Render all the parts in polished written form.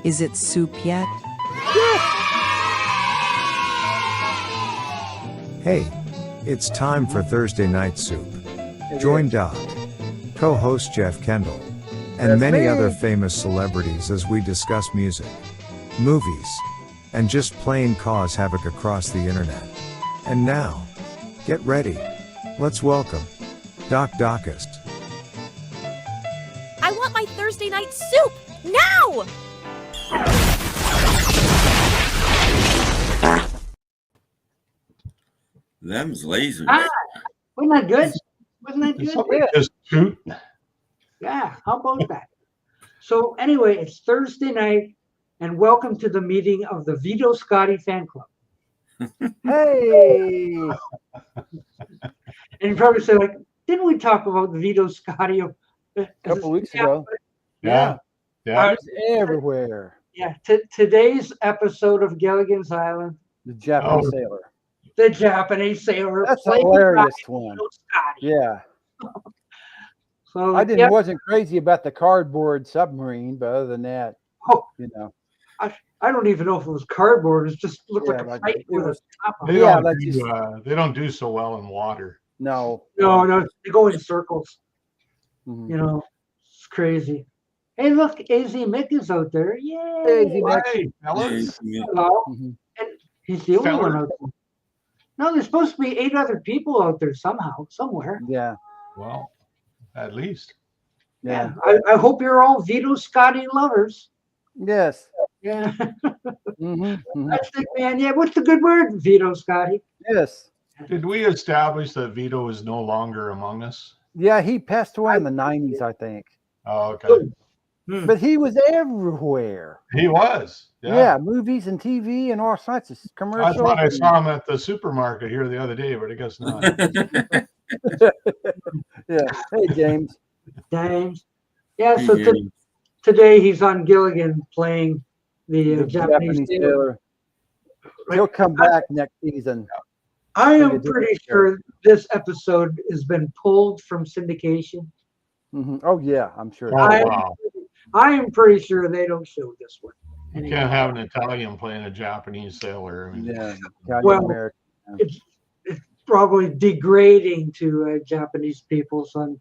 Is it soup yet? Hey, it's time for Thursday Night Soup. Join Doc, co-host Jeff Kendall, and That's many me. other famous celebrities as we discuss music, movies, and just plain cause havoc across the internet. And now, get ready. Let's welcome Doc Dockist. I want my Thursday night soup now! Them's lasers. Wasn't that good? Wasn't that good? Somebody just shoot. Yeah, how about that? So anyway, it's Thursday night, and welcome to the meeting of the Vito Scotti fan club. Hey, And you probably say, like, didn't we talk about Vito Scotti a couple weeks ago. Yeah. Yeah, it's everywhere. Yeah. Today's episode of Gilligan's Island, The Japanese Oh. sailor. the Japanese sailor. That's a played hilarious by one. Vito Scotti. Yeah, So I yeah, wasn't crazy about the cardboard submarine, but other than that, Oh. you know, I don't even know if it was cardboard. It just looked Yeah, like a like pipe it with was- a top on They it. don't They don't do so well in water. no. No, they go in circles. Mhm. You know, it's crazy. Hey, look, AZ Mick is out there. Yay! Hey, AZ Mick. Hey, fellas. Hello. Mhm. And he's the only Feller. one out there. No, there's supposed to be 8 other people out there somehow, somewhere. Yeah, Well, at least. yeah, I hope you're all Vito Scotti lovers. yes. Yeah. Mhm, mhm. That's it, man. Yeah, what's the good word, Vito Scotti? Yes. Did we establish that Vito is no longer among us? Yeah, he passed away in the 90s, I think. Oh, okay. But he was everywhere. He was. Yeah, movies and TV and all sorts of I commercials. thought I saw him at the supermarket here the other day, but I guess not. Yeah. Hey, James. James. Yeah, so today he's on Gilligan playing the The Japanese sailor. sailor. He'll come back next season. I They am did pretty that. sure this episode has been pulled from syndication. Mhm. Oh, yeah, I'm sure. Oh, wow. I am pretty sure they don't show this one. You can't have an Italian playing a Japanese sailor. I mean, Yeah, Italian Well, American. It's probably degrading to Japanese people. So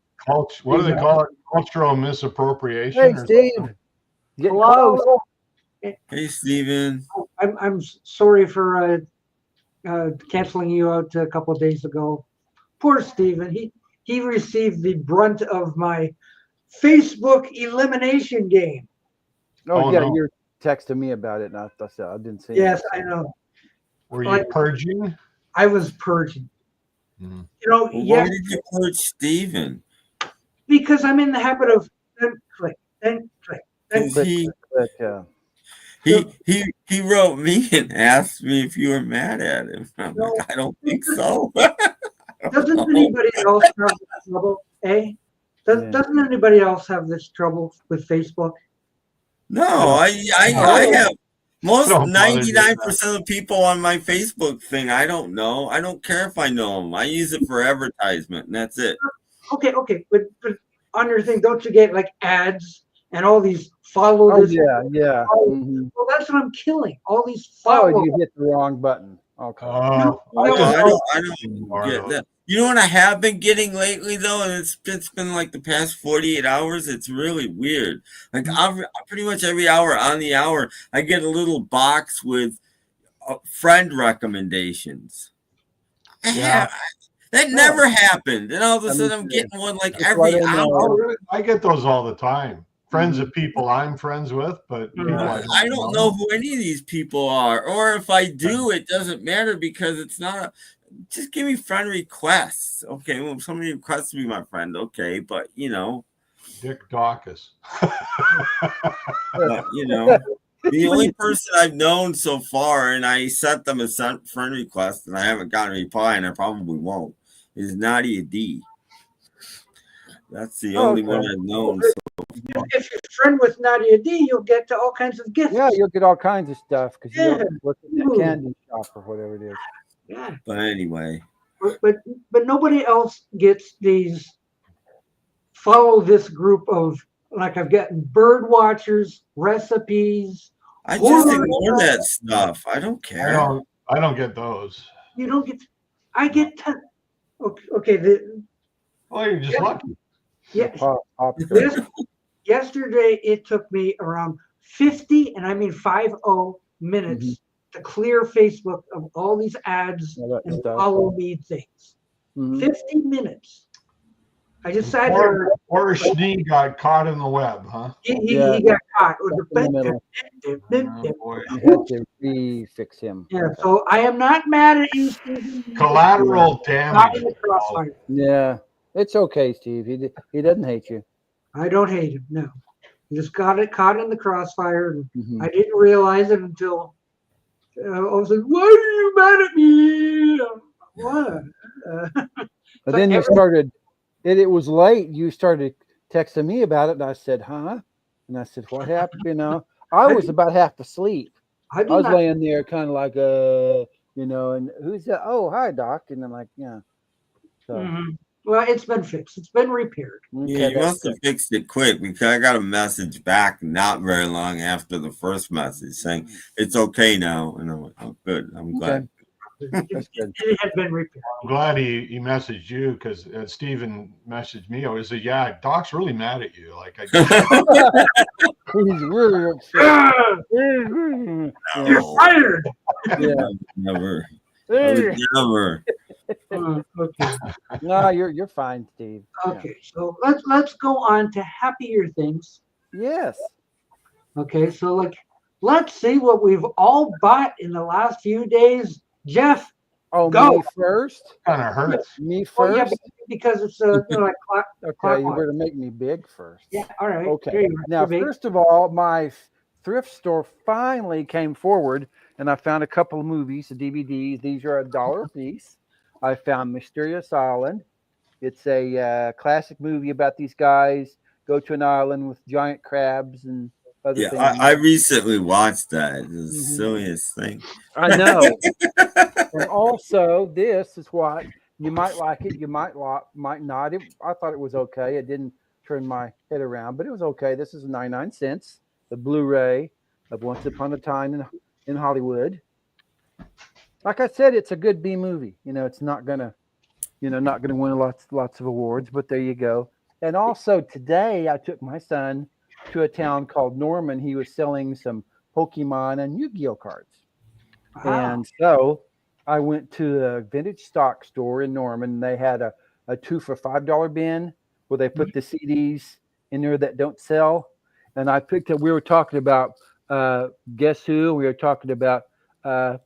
what do they call it? Cultural misappropriation? Hey, or Steve. something? Get hello. close. Hey, Steven. I'm sorry for canceling you out a couple of days ago. Poor Stephen. He received the brunt of my Facebook elimination game. Oh, Oh, yeah, no. you're texting me about it, and I didn't see Yes, it. I know. Were you Like- purging? I was purging. Mhm. You know, Well, yeah, why did you purge Steven? because I'm in the habit of then click, then click, then 'Cause click. he wrote me and asked me if you were mad at him. I'm No. like, I don't think so. Doesn't anybody else have this trouble? Eh? Yeah. Doesn't anybody else have this trouble with Facebook? No, I have most Don't bother doing 99% of the people on my Facebook thing. I don't know. I don't care if I know them. I use it for advertisement, and that's it. Okay, but on your thing, don't you get like ads and all these follow Oh, this? yeah, yeah. Oh, Mhm. Well, that's what I'm killing. All these Oh, follow. you hit the wrong button. Okay. Oh, No, I no. don't get that. You know what I have been getting lately though, and it's been like the past 48 hours. It's really weird. Like I'm pretty much every hour on the hour, I get a little box with friend recommendations. Yeah. That never happened, and all of a sudden I'm getting one like That's why every they know. hour. Oh, really? I get those all the time. Friends of people I'm friends with, but people I don't know who any of these people are, or if I do, it doesn't matter because it's not a. Just give me friend requests. Okay, well, if somebody requests to be my friend, okay, but you know, Dick Dawkins. the only person I've known so far, and I sent them a friend request, and I haven't gotten a reply, and I probably won't, is Nadia D. That's the only one I've known. If you're friend with Nadia D, you'll get all kinds of gifts. Yeah, you'll get all kinds of stuff because you Yeah. don't look at the candy shop or whatever it is. Yeah. But anyway, But nobody else gets these. Follow this group of, like, I've gotten bird watchers, recipes, I just ignore that stuff. I don't care. I don't get those. You don't get. I get. Okay. Well, you're just lucky. Yeah. Pop Yesterday, it took me around 50, and I mean 50 minutes to clear Facebook of all these ads and stuff. follow me things. 50 minutes. I just sat Or there. Schnee got caught in the web, huh? He got caught. In the Oh, boy. You had to re-fix him. Yeah, so I am not mad at you, Stephen. Collateral Not in damage. the crossfire. Yeah, it's okay, Steve. He doesn't hate you. I don't hate him. No, he just got it caught in the crossfire, and I didn't realize it until I was like, "Why are you mad at me? What?" But then you started. It was late. You started texting me about it, and I said, "Huh?" And I said, "What happened?" You know, I was about half asleep. I was laying there, kind of like, and who's that? Oh, hi, Doc. And I'm like, yeah. So. Well, it's been fixed. It's been repaired. Yeah, you must have fixed it quick because I got a message back not very long after the first message saying it's okay now, and I'm like, oh, good. I'm glad. It had been repaired. I'm glad he messaged you because Stephen messaged me. I said, "Yeah, Doc's really mad at you." Like, he's really upset. You're fired. Yeah, never. Never. Okay. No, you're fine, Steve. Okay, so let's go on to happier things. Yes. Okay, so let's see what we've all bought in the last few days. Jeff, go. Me first. Kind of hurts. Me first. Yeah, because it's like okay, you better make me big first. Yeah. All right. Okay. Now, first of all, my thrift store finally came forward, and I found a couple of movies, the DVDs. These are $1 a piece. I found Mysterious Island. It's a classic movie about these guys go to an island with giant crabs and other things. I recently watched that. It was the silliest thing. I know. And also, this is what you might like it. You might not. I thought it was okay. It didn't turn my head around, but it was okay. This is 99 cents. The Blu-ray of Once Upon a Time in Hollywood. Like I said, it's a good B movie. It's not gonna win lots of awards, but there you go. And also today, I took my son to a town called Norman. He was selling some Pokemon and Yu-Gi-Oh cards. Wow. And so I went to a vintage stock store in Norman. And they had a 2 for $5 bin where they put the CDs in there that don't sell. And I picked up. We were talking about Guess Who. We were talking about the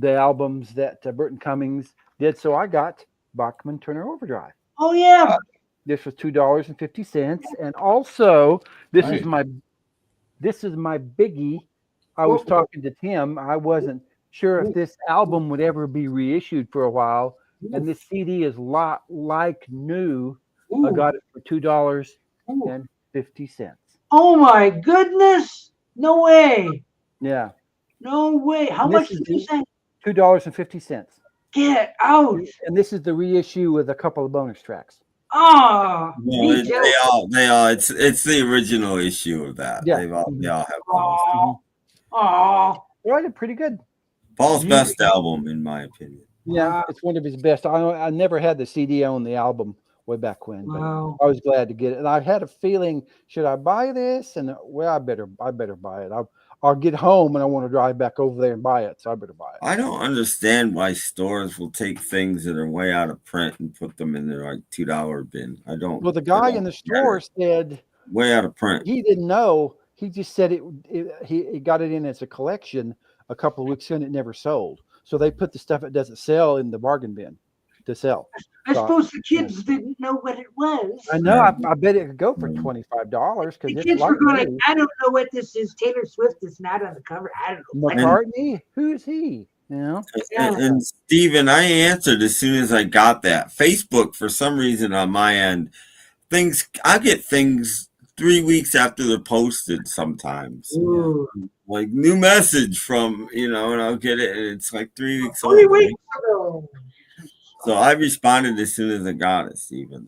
albums that Burton Cummings did. So I got Bachman Turner Overdrive. Oh yeah. This was $2.50, and also this is my biggie. I was talking to Tim. I wasn't sure if this album would ever be reissued for a while, and this CD is like new. I got it for $2.50. Oh my goodness! No way! Yeah. No way! How much did you say? $2.50. Get out! And this is the reissue with a couple of bonus tracks. Oh, no, they all. It's the original issue of that. Yeah. They all have. Oh, well, they're pretty good. Paul's best album, in my opinion. Yeah, it's one of his best. I never had the CD on the album way back when, but I was glad to get it. And I had a feeling, should I buy this? And I better buy it. I'll get home and I want to drive back over there and buy it, so I better buy it. I don't understand why stores will take things that are way out of print and put them in their $2 bin. I don't. Well, the guy in the store said way out of print. He didn't know. He just said he got it in as a collection a couple of weeks ago and it never sold. So they put the stuff that doesn't sell in the bargain bin to sell. I suppose the kids didn't know what it was. I know. I bet it could go for $25 because the kids were going. I don't know what this is. Taylor Swift is not on the cover. I don't know. McCartney, who's he? And Steven, I answered as soon as I got that. Facebook, for some reason on my end, I get things 3 weeks after they're posted sometimes. Like new message from, and I'll get it and it's like 3 weeks old. So I responded as soon as I got it, Steven.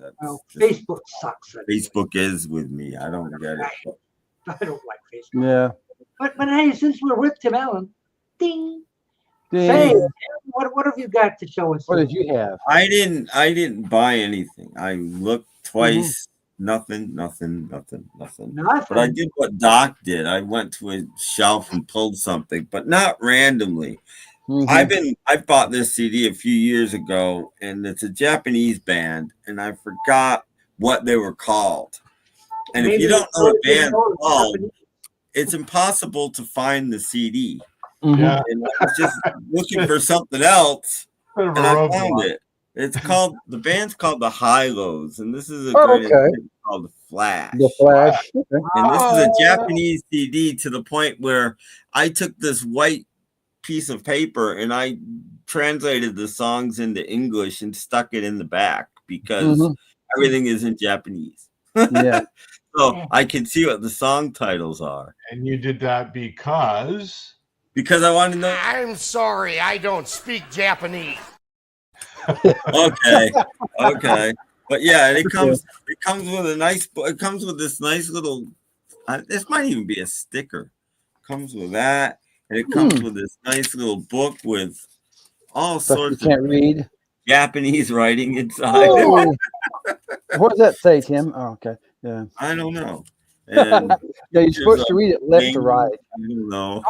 Facebook sucks. Facebook is with me. I don't get it. I don't like Facebook. Yeah. But hey, since we're with Tim Allen, ding. Ding. Say, what have you got to show us? What did you have? I didn't buy anything. I looked twice. Nothing. But I did what Doc did. I went to a shelf and pulled something, but not randomly. I bought this CD a few years ago, and it's a Japanese band, and I forgot what they were called. And if you don't know what band called, it's impossible to find the CD. Yeah. And I was just looking for something else, and I found it. It's called, the band's called the High-Lows, and this is a great called The Flash. The Flash. And this is a Japanese CD to the point where I took this white piece of paper and I translated the songs into English and stuck it in the back because everything is in Japanese. Yeah. So I can see what the song titles are. And you did that because I wanted to know. I'm sorry, I don't speak Japanese. Okay. But yeah, it comes with a nice, it comes with this nice little, this might even be a sticker. It comes with that, and it comes with this nice little book with all sorts you can't of read Japanese writing inside. Oh. What does that say, Tim? Oh, okay. Yeah. I don't know. And yeah, you're supposed to read it left to right. I don't know.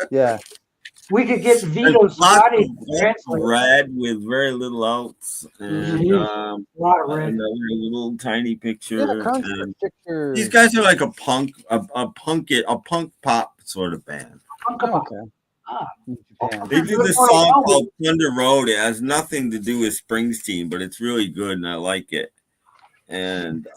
Yeah. We could get Vito Scotty red with very little outs and a lot of red. another little tiny picture. Yeah, and picture. these guys are like a punk pop sort of band. Okay. They do this song called Thunder Road. It has nothing to do with Springsteen, but it's really good and I like it. And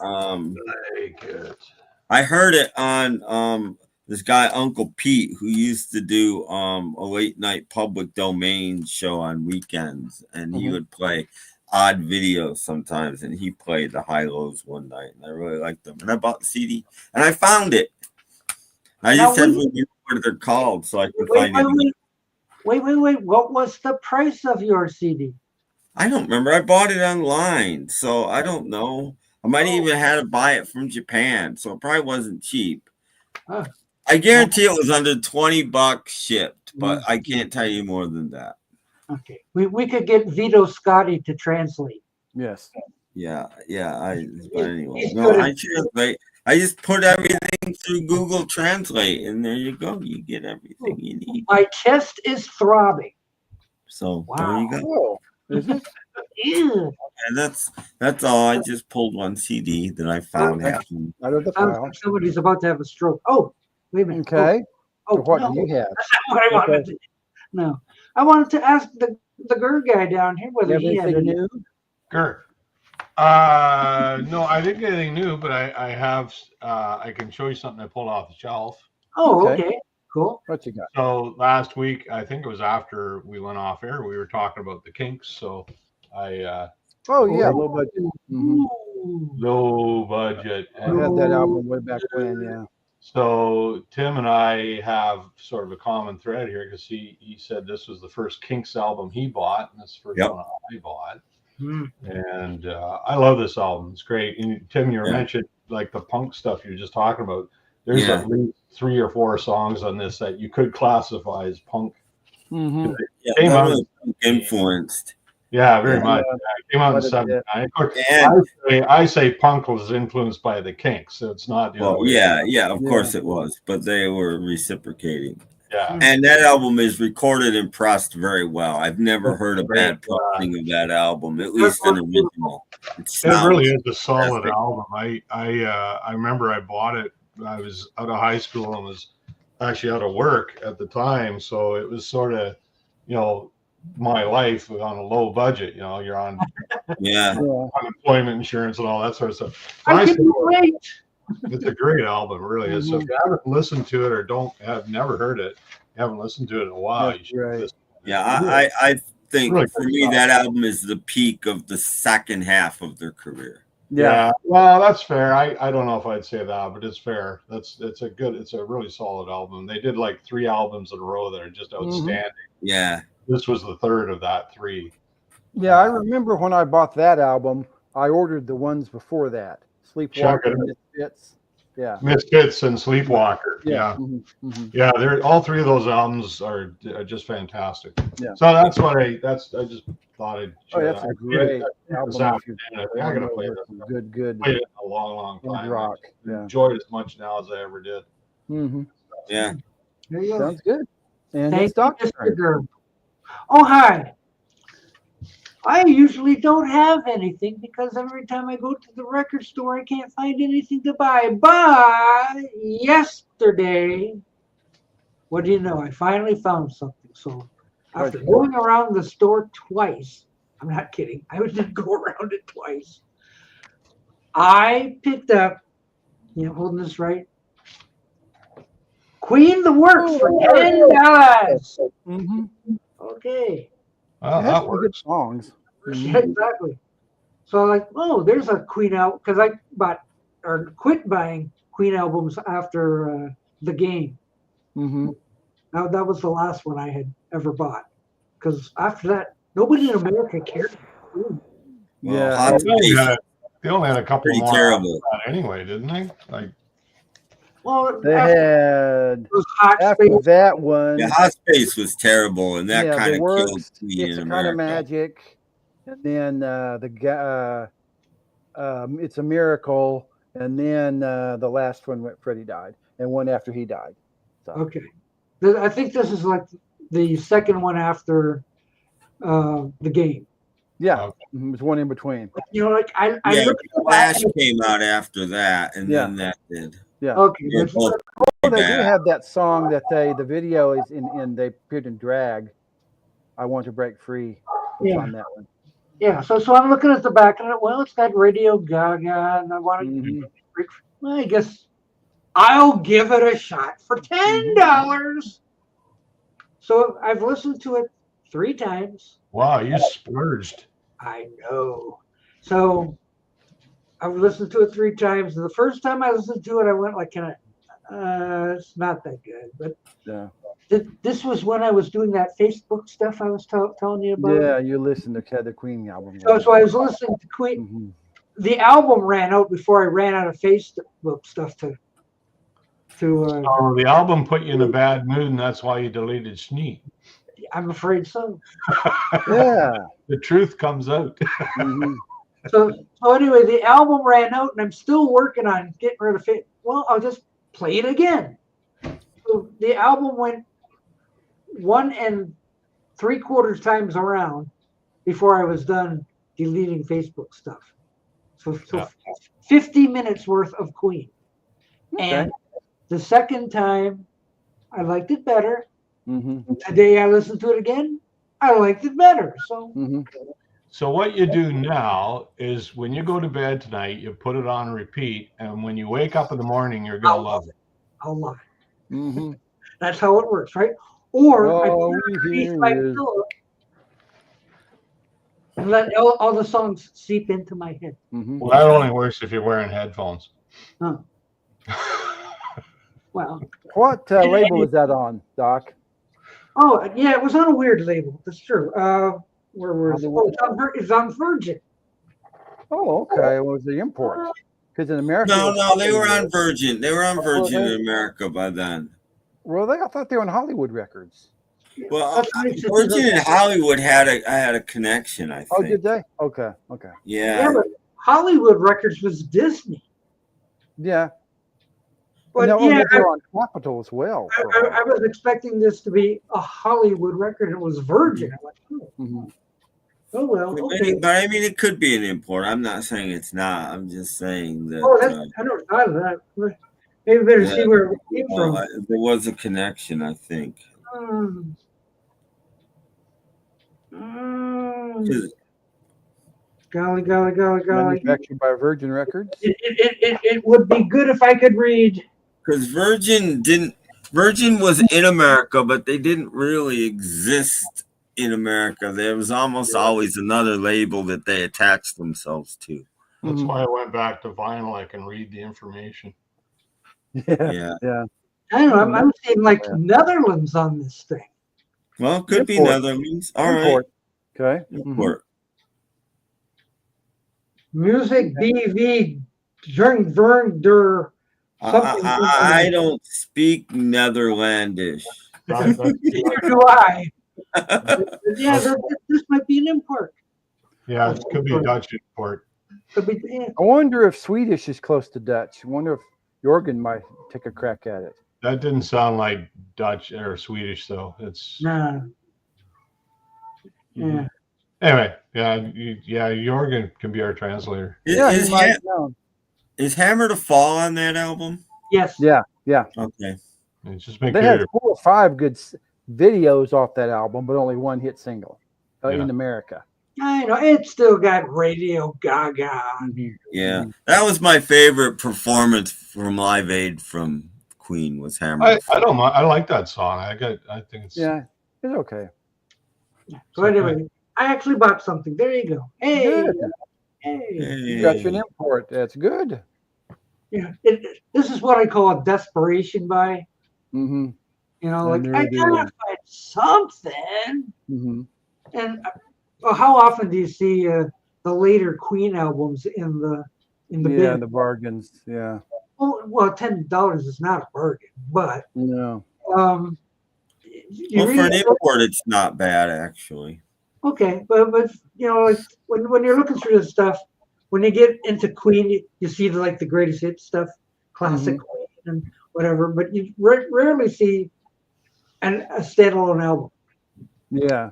I heard it on this guy Uncle Pete, who used to do a late night public domain show on weekends, and he would play odd videos sometimes, and he played the High-Lows one night, and I really liked them. And I bought the CD, and I found it. I just had to know what they're called so I can find it. Wait. What was the price of your CD? I don't remember. I bought it online, so I don't know. I might even had to buy it from Japan, so it probably wasn't cheap. I guarantee it was under $20 shipped, but I can't tell you more than that. Okay, we could get Vito Scotty to translate. Yes. Yeah. But anyway, no, I translate. I just put everything through Google Translate, and there you go. You get everything you need. My chest is throbbing. So there you go. Oh, is it? Ew. And that's all. I just pulled one CD that I found. Out of the file. Somebody's about to have a stroke. Oh, wait a minute. Okay. Oh, what no. do you have? That's not what I wanted to do. No. I wanted to ask the GER guy down here whether he had any new. GER. No, I didn't get anything new, but I have. I can show you something I pulled off the shelf. Oh, okay. Cool. What you got? So last week, I think it was after we went off air, we were talking about the Kinks. So I. Oh yeah, low budget. Low budget. I had that album way back when. Yeah. So Tim and I have sort of a common thread here because he said this was the first Kinks album he bought, and this is the first one I bought. And I love this album. It's great. And Tim, you mentioned like the punk stuff you were just talking about. There's at least 3 or 4 songs on this that you could classify as punk. Yeah, really influenced. Yeah, very much. It came out in '79. I say punk was influenced by the Kinks, so it's not. Of course it was, but they were reciprocating. Yeah, and that album is recorded and pressed very well. I've never heard a bad pressing of that album, at least an original. It really is a solid album. I remember I bought it. I was out of high school and was actually out of work at the time, so it was sort of, my life on a low budget. You're on unemployment insurance and all that sort of stuff. So it's a great album, it really is. So if you haven't listened to it or have never heard it, haven't listened to it in a while, you should listen. I think really for me that album is the peak of the second half of their career. Yeah, well, that's fair. I don't know if I'd say that, but it's fair. It's a really solid album. They did like 3 albums in a row that are just outstanding. Yeah. This was the third of that 3. Yeah, I remember when I bought that album, I ordered the ones before that. Sleepwalker and Misfits. Yeah. Misfits and Sleepwalker. Yeah. Mhm. Yeah, they're all three of those albums are just fantastic. Yeah. So that's what I just thought I'd Oh, share that's that. a great album. This If you afternoon. I think I gotta play want this. some good Played it in a long indie time. rock. I Yeah. enjoyed it as much now as I ever did. Mm-hmm. Yeah. There you go. Sounds good. And Thank it's Doc's you, Mr. turn. Girl. Oh, hi. I usually don't have anything because every time I go to the record store, I can't find anything to buy. But yesterday, what do you know? I finally found something. So after going around the store twice, I'm not kidding, I did go around it twice. I picked up, I'm holding this right, Queen the Works for $10. Mm-hmm. Okay. It has That some good works. songs. Yeah, exactly. So I'm like, oh, there's a Queen album because I bought or quit buying Queen albums after the game. Mm-hmm. Now that was the last one I had ever bought because after that, nobody in America cared. Well, Yeah. Hot Space, They only had a couple pretty more terrible. after that anyway, didn't they? Like, Well, They after had it was Hot after Space. that one. Yeah, Hot Space was terrible, and that Yeah, kind The of killed Works, Queen It's in a Kind of America. Magic, and then It's a Miracle, and then the last one when Freddie died, and one after he died. So. Okay, I think this is like the second one after the game. Yeah, there's one in between. You know, like I Yeah, looked at Flash came out after that, and then that did. Yeah. Okay, They're but both Oh, pretty they do bad. have that song that the video is in they appeared in drag. I Want to Break Free. It's Yeah. on that one. yeah, so I'm looking at the back and well, it's got Radio Gaga, and I want to. Well, I guess I'll give it a shot for $10. So I've listened to it 3 times. wow, you splurged. I know. So I've listened to it 3 times. And the first time I listened to it, I went like, it's not that good. But Yeah. this was when I was doing that Facebook stuff I was telling you about. Yeah, you listened to the Queen album. So I was listening to Queen. The album ran out before I ran out of Facebook stuff to. Oh, the album put you in a bad mood, and that's why you deleted Sneak. I'm afraid so. Yeah. The truth comes out. So anyway, the album ran out, and I'm still working on getting rid of it. Well, I'll just play it again. So the album went 1 3/4 times around before I was done deleting Facebook stuff. So 50 minutes worth of Queen. Okay. And the second time, I liked it better. Mm-hmm. The day I listened to it again, I liked it better. So. Mm-hmm. So what you do now is when you go to bed tonight, you put it on repeat, and when you wake up in the morning, you're gonna love it. I'll lie. Mm-hmm. That's how it works, right? Or I All put it we underneath hear my is- pillow and let all the songs seep into my head. Mm-hmm. Well, that only works if you're wearing headphones. Huh. Well, What label is that on, Doc? oh yeah, it was on a weird label. That's true. Where was it? Oh, it's on Virgin. Oh, okay. What was the import? Because in America. No, they were on Virgin. They were on Virgin they- in America by then. Well, I thought they were on Hollywood Records. Well, Virgin and Hollywood had a connection, I think. Oh, did they? Okay. Yeah, but Hollywood Records was Disney. Yeah. But no, yeah, they were on Capitol as well. I was expecting this to be a Hollywood record. It was Virgin. I'm like, Mm-hmm. oh well. Okay. But I mean, it could be an import. I'm not saying it's not. I'm just saying that. Oh, I never thought of that. Maybe better see where it came from. There was a connection, I think. Golly. Manufactured by Virgin Records. It would be good if I could read. Because Virgin was in America, but they didn't really exist in America. There was almost always another label that they attached themselves to. That's why I went back to vinyl. I can read the information. Yeah. I don't know. I'm seeing like Netherlands on this thing. Well, it could be Netherlands. All right. Okay. Import. Music BV Vern der I don't speak Netherlandish. Neither do I. Yeah, this might be an import. Yeah, it could be Dutch import. Could be. Yeah. I wonder if Swedish is close to Dutch. I wonder if Jorgen might take a crack at it. That didn't sound like Dutch or Swedish, though. It's Nah. Yeah. anyway. Yeah, Jorgen can be our translator. Yeah, he might know. Is Hammer to Fall on that album? Yes. Yeah. Okay. And just make They sure. had 4 or 5 good videos off that album, but only one hit single in America. I know it still got Radio Gaga. Yeah, that was my favorite performance from Live Aid from Queen was Hammer. I don't mind. I like that song. I think it's it's okay. So anyway, I actually bought something. There you go. Hey, Good. hey. You got your import. That's good. Yeah, this is what I call a desperation buy. Mm-hmm. You know, like I gotta find something. Mm-hmm. And well, how often do you see the later Queen albums in the bin? The bargains. Yeah. Well, $10 is not a bargain, but No. Well, for an import, it's not bad actually. Okay, but you know, like when you're looking through this stuff, when you get into Queen, you see the greatest hit stuff, classic Queen and whatever, but you rarely see a standalone album. Yeah.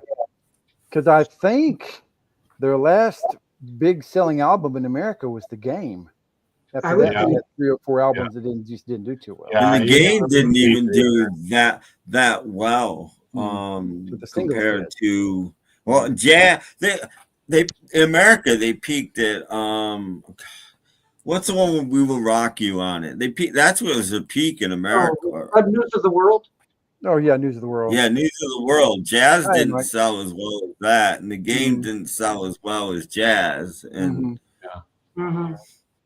Because I think their last big selling album in America was The Game. After that, they had 3 or 4 albums that didn't do too well. And The Game didn't even do that well compared to jazz. They in America they peaked at what's the one with We Will Rock You on it? They peaked. That's what was a peak in America. News of the World. Oh yeah, News of the World. Yeah, News of the World. Jazz didn't sell as well as that, and The Game didn't sell as well as jazz. And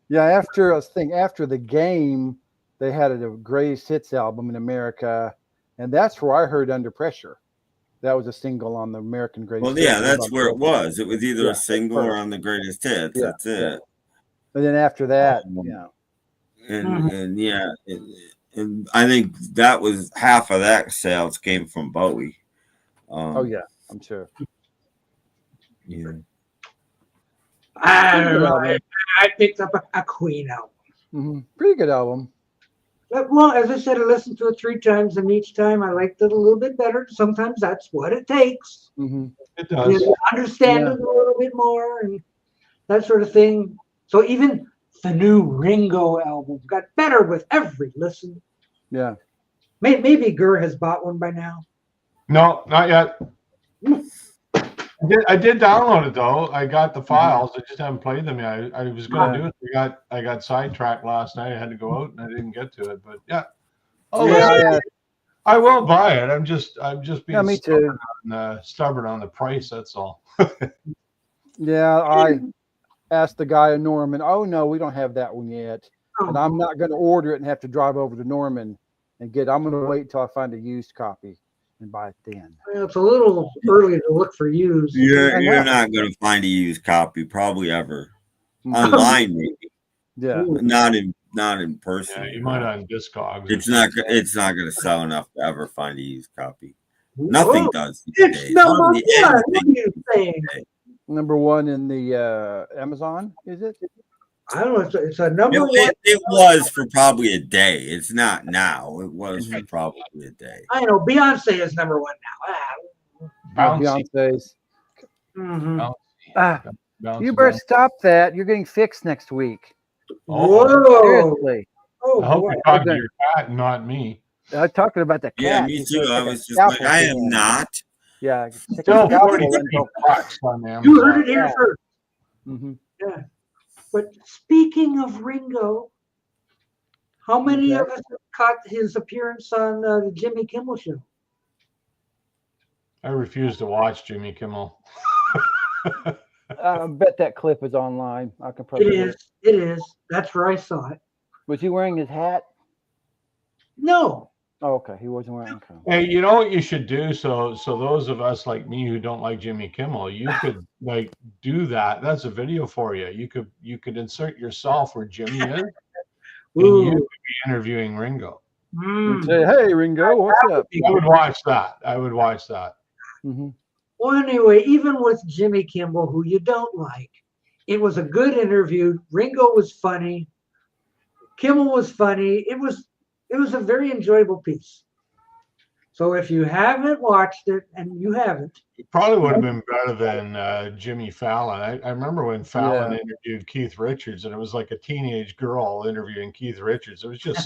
yeah, after The Game, they had a greatest hits album in America, and that's where I heard Under Pressure. That was a single on the American Greatest Hits. Well, yeah, that's where it was. It was either a single or on the Greatest Hits. Yeah, that's it. And then after that, and I think that was half of that sales came from Bowie. Oh yeah, I'm sure. Yeah. I don't know. I picked up a Queen album. Mm-hmm. Pretty good album. Well, as I said, I listened to it 3 times, and each time I liked it a little bit better. Sometimes that's what it takes. Mm-hmm. It does. You understand it a little bit more and that sort of thing. So even the new Ringo album got better with every listen. Yeah. Maybe Gurr has bought one by now. No, not yet. I did download it though. I got the files. I just haven't played them yet. I was going to do it. I got sidetracked last night. I had to go out and I didn't get to it. But yeah. I will buy it. I'm just being me too. Stubborn on the price. That's all. Yeah, I asked the guy in Norman. Oh no, we don't have that one yet, and I'm not going to order it and have to drive over to Norman and get. I'm going to wait until I find a used copy and buy it then. Well, it's a little early to look for used. You're not going to find a used copy probably ever. Online maybe. Yeah. Not in person. Yeah, you might on Discogs. It's not going to sell enough to ever find a used copy. Nothing does. It's number one. What are you saying? Number 1 in the Amazon, is it? I don't know. It's a number one. It was for probably a day. It's not now. It was for probably a day. I know. Beyonce is number 1 now. Beyonce's. Mm-hmm. You better stop that. You're getting fixed next week. Whoa. Seriously. Oh, I hope you're talking to your cat and not me. I'm talking about the cat. Yeah, me too. I was just like, I am not. Yeah. Still $42 on Amazon. You heard it here first. Mm-hmm. Yeah. But speaking of Ringo, how many of us have caught his appearance on the Jimmy Kimmel Show? I refuse to watch Jimmy Kimmel. I bet that clip is online. I can probably. It is. That's where I saw it. Was he wearing his hat? No. Oh, okay. He wasn't wearing. Okay. Hey, you know what you should do? So those of us like me who don't like Jimmy Kimmel, you could do that. That's a video for you. You could insert yourself where Jimmy is. and you Ooh. would be interviewing Ringo. And say, hey, Ringo, what's up? I would watch that. I would watch that. Mhm. Well, anyway, even with Jimmy Kimmel, who you don't like, it was a good interview. Ringo was funny. Kimmel was funny. It was a very enjoyable piece. So if you haven't watched it, and you haven't, It probably would have been better than Jimmy Fallon. I remember when Fallon Yeah. interviewed Keith Richards, and it was like a teenage girl interviewing Keith Richards. It was just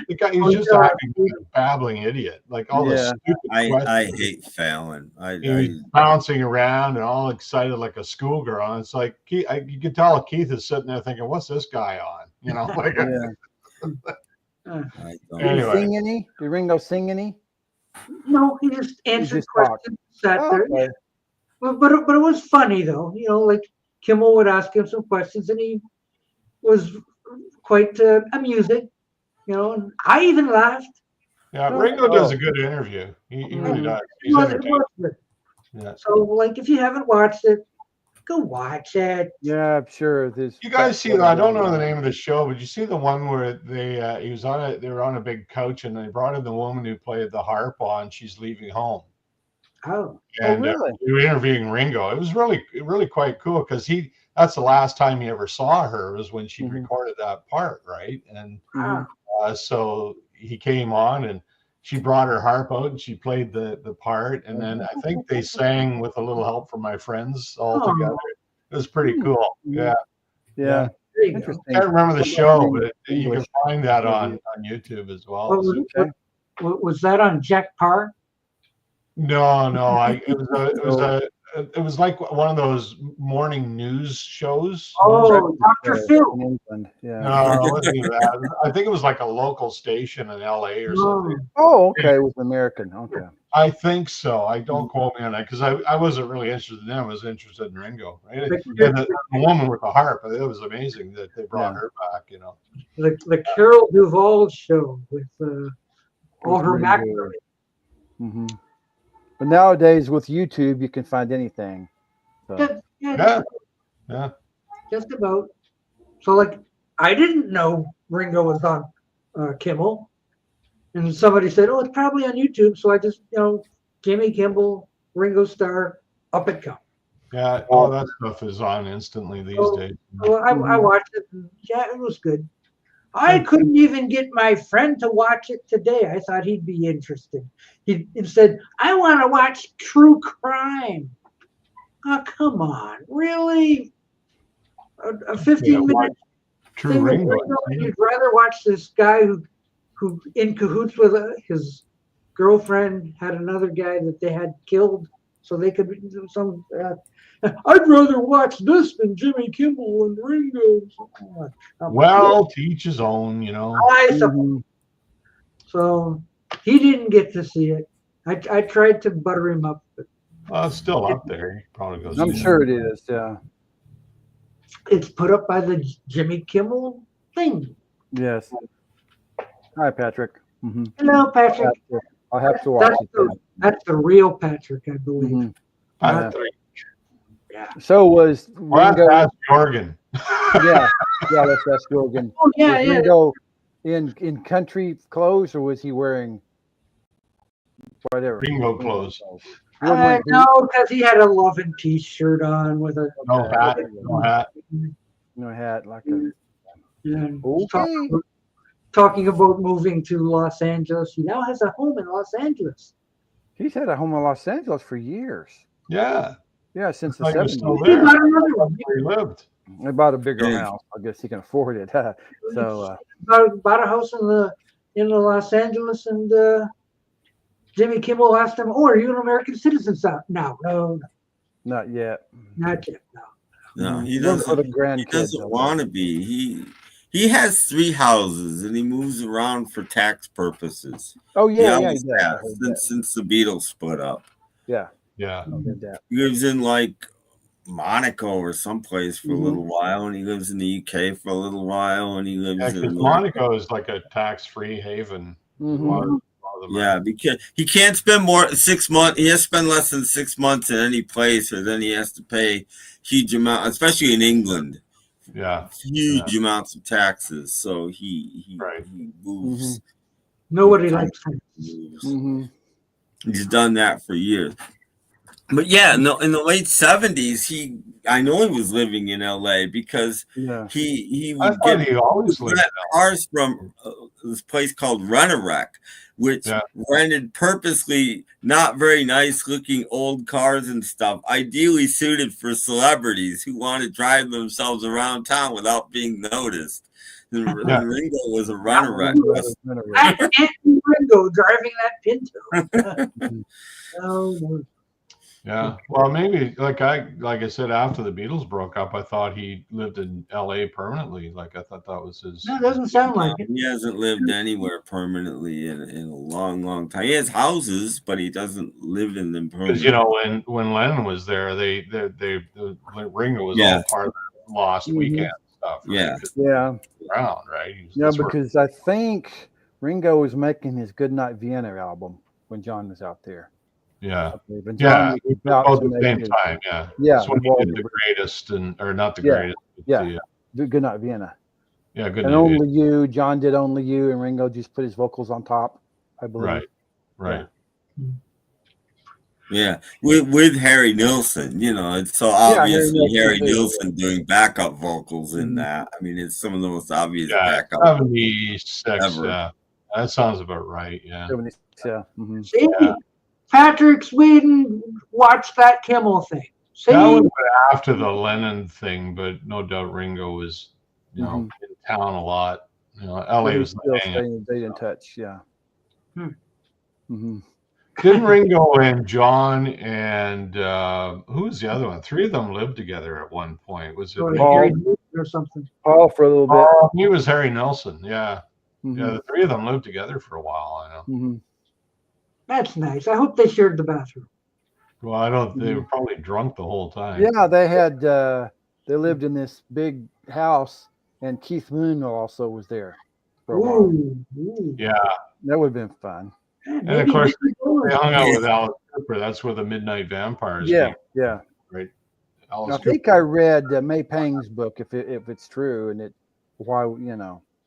the guy. He was just acting like a babbling idiot, like all the Yeah. stupid questions. I hate Fallon. He was bouncing around and all excited like a schoolgirl. And it's like Keith, you could tell Keith is sitting there thinking, "What's this guy on?" You know, like. Yeah. I don't. Did he Anyway. sing any? Did Ringo sing any? no, he just answered just talked. questions, sat Oh, there. okay. But it was funny though, like Kimmel would ask him some questions, and he was quite amusing, and I even laughed. Yeah, Oh, Ringo does oh. a good interview. He really Mhm. does. It He's was entertaining. good. Yeah. So, like, if you haven't watched it, go watch it. Yeah, I'm sure. This You guys see? I don't know the name of the show, but you see the one where they were on a big couch and they brought in the woman who played the harp on "She's Leaving Home," Oh, and really? they were interviewing Ringo. It was really quite cool because that's the last time he ever saw her was when she Mhm. recorded that part, right? And Mhm. so he came on and she brought her harp out and she played the part, and then I think they sang with a little help from my friends all Oh. together. It was pretty cool. Yeah. Yeah. there you go. Interesting. Can't remember the show, but you can English. find that on YouTube as well. What was, Okay. was that on Jack Parr? No, it was like one of those morning news shows. Oh, Dr. Phil. In England. Yeah. No, it wasn't even that. I think it was like a local station in LA or something. Oh, okay. It was American. Okay. I think so. I don't quote me on that because I wasn't really interested in them. I was interested in Ringo. Right? And the woman with the harp. It was amazing that they brought her back. The Carol Duvall show with all her Ringo. McIntyre. Mm-hmm. But nowadays with YouTube, you can find anything. So. Yeah. Just about. So, like, I didn't know Ringo was on Kimmel. And somebody said, oh, it's probably on YouTube. So I just, Jimmy Kimmel, Ringo Starr, up it comes. Yeah. All that stuff is on instantly these days. So I watched it. And, yeah, it was good. I couldn't even get my friend to watch it today. I thought he'd be interested. He said, I want to watch true crime. Oh, come on. Really? A 15-minute True thing with Ringo. Ringo, and you'd rather watch this guy who in cahoots with his girlfriend had another guy that they had killed so they could do some I'd rather watch this than Jimmy Kimmel and Ringo. Well, to each his own, I suppose. So he didn't get to see it. I tried to butter him up, but It's still up there. He probably goes. I'm sure it is. Yeah. it's put up by the Jimmy Kimmel thing. Yes. Hi, Patrick. Mm-hmm. Hello, Patrick. I'll have to watch it. That's the real Patrick, I believe. Mm-hmm. Yeah. So was Ringo? That's Jorgen. Yeah, that's Jorgen. Oh yeah, Was yeah. Ringo in country clothes, or was he wearing whatever? Ringo clothes. No, because he had a Love and Peace shirt on with a No hat. No hat. No hat, like a. Yeah. Okay. Talking about moving to Los Angeles. He now has a home in Los Angeles. He's had a home in Los Angeles for years. Yeah. Yeah, since the Like he was 70s. still He there. bought another one. Where he lived. They bought a bigger Yeah. house. I guess he can afford it. So Bought a house in the Los Angeles, and Jimmy Kimmel asked him, "Oh, are you an American citizen?" No, not yet. not yet. No. No, he One for the doesn't. grandkids. He doesn't want to be. He has 3 houses and he moves around for tax purposes. Oh He yeah, always yeah. has, since the Beatles split up. Yeah. Yeah. I did that. He lives in like Monaco or someplace for a little while, and he lives in the UK for a little while, and he lives Yeah, 'cause in Monaco is like a tax-free haven. Mm-hmm. A lot of them are. Yeah, because he can't spend more 6 months. He has to spend less than 6 months in any place, or then he has to pay huge amount, especially in England. Yeah. huge amounts of taxes. So he moves. Nobody likes him. Mm-hmm. He's done that for years. But yeah, no, in the late 70s, I know he was living in LA because Yeah. he I would thought get he always lived rent cars from this place called Rent-A-Wreck, which Yeah. rented purposely not very nice looking old cars and stuff, ideally suited for celebrities who want to drive themselves around town without being noticed. And Ringo was a Rent-A-Wreck. That's Anthony Ringo driving that Pinto. Oh, no. Yeah. Well, maybe like I said, after the Beatles broke up, I thought he lived in LA permanently. Like I thought that was his. No, it doesn't sound like it. He hasn't lived anywhere permanently in a long, long time. He has houses, but he doesn't live in them permanently. Because you know when Lennon was there, Ringo was all part of the Lost Weekend stuff. Right? Yeah. Around, right? Because I think Ringo was making his Goodnight Vienna album when John was out there. Yeah. When John was about both to at the make same his- time. Yeah. Yeah. That's when he well, did the greatest, or not the Yeah. greatest. But Yeah. Goodnight Vienna. Yeah. Good. And Only You. John did Only You, and Ringo just put his vocals on top, I believe. Right. Yeah, with Harry Nilsson, it's so obviously Harry too. Nilsson doing backup vocals in that. I mean, it's some of the most obvious backup 76. ever. Yeah, that sounds about right. Yeah. 76, yeah. Mm-hmm. See, Patrick Sweden watched that Kimmel thing. See, That was after the Lennon thing, but no doubt Ringo was, in town a lot. LA was still the stayed in touch. Yeah. Didn't Ringo and John and who was the other one? 3 of them lived together at one point. Was it Harry Nilsson or something? Paul for a little bit. Oh, he was Harry Nilsson. Yeah. Mhm. Yeah, the 3 of them lived together for a while, I know. Mm-hmm. That's nice. I hope they shared the bathroom. Well, I don't. They were probably drunk the whole time. Yeah, they had. They lived in this big house, and Keith Moon also was there for a while. Ooh. Yeah. That would have been fun. And of course, they hung out with Alice Cooper. That's where the Midnight Vampires came. Yeah. Right. I think I read May Pang's book, if it's true, and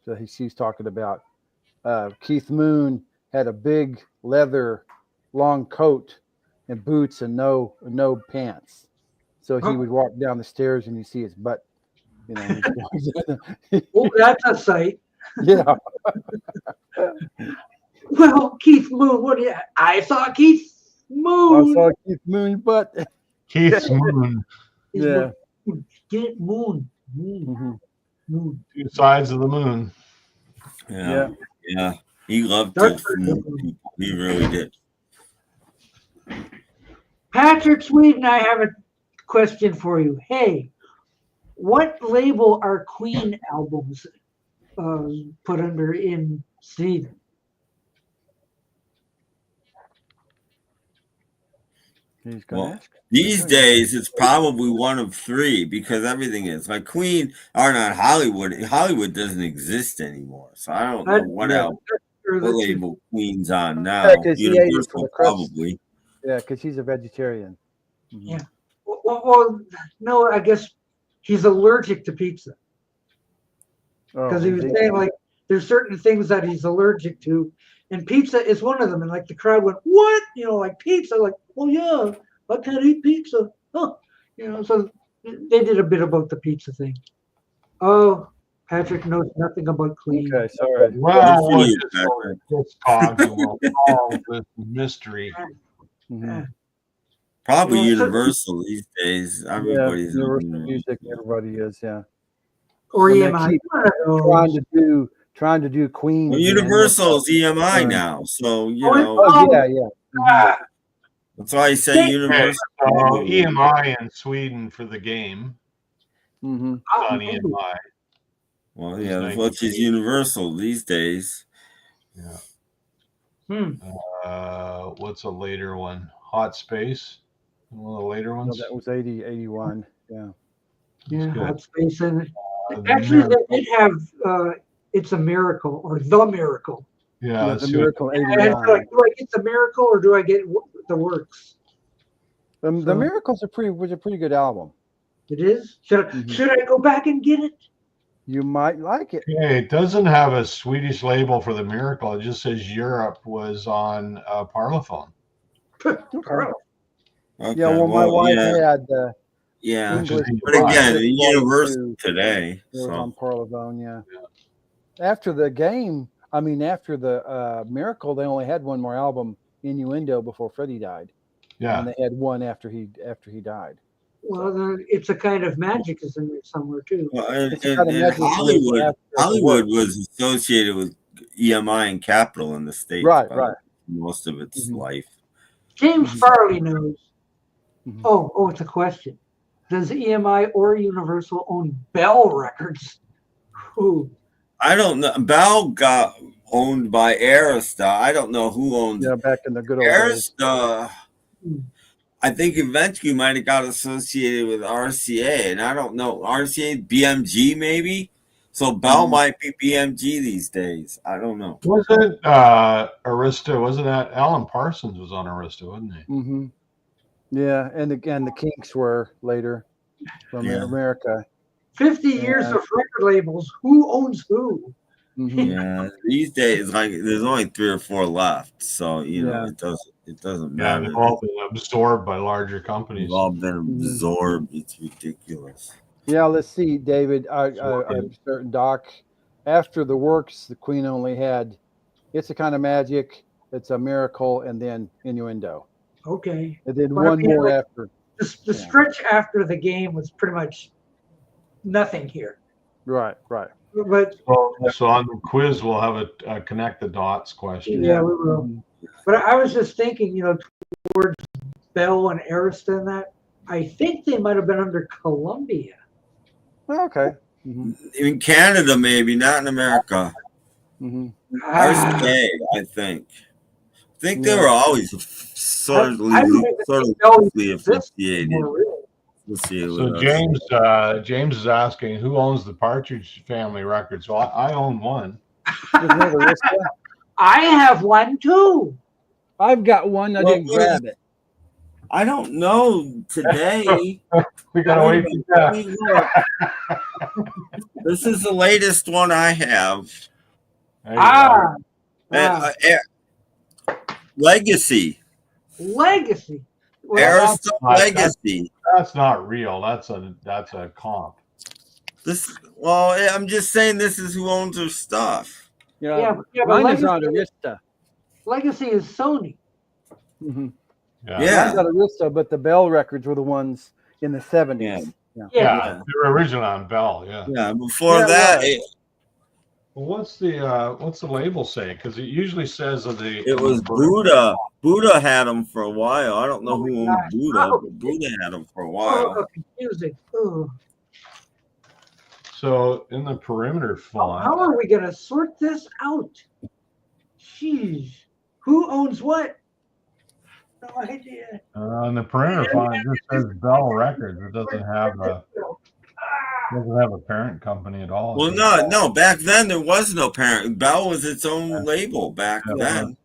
so she's talking about Keith Moon had a big leather long coat and boots and no pants, so he would walk down the stairs and you see his butt. Oh, that's a sight. Yeah. Well, Keith Moon. I saw Keith Moon. I saw Keith Moon butt. Keith Moon. Yeah. Get Moon. Moon. 2 sides of the moon. Yeah. He loved to fool people. He really did. Patrick Sweden, I have a question for you. Hey, what label are Queen albums put under in Sweden? Well, these days it's probably one of 3 because everything is like Queen are not Hollywood. Hollywood doesn't exist anymore, so I don't know what label Queen's on now. Universal probably. Yeah, because he's a vegetarian. Mm-hmm. Yeah. Well, no, I guess he's allergic to pizza. Because he was saying like there's certain things that he's allergic to, and pizza is one of them. And like the crowd went, "What? Like pizza? Like, well, yeah, I can't eat pizza." Huh. So they did a bit about the pizza thing. Oh, Patrick knows nothing about Queen. Okay, sorry. Well, we'll just talk about all this mystery. Mm-hmm. Probably Universal these days. Everybody's Universal Music. Everybody is, yeah. Or EMI. Trying to do Queen. Well, Universal's EMI now, so yeah. Mm-hmm. That's why I say Universal. EMI in Sweden for the game. Mm-hmm. On EMI. Well, yeah, which is Universal these days. Yeah. What's a later one? Hot Space. One of the later ones. No, that was 81. Yeah. Yeah, Hot Space. And actually, they did have It's a Miracle or The Miracle. Yeah, The Miracle 89. Do I get The Miracle or do I get The Works? The Miracles was a pretty good album. It is. Should I go back and get it? You might like it. Okay, it doesn't have a Swedish label for the Miracle. It just says Europe was on Parlophone. Carl. Okay, Yeah, well, my wife had yeah, English. but again, Device. the Universal It today. was So on Parlophone, yeah. After the game, after the Miracle, they only had one more album, Innuendo, before Freddie died. Yeah. And they had one after he died. Well, it's a kind of magic is in there somewhere too. well, and It's a kind of magic Hollywood, after the Hollywood work. was associated with EMI and Capitol in the States. Right, by right. most of its life. James Farley knows. Mhm. Oh, it's a question. Does EMI or Universal own Bell Records? Who? I don't know. Bell got owned by Arista. I don't know who owns Yeah, back in the good old days. Arista. I think eventually might have got associated with RCA, and I don't know. RCA, BMG, maybe. So Bell might be BMG these days. I don't know. Wasn't Arista? Wasn't that Alan Parsons was on Arista, wasn't he? Mm-hmm. Yeah, and the Kinks were later from America. 50 years of record labels. Who owns who? Mm-hmm. Yeah, these days, like there's only 3 or 4 left, so know it doesn't Yeah, matter. they've all been absorbed by larger companies. They've all been absorbed. It's ridiculous. Yeah, let's see, David. I'm certain, Doc. After the works, the Queen only had "It's a Kind of Magic," "It's a Miracle," and then "Innuendo." Okay. And then one more after. The stretch after the game was pretty much nothing here. Right. But so on the quiz, we'll have a connect the dots question. yeah, we will. But I was just thinking, towards Bell and Arista and that, I think they might have been under Columbia. Okay. In Canada, maybe not in America. RCA, I think. I think they were always sort of associated. So James is asking who owns the Partridge Family records. Well, I own one. I have one too. I've got one. I didn't grab it. I don't know today. We gotta wait for that. This is the latest one I have. Legacy. Arista Legacy. That's not real. That's a comp. I'm just saying this is who owns their stuff. But mine is on Arista. Legacy is Sony. Mm-hmm. Yeah. Mine's on Arista, but the Bell records were the ones in the 70s. Yeah. They were originally on Bell. Yeah. Yeah. Before that, well, what's the label say? Because it usually says it was Buddha. Buddha had them for a while. I don't know who owned Buddha, but Buddha had them for a while. Oh, confusing. Ooh. So in the perimeter font. How are we gonna sort this out? Jeez. Who owns what? No idea. On the perimeter font, it just says Bell Records. It doesn't have a parent company at all. Well, no. Back then there was no parent. Bell was its own label back then.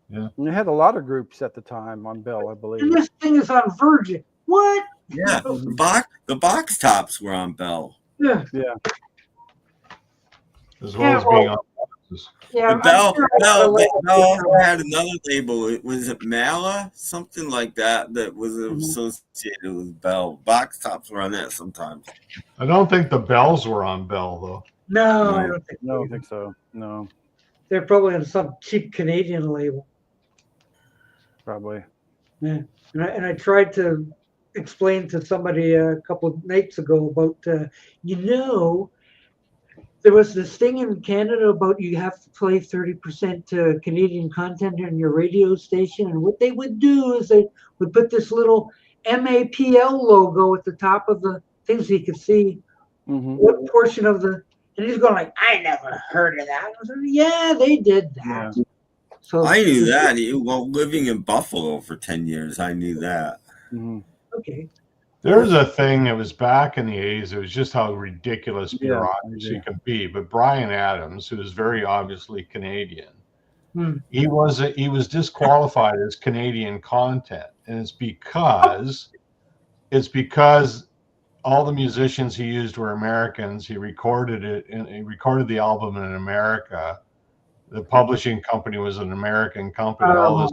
Yeah. And they had a lot of groups at the time on Bell, I believe. And this thing is on Virgin. What? Yeah. The box tops were on Bell. Yeah. As well as being on boxes. Yeah. Bell also had another label. Was it Mala? Something like that was associated with Bell. Box tops were on that sometimes. I don't think the Bells were on Bell though. No, I don't think so. No. They're probably on some cheap Canadian label. Probably. Yeah. And I tried to explain to somebody a couple of nights ago about there was this thing in Canada about you have to play 30% Canadian content in your radio station, and what they would do is they would put this little MAPL logo at the top of the things so you could see what portion of the. And he's going like, I never heard of that. I was like, yeah, they did that. Yeah. So I knew that. Well, living in Buffalo for 10 years, I knew that. Okay. There's a thing that was back in the 80s. It was just how ridiculous bureaucracy can be. But Brian Adams, who is very obviously Canadian, he was disqualified as Canadian content, and it's because all the musicians he used were Americans. He recorded it, and he recorded the album in America. The publishing company was an American company. All this.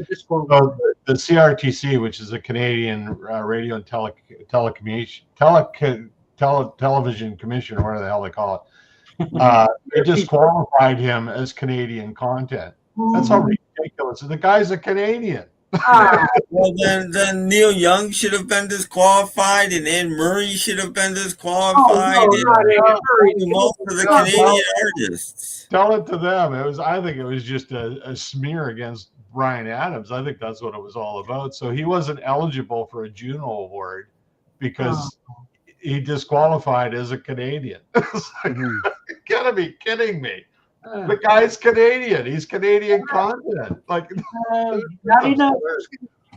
This one. So the CRTC, which is the Canadian Radio and Television Commission, or whatever the hell they call it, they disqualified him as Canadian content. That's how ridiculous. The guy's a Canadian. Well, then Neil Young should have been disqualified, and Anne Murray should have been disqualified. And most of the Canadian artists. Tell it to them. I think it was just a smear against Bryan Adams. I think that's what it was all about. So he wasn't eligible for a Juno Award because he disqualified as a Canadian. It's like, you gotta be kidding me. The guy's Canadian. He's Canadian content. Like, not enough.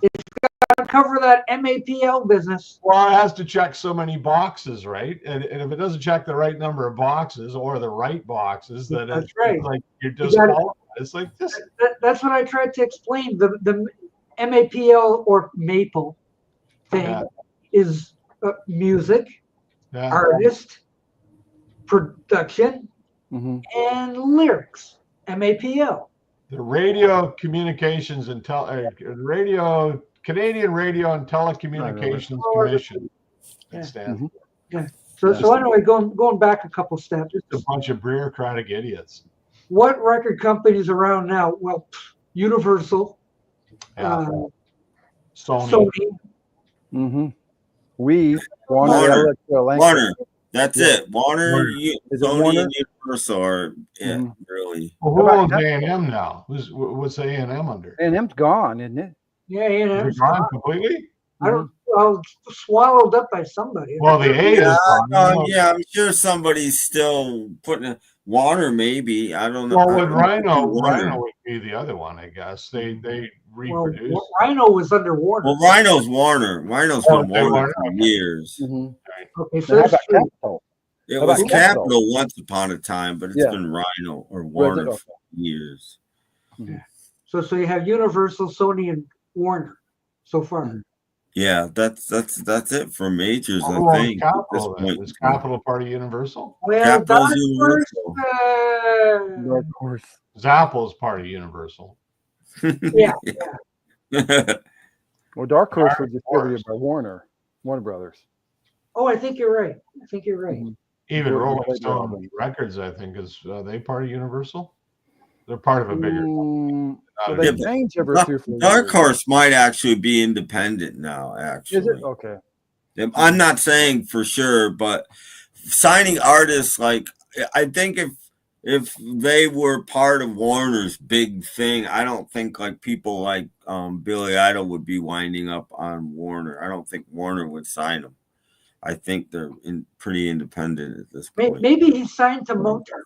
It's got to cover that MAPL business. Well, it has to check so many boxes, right? And if it doesn't check the right number of boxes or the right boxes, then that's right. It's like you're disqualified. It's like this. That's what I tried to explain. The MAPL or Maple thing is music, artist, production, and lyrics. MAPL. The Radio Communications and Canadian Radio and Telecommunications Commission. It stands for. Yeah. So anyway, going back a couple steps. Just a bunch of bureaucratic idiots. What record companies around now? Well, Universal, Sony. Warner. That's it. Warner, Sony, Warner? and Universal are really. Well, who owns A&M now? What's A&M under? A&M's gone, isn't it? Yeah, Is it gone completely? I don't. Well, swallowed up by somebody. Well, the A is gone. I'm sure somebody's still putting a Warner. Maybe I don't know. Well, with Rhino would be the other one, I guess. They reproduce. Well, Rhino was under Warner. Well, Rhino's Warner. Rhino's been Warner for years. Okay, so that's true. Capitol? It was Capitol once upon a time, but it's been Rhino or Warner for years. So you have Universal, Sony, and Warner so far. Yeah, that's it for majors. I think. Capitol, is Capitol part of Universal? Well, Capitol's Universal. Of course. Zappos part of Universal. Yeah. Well, Dark Horse was distributed by Warner Brothers. Oh, I think you're right. Even Rolling Stone Records, I think, is they part of Universal? They're part of a bigger. So they changed every 2 4 years. Dark Horse might actually be independent now. Actually, Is it? Okay. I'm not saying for sure, but signing artists, like, I think if they were part of Warner's big thing, I don't think like people like Billy Idol would be winding up on Warner. I don't think Warner would sign them. I think they're pretty independent at this point. Maybe he's signed to Motown.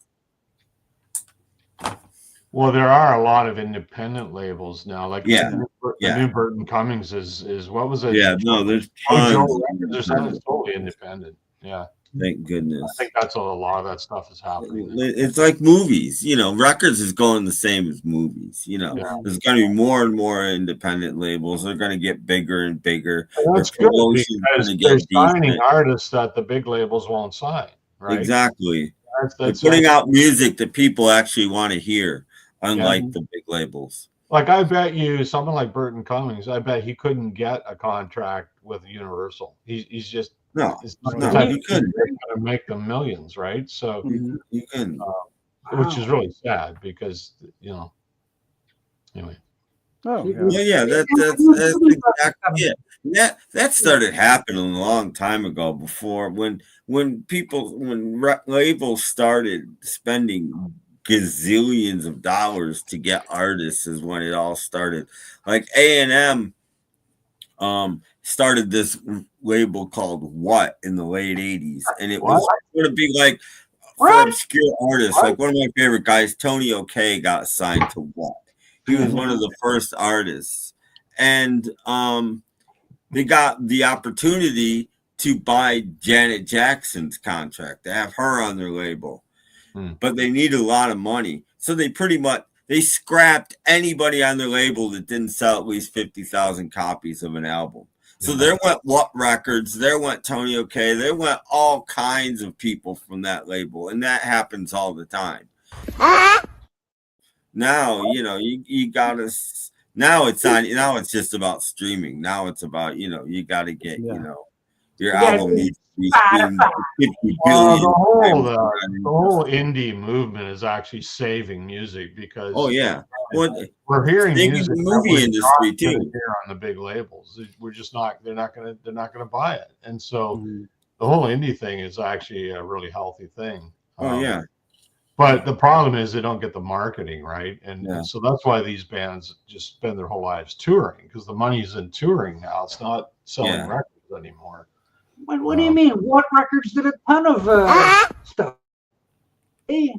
Well, there are a lot of independent labels now. Like the new Burton Cummings is what was it? Yeah, no, there's tons. There's totally independent. Yeah. Thank goodness. I think that's a lot of that stuff is happening. It's like movies, records is going the same as movies. There's going to be more and more independent labels. They're going to get bigger and bigger. And that's good because they're signing artists that the big labels won't sign. Right? Exactly. That's putting out music that people actually want to hear, unlike the big labels. Like I bet you something like Burton Cummings, I bet he couldn't get a contract with Universal. He's just he couldn't. Going to make them millions, right? So he couldn't, which is really sad because anyway. Oh yeah, that's exactly it. That started happening a long time ago. Before when labels started spending gazillions of dollars to get artists is when it all started. Like A&M started this label called What in the late 80s, and it was going to be like for obscure artists. Like one of my favorite guys, Tony O'Kay, got signed to What. He was one of the first artists, and they got the opportunity to buy Janet Jackson's contract, to have her on their label. But they needed a lot of money. So they scrapped anybody on their label that didn't sell at least 50,000 copies of an album. So there went What Records, there went Tony OK, there went all kinds of people from that label, and that happens all the time. Now, you gotta. Now it's just about streaming. Now it's about you got to get your album needs to be streamed 50 billion. The whole indie movement is actually saving music because we're hearing music the movie industry too here on the big labels. We're just not. They're not gonna buy it, and so the whole indie thing is actually a really healthy thing. But the problem is they don't get the marketing right, and so that's why these bands just spend their whole lives touring because the money's in touring now. It's not selling records anymore. What do you mean? What Records did a ton of stuff. Hey,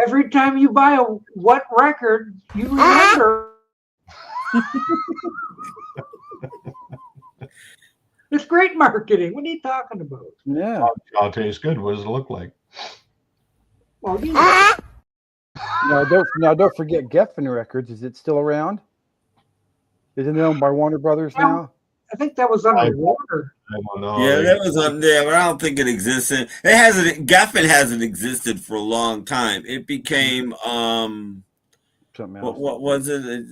every time you buy a What record, you remember. It's great marketing. What are you talking about? Yeah. I'll taste good. What does it look like? Well, don't forget Geffen Records. Is it still around? Isn't it owned by Warner Brothers now? I think that was underwater. I don't know. Yeah, that was on there, but I don't think it exists. It hasn't. Geffen hasn't existed for a long time. It became something else. What was it?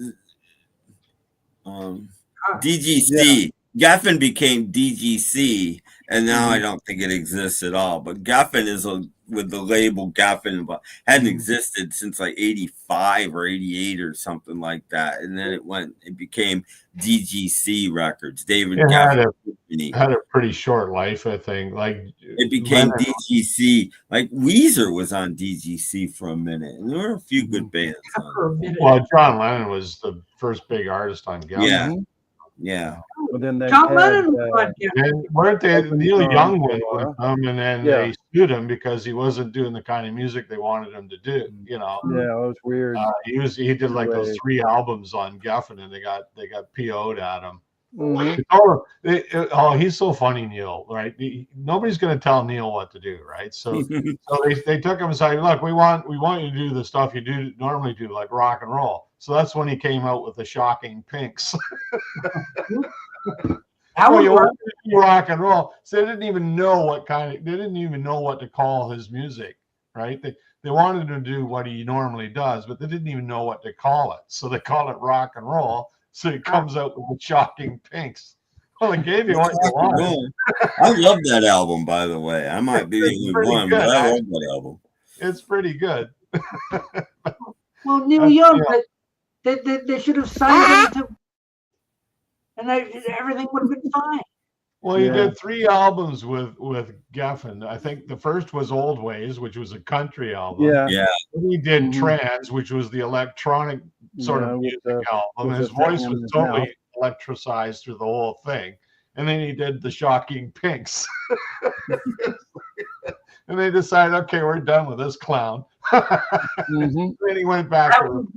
DGC. Geffen became DGC, and now I don't think it exists at all. But Geffen is with the label Geffen, but hadn't existed since like 85 or 88 or something like that. And then it became DGC Records. David Geffen had a pretty short life, I think. Like it became DGC. Like Weezer was on DGC for a minute, and there were a few good bands on it. Well, John Lennon was the first big artist on Geffen. Yeah. Well, then they John had, Lennon was and weren't they? Neil Young went with him, and then they sued him because he wasn't doing the kind of music they wanted him to do. Yeah, it was weird. He did like those 3 albums on Geffen, and they got PO'd at him. He's so funny, Neil. Right? Nobody's going to tell Neil what to do, right? So they took him and said, "Look, we want you to do the stuff you normally do, like rock and roll." So that's when he came out with the Shocking Pinks. You want to do rock and roll? So they didn't even know what to call his music, right? They wanted to do what he normally does, but they didn't even know what to call it. So they call it rock and roll. So he comes out with the Shocking Pinks. Well, it gave you what you wanted. I love that album, by the way. I might be the only one, but I love that album. It's pretty good. Well, Neil Young, they should have signed him to, and everything would have been fine. Well, he did 3 albums with Geffen. I think the first was Old Ways, which was a country album. Yeah. Then he did Trance, which was the electronic sort of music album. His voice was totally electricized through the whole thing. And then he did the Shocking Pinks. And they decided, okay, we're done with this clown. Then he went back to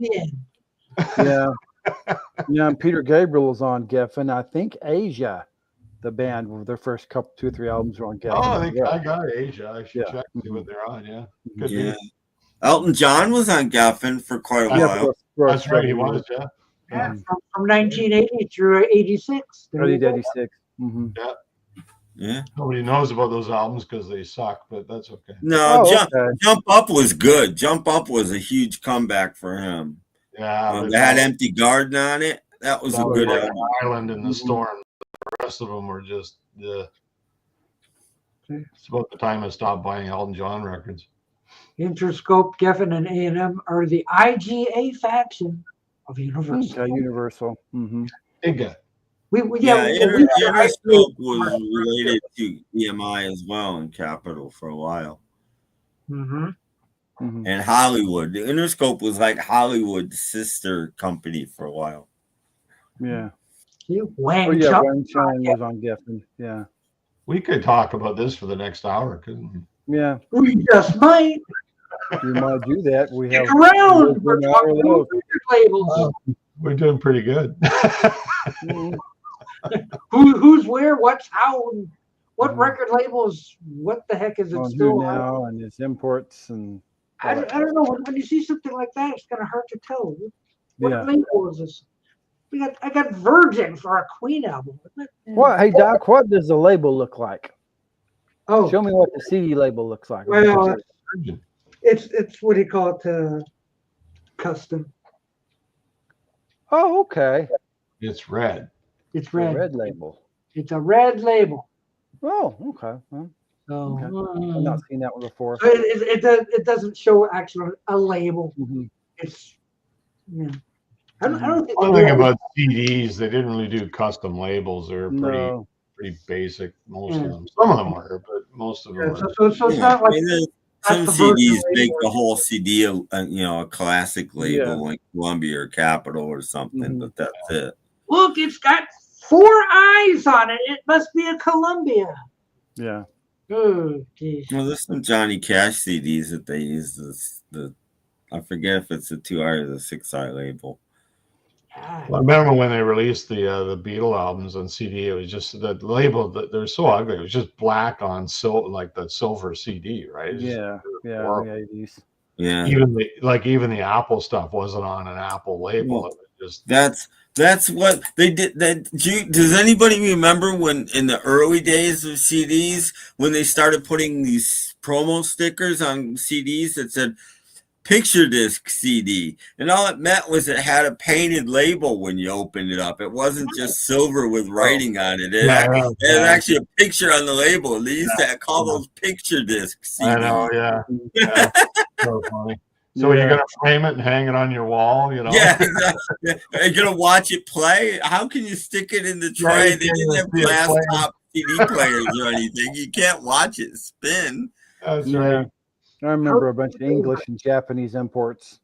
and Peter Gabriel was on Geffen. I think Asia, the band, their first 2 or 3 albums were on Geffen. Oh, I got Asia. I should check and see what they're on. Yeah. Could be. Elton John was on Geffen for quite a while. That's right, he was. Yeah, from 1980 through 86. 86. Yeah. Nobody knows about those albums because they suck, but that's okay. No, Jump Up was good. Jump Up was a huge comeback for him. Yeah. They had Empty Garden on it. That was a good album. Island in the Storm. The rest of them were just it's about the time I stopped buying Elton John records. Interscope, Geffen, and A&M are the IGA faction of Universal. Okay, Universal. Interscope was related to EMI as well in Capitol for a while. And Hollywood. The Interscope was like Hollywood's sister company for a while. Yeah. Wang Chung was on Geffen. Yeah. We could talk about this for the next hour, couldn't we? Yeah. We just might. You might do that. We have around. We're talking about labels. We're doing pretty good. Who's where? What's how? And what record labels? What the heck is it on still now? And its imports and. I don't know. When you see something like that, it's kind of hard to tell. What label is this? I got Virgin for a Queen album. What? Hey, Doc, what does the label look like? Oh, Show me what the CD label looks like. well, it's what do you call it? Custom. Oh, okay. It's red. It's The red. red label. It's a red label. Oh, okay. Well, So, I've not seen that one before. so it doesn't show actually a label. Mm-hmm. It's I don't think One thing about CDs, they didn't really do custom labels. They're No. pretty basic. Most of them. Some of them were, but most of them were. so it's not like some the Virgin CDs make label. the whole CD a classic label like Columbia or Capitol or something, but that's it. Look, it's got 4 eyes on it. It must be a Columbia. Yeah. Oh, geez. Well, there's some Johnny Cash CDs that they use I forget if it's a 2-eye or the 6-eye label. Well, I remember when they released the Beatle albums on CD. It was just the label that they're so ugly. It was just black on like the silver CD, right? Yeah. Yeah. horrible. The 80s. Yeah. Even the Apple stuff wasn't on an Apple label. It was just That's what they did. Does anybody remember when in the early days of CDs when they started putting these promo stickers on CDs that said picture disc CD, and all it meant was it had a painted label when you opened it up. It wasn't just silver with writing on it. It had actually a picture on the label. They used to call those picture disc CDs. I know, yeah. So funny. So are you gonna frame it and hang it on your wall? You know? Yeah, exactly. Are you gonna watch it play? How can you stick it in the tray? They didn't have glass top CD players or anything. You can't watch it spin. That's right. I remember a bunch of English and Japanese imports.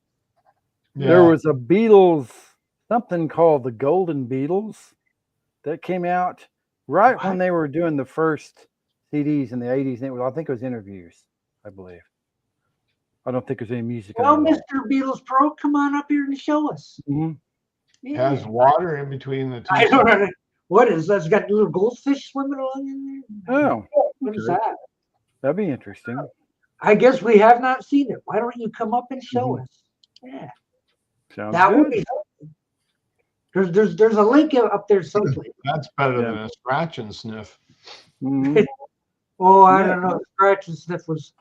Yeah. There was a Beatles, something called the Golden Beatles, that came out right when they were doing the first CDs in the 80s. And I think it was interviews, I believe. I don't think there's any music. Well, Mr. Beatles Pro, come on up here and show us. Yeah. Has water in between the two. I don't know. What is that? It's got little goldfish swimming along in there? Oh, What is that? that'd be interesting. I guess we have not seen it. Why don't you come up and show us? Yeah. Sounds That would good. be there's a link up there someplace. That's better than a scratch and sniff. Mhm. Oh, I don't know. Scratch and sniff was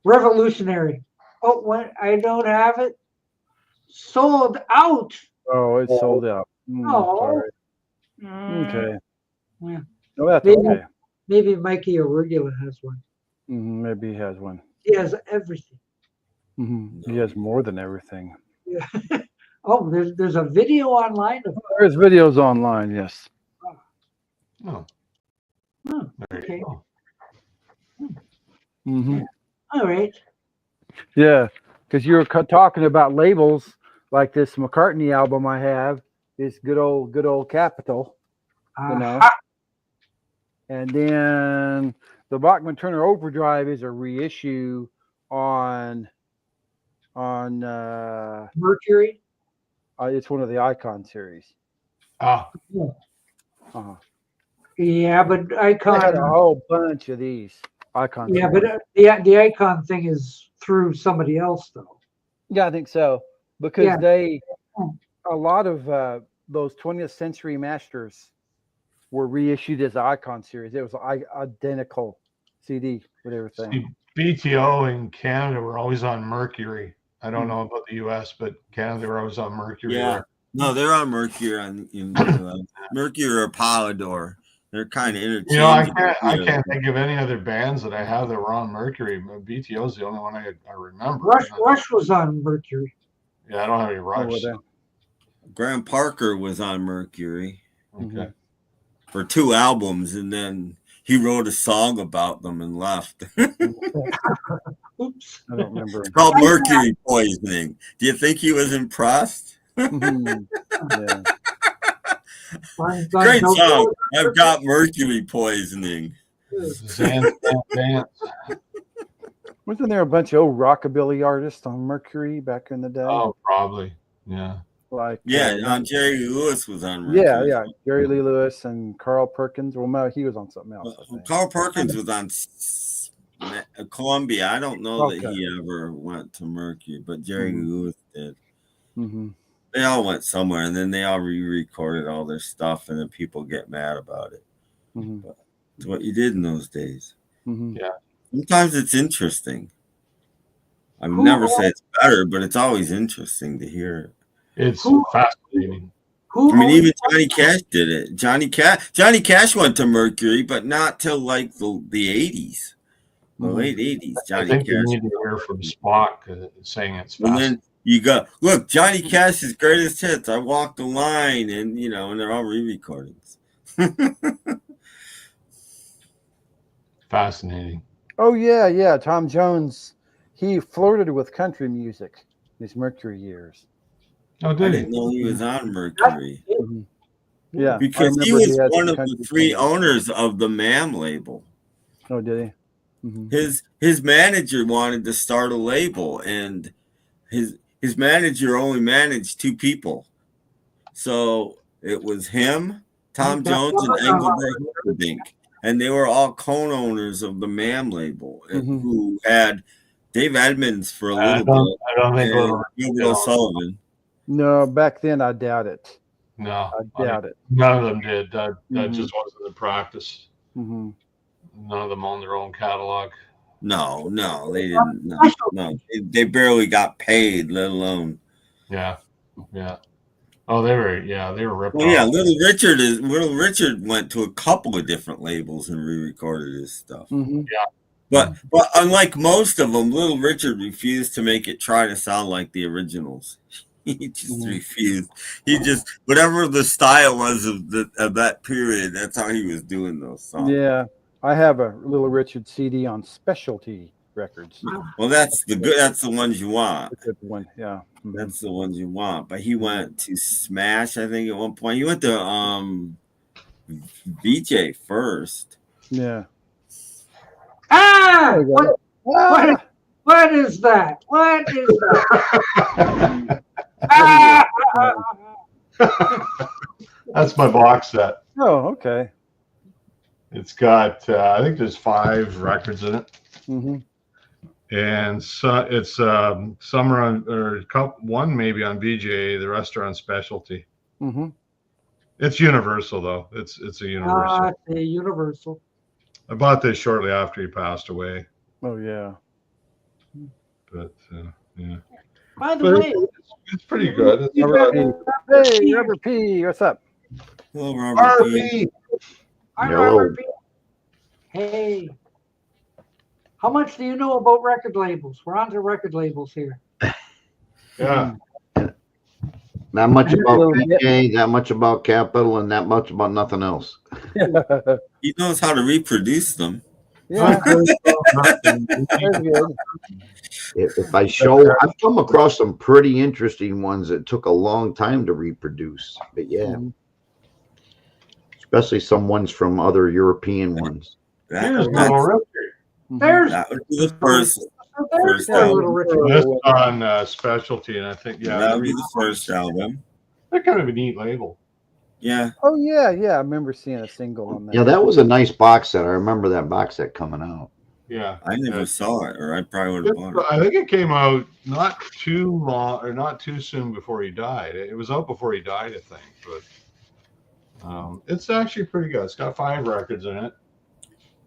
revolutionary. Oh, what? I don't have it. Sold out. Oh, it's sold out. Oh. Sorry. Okay. Yeah. Oh, that's Maybe- okay. Maybe Mikey Irregular has one. Maybe he has one. He has everything. He has more than everything. Yeah. Oh, there's a video online of There's videos online, yes. Oh, Oh, there okay. you go. Mm-hmm. All right. Yeah, because you were talking about labels like this McCartney album I have is good old Capitol, you know. And then the Bachman Turner Overdrive is a reissue on Mercury. It's one of the Icon series. Ah, Uh-huh. Yeah, but I had a Icon. whole bunch of these Icon. Yeah, series. but the Icon thing is through somebody else though. Yeah, I think so because Yeah. a lot of those 20th Century Masters were reissued as Icon series. It was identical CD with everything. see, BTO in Canada were always on Mercury. I don't know about the US, but Canada were always on Mercury. Yeah. No, they're on Mercury in Mercury or Polydor. They're kind of interchangeable. You know, I can't think of any other bands that I have that were on Mercury. BTO is the only one I remember. Rush was on Mercury. Yeah, I don't have any Rush. Graham Parker was on Mercury Okay. for 2 albums, and then he wrote a song about them and left. Oops. I don't remember. It's called Mercury Poisoning. Do you think he was impressed? Yeah. Great song. I've got mercury poisoning. Dance. Wasn't there a bunch of old rockabilly artists on Mercury back in the day? Oh, probably. Yeah. Like Jerry Lee Lewis was on Mercury. yeah, Jerry Lee Lewis and Carl Perkins. Well, no, he was on something else. I think. Carl Perkins was on Columbia. I don't know that Okay. he ever went to Mercury, but Jerry Lee Lewis did. They all went somewhere, and then they all re-recorded all their stuff, and then people get mad about it. Mhm. But it's what you did in those days. Mhm. Sometimes it's interesting. I would Who never owns- say it's better, but it's always interesting to hear it. It's Who- fascinating. Who I mean, owns- even Johnny Cash did it. Johnny Cash went to Mercury, but not till like the 80s, the Mhm. late 80s. I Johnny think you Cash. need to hear from Spock saying it's And fascinating. then you got look Johnny Cash's greatest hits. I Walk the Line, and and they're all re-recordings. Fascinating. Oh yeah. Tom Jones, he flirted with country music his Mercury years. Oh, I did didn't he? know he was on Mercury Mhm. Yeah, I because he remember was had one some of the country 3 singers. owners of the MAM label. Oh, did he? Mhm. His manager wanted to start a label, and his manager only managed 2 people. So it was him, Tom Jones, and Engelbert Humperdinck. And they were all co-owners of the MAM label, Mhm. who had Dave Edmonds for a I little don't, bit, I don't think and Little Gilbert Richard. O'Sullivan. No, back then I doubt it. No, I doubt it. none of them did. That Mhm. just wasn't the practice. Mhm. None of them owned their own catalog. No, they didn't. No. They barely got paid, let alone. Yeah. Oh, they were ripped Well, yeah, off. Little Richard went to a couple of different labels and re-recorded his stuff. Mhm. But unlike most of them, Little Richard refused to make it try to sound like the originals. He just refused. He just whatever the style was of that period, that's how he was doing those songs. Yeah, I have a Little Richard CD on Specialty Records. Well, that's the ones you want. A good one, yeah. Mhm. That's the ones you want. But he went to Smash, I think, at one point. He went to VJ first. Yeah. Ah! There you go. What is that? What is that? Ah! That's my box set. Oh, okay. It's got I think there's 5 records in it, Mm-hmm. and so it's some are on or one maybe on VGA, the rest are on Specialty. Mm-hmm. It's Universal though. It's a Universal. The Universal. I bought this shortly after he passed away, Oh, yeah. but yeah, By the but way, it's pretty good. you Robert got- P. Hey, Robert P. What's up? Hello, Robert P. RP. I'm Hello. Robert P. Hey. How much do you know about record labels? We're on to record labels here. Yeah, Not much about Little bit. PJ, that much about Capital, and that much about nothing else. He knows how to reproduce them. Yeah, very good. If I show, I've come across some pretty interesting ones that took a long time to reproduce. But yeah, Mhm. especially some ones from other European ones. here's That, Little Richard. There's that would be the first. there's First a album. Little Richard. This is on Specialty, and I think That would be the first album. they're kind of a neat label. Yeah. Oh, yeah. I remember seeing a single on that. Yeah, that was a nice box set. I remember that box set coming out. Yeah, I never saw it, or I probably would have bought it. I think it came out not too long or not too soon before he died. It was out before he died, I think, but it's actually pretty good. It's got 5 records in it.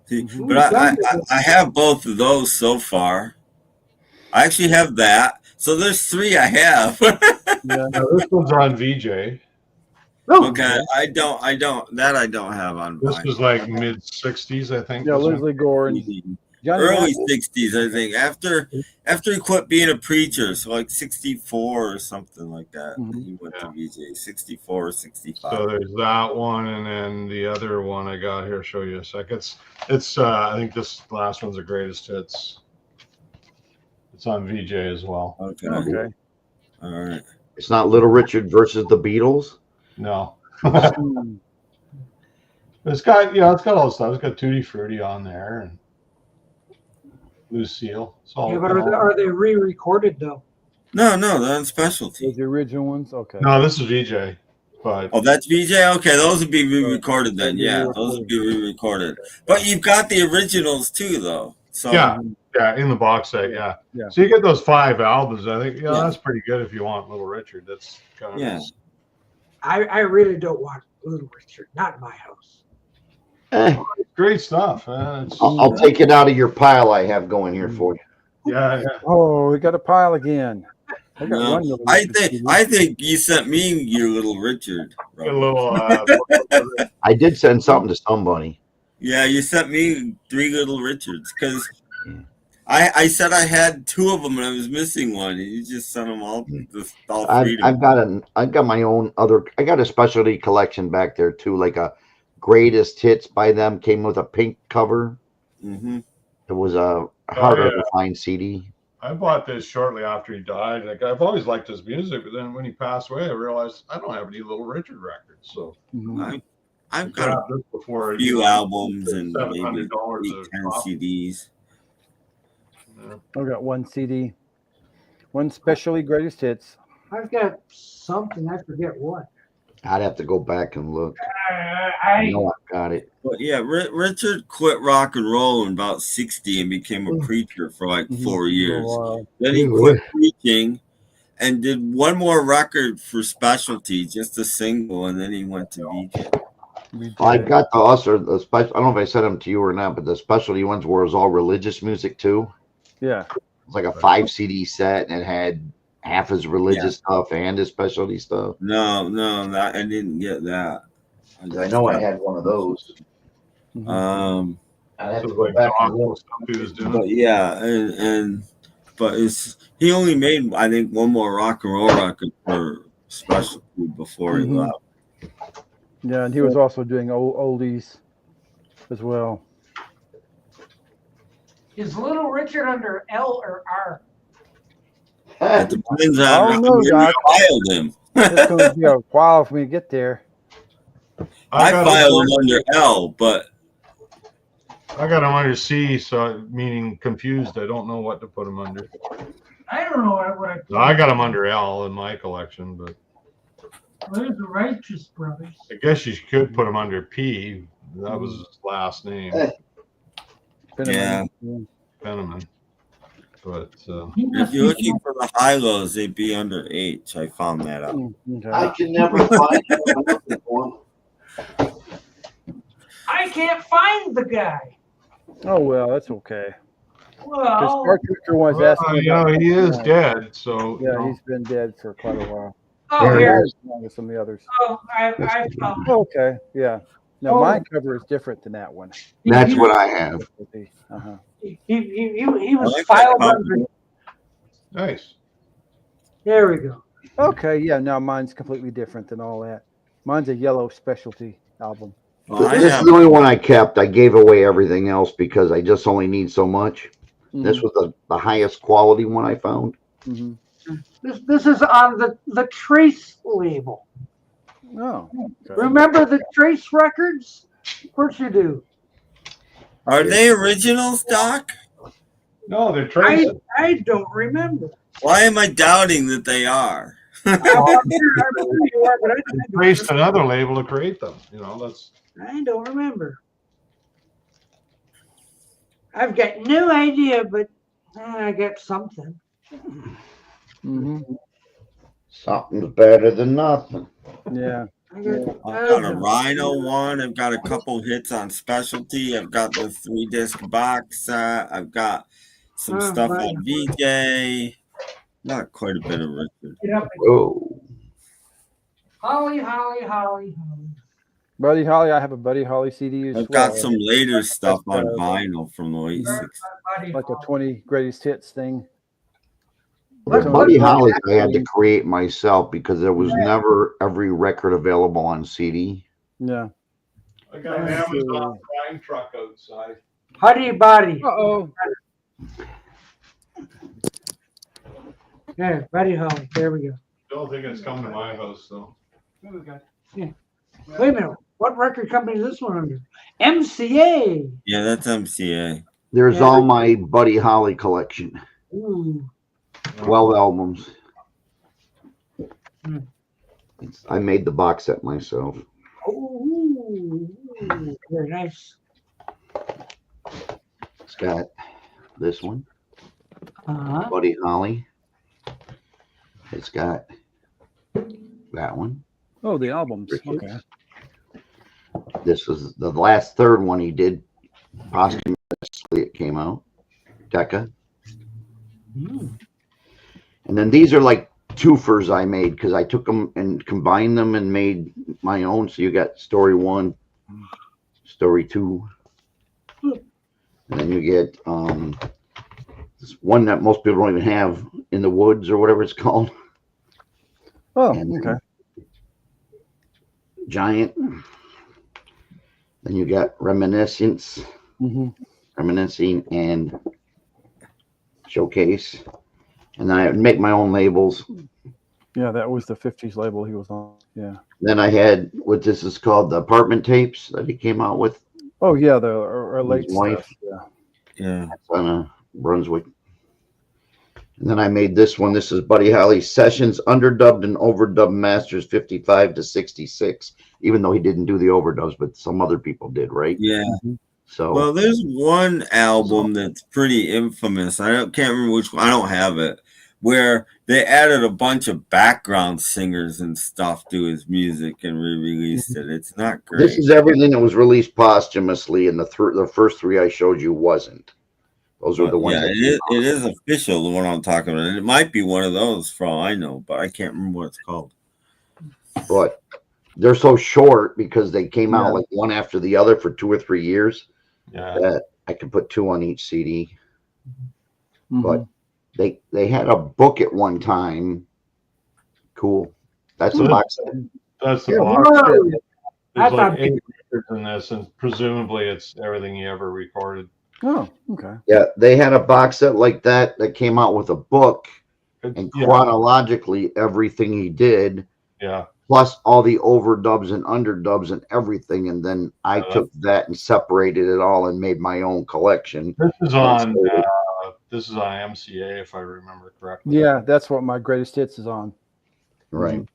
See, but I have both of those so far. I actually have that. So there's 3 I have. Yeah. Now, this one's on VJ. Okay, I don't have on This mine. was like mid 60s, I think. Yeah, this one. Leslie Gore and Johnny Early Cash. 60s, I think. After he quit being a preacher, so like 64 or something like that. Mhm. He went to VJ 64 or 65. So there's that one, and then the other one I got here. Show you a sec. It's I think this last one's the greatest hits. It's on VJ as well. Okay. Okay. All right. It's not Little Richard versus the Beatles. No, Mm. it's got all the stuff. It's got Tutti Frutti on there and Lucille. It's all, Yeah, but are they re-recorded though? No, they're on Specialty. Those the original ones? Okay. No, this is VJ, but Oh, that's VJ? Okay, those would be re-recorded then. Yeah, those would be re-recorded. But you've got the originals too, though. So Yeah, in the box set, yeah. Yeah. So you get those 5 albums. I think, Yeah. that's pretty good if you want Little Richard. That's kind of yeah. I really don't want Little Richard. Not in my house. great stuff. I'll take it out of your pile I have going here for you. Yeah. Oh, we got a pile again. I got No, one little I Richard think CD. I think you sent me your Little Richard. A little. I did send something to somebody. Yeah, you sent me 3 Little Richards because I said I had 2 of them and I was missing one. And you just sent them all. All 3 to me. I've got my own other. I got a specialty collection back there too, like a greatest hits by them. Came with a pink cover. Mm-hmm. It was a harder yeah. to find CD. I bought this shortly after he died. Like, I've always liked his music, but then when he passed away, I realized I don't have any Little Richard records. So I've got this before a few albums and maybe $700 8, 10 CDs. Yeah. I've got one CD, one specially greatest hits. I've got something. I forget what. I'd have to go back and look. I know I've got it. But yeah, Richard quit rock and roll in about 60 and became a preacher for like 4 years. Then he quit preaching and did one more record for Specialty, just a single, and then he went to VJ. I got the special. I don't know if I sent them to you or not, but the specialty ones were all religious music too. Yeah, it's like a 5 CD set, and it had half his religious stuff and his specialty stuff. No, I didn't get that. I know I had one of those. I have to go back and look. But yeah, but he only made, I think, one more rock and roll record for Specialty before he left. Yeah, and he was also doing oldies as well. Is Little Richard under L or R? It depends on I don't know, you Doc. filed him. It's going to be a while for me to get there. I filed him under L, but I got him under C, so meaning confused. I don't know what to put him under. I don't know what I No, I got him under L in my collection, but Where's the Righteous Brothers? I guess you could put him under P. That was his last name. yeah. Penniman. But If you're looking for the high-lows, they'd be under H. I found that out. Okay. I can never find him. I can't find the guy. Oh, well, that's okay. Well, Our Twister was asking about he is dead, so yeah, he's been dead for quite a while. oh, here. Along with some of the others. Oh, I found. Okay, yeah. Now my cover is different than that one. That's what I have. Uh-huh. He was like filed that under. nice. There we go. Okay, yeah. Now mine's completely different than all that. Mine's a yellow specialty album. Well, I This have, is the only one I kept. I gave away everything else because I just only need so much. This was the highest quality one I found. Mm-hmm. This is on the Trace label. Oh, okay. Remember the Trace records? Of course you do. are they originals, Doc? No, they're tracing. I don't remember. Why am I doubting that they are? I'm sure you are, but Traced another label to create them. That's. I don't remember. I've got no idea, but I got something. Mm-hmm. Something's better than nothing. Yeah. I've got a Rhino one. I've got a couple hits on Specialty. I've got the 3-disc box set. I've got some stuff on VJ. Not quite a bit of Richard. Oh, Holly. Buddy Holly, I have a Buddy Holly CD as I've well. got some later stuff on vinyl from the late 60s. Like a 20 greatest hits thing. Buddy Holly I had to create myself because there was never every record available on CD. Yeah. I got an Amazon Prime truck outside. Huddy Body. Uh-oh. Yeah, Buddy Holly. There we go. Don't think it's coming to my house though. There we go. Yeah. Wait a minute. What record company is this one under? MCA. Yeah, that's MCA. There's all my Buddy Holly collection. Ooh. 12 albums. I made the box set myself. Ooh. Very nice. It's got this one. Uh-huh. Buddy Holly. It's got that one. Oh, the albums. Okay. This was the last third one he did. Posthumously, it came out. Decca. Mm. And then these are like twofers I made because I took them and combined them and made my own. So you got story 1, story 2, and then you get this one that most people don't even have, In the Woods or whatever it's called. Oh, And okay. Giant. Then you got Reminiscence, Mm-hmm. Reminiscing, and Showcase. And then I make my own labels. Yeah, that was the 50s label he was on. Yeah. Then I had what this is called, the apartment tapes that he came out with. Oh, yeah, the late His wife. stuff. Yeah. Yeah. That's on Brunswick. And then I made this one. This is Buddy Holly's Sessions, underdubbed and overdubbed masters 55 to 66, even though he didn't do the overdubs, but some other people did, right? Yeah. So Well, there's one album that's pretty infamous. Can't remember which one. I don't have it. Where they added a bunch of background singers and stuff to his music and re-released it. It's not great. this is everything that was released posthumously, and the first 3 I showed you wasn't. Those are the ones. Yeah, it is official, the one I'm talking about. And it might be one of those for all I know, but I can't remember what it's called. But they're so short because they came out like one after the other for 2 or 3 years. Yeah. That I could put 2 on each CD. Mhm. But they had a book at one time. Cool. That's a box set. That's the Yeah, box. whoa. I There's like thought- 8 records in this, and presumably it's everything he ever recorded. Oh, okay. Yeah, they had a box set like that came out with a book and Yeah, chronologically everything he did, yeah. plus all the overdubs and underdubs and everything. And then I took that and separated it all and made my own collection. This is on MCA, if I remember correctly. Yeah, that's what my greatest hits is on. Right.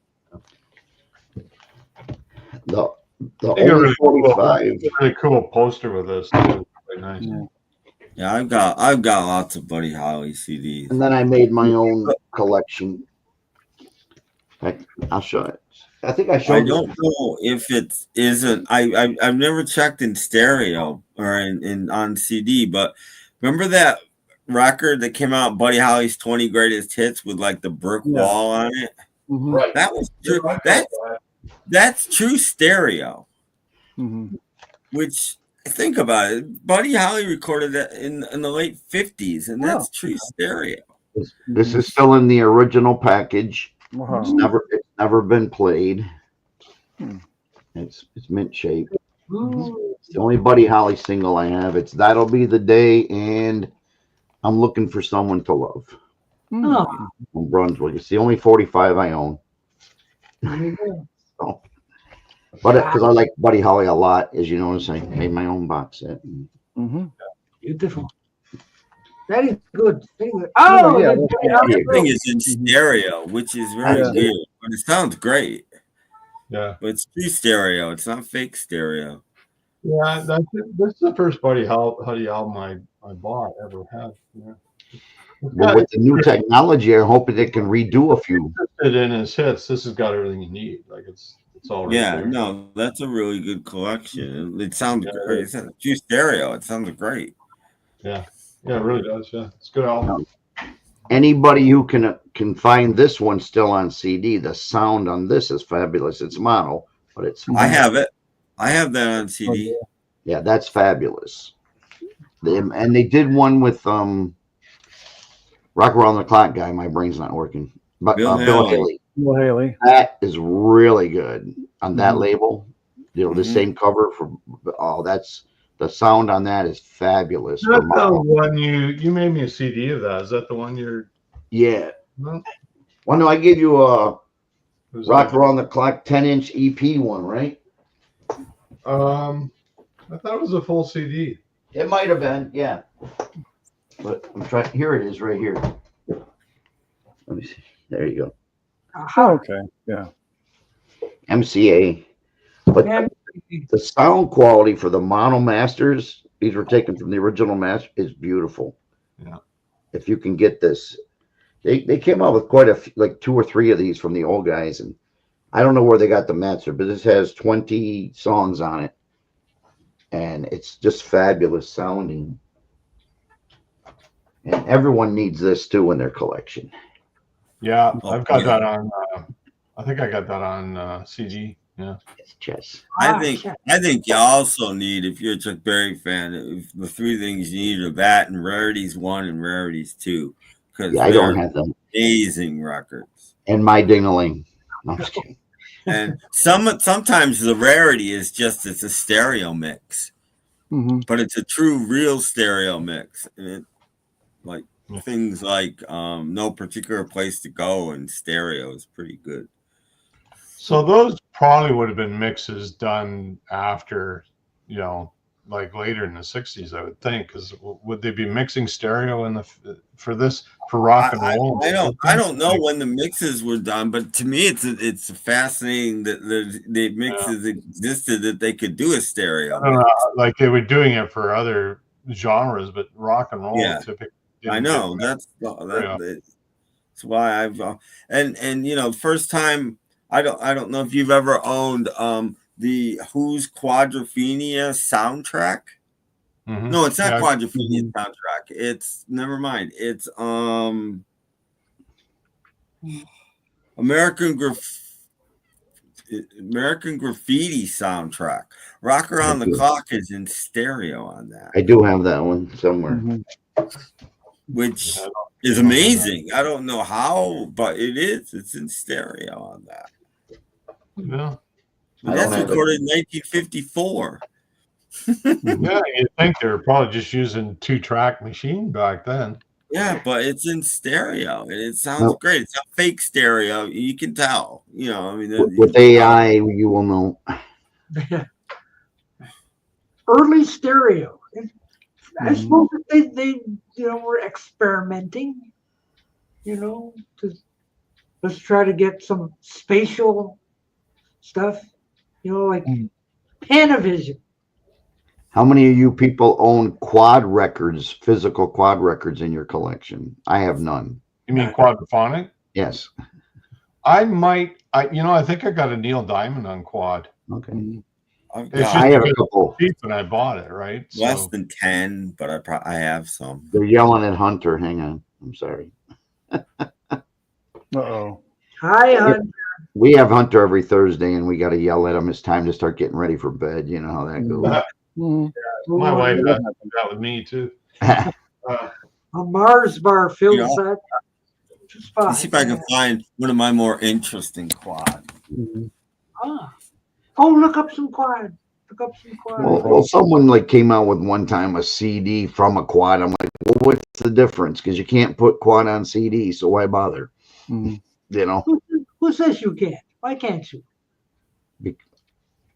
The I think only really cool, 45. really cool poster with this. Too. Really nice. Yeah. Yeah, I've got lots of Buddy Holly CDs. And then I made my own collection. I'll show it. I think I showed I you. don't know if it isn't. I've never checked in stereo or in on CD, but remember that record that came out, Buddy Holly's 20 Greatest Hits, with like the brick wall on it? Mhm. Right. That was true. That's true stereo. Mhm. Which, think about it, Buddy Holly recorded that in the late 50s, and that's true stereo. This is still in the original package. Wow. It's never been played. Hmm. It's mint shape. Ooh. It's the only Buddy Holly single I have. It's That'll Be the Day and I'm Looking for Someone to Love Oh, from Brunswick. It's the only 45 I own. there you go. So, but because I like Buddy Holly a lot, as you notice, I made my own box set. Mm-hmm. Beautiful. Very good. Very good. Oh, yeah, that's that's very Everything helpful. is in stereo, which is very Yeah. weird, but it sounds great. Yeah. But it's true stereo. It's not fake stereo. Yeah, this is the first Buddy Holly album I bought, ever had. Yeah. But with the new technology, I hope that it can redo a few. It in his hits. This has got everything you need. Like it's all right Yeah, there. no, that's a really good collection. It sounds great. It's true stereo. It sounds great. Yeah, it really does. Yeah, it's a good album. Anybody who can find this one still on CD, the sound on this is fabulous. It's mono, but it's I have it. I have that on CD. yeah, that's fabulous. And they did one with Rock Around the Clock guy. My brain's not working, but Bill Bill Haley. Haley. Well, Haley. That is really good on that Mhm. label. You know, the Mhm. same cover for that's the sound on that is fabulous. Is that for the mono. one you made me a CD of that? Is that the one you're? Yeah. No? Well, no, I gave you a It was Rock like- Around the Clock 10-inch EP one, right? I thought it was a full CD. It might have been, yeah. But I'm trying. Here it is, right here. Let me see. There you go. Oh, okay. Yeah. MCA. But Yeah. the sound quality for the mono masters, these were taken from the original master, is beautiful. Yeah. If you can get this, they came out with quite a few, like 2 or 3 of these from the old guys, and I don't know where they got the master, but this has 20 songs on it, and it's just fabulous sounding. And everyone needs this too in their collection. Yeah, Oh, I've got yeah. that on. I think I got that on CD. Yeah. It's just I think you also need, if you're a Chuck Berry fan, the 3 things you need are that and Rarities 1 and Rarities 2, because yeah, I they're don't have them. amazing records. And my ding-a-ling. No, I'm just kidding. And sometimes the rarity is just it's a stereo mix, but it's a true real stereo mix. And it, like things like No Particular Place to Go and stereo is pretty good. So those probably would have been mixes done after, like later in the 60s, I would think, because would they be mixing stereo for rock and roll? I don't know when the mixes were done, but to me it's fascinating that the mixes existed that they could do a stereo. I don't know, like they were doing it for other genres, but rock and roll typically. I know that's why I've and first time I don't know if you've ever owned the Who's Quadrophenia soundtrack. Mm-hmm. No, it's not Quadrophenia soundtrack. It's never mind. It's American Graffiti soundtrack. Rock Around the Clock is in stereo on that. I do have that one somewhere. Which is amazing. I don't know how, but it is. It's in stereo on that. Yeah. That's recorded in 1954. Yeah, you'd think they were probably just using 2-track machine back then. Yeah, but it's in stereo and it sounds great. It's a fake stereo. You can tell. With AI, you will know. Early stereo. I suppose that they were experimenting, to let's try to get some spatial stuff, like Panavision. How many of you people own quad records, physical quad records in your collection? I have none. You mean quadraphonic? Yes. I might. I think I got a Neil Diamond on quad. Okay. I have a couple. Cheap when I bought it, right? Less than 10, but I have some. They're yelling at Hunter. Hang on. I'm sorry. Uh-oh. Hi, Hunter. We have Hunter every Thursday, and we got to yell at him. It's time to start getting ready for bed. You know how that goes. My wife does that with me too. A Mars bar filled set. Let's see if I can find one of my more interesting quads. Oh, look up some quad. Well, someone came out with one time a CD from a quad. I'm like, well, what's the difference? Because you can't put quad on CD, so why bother? Who says you can't? Why can't you?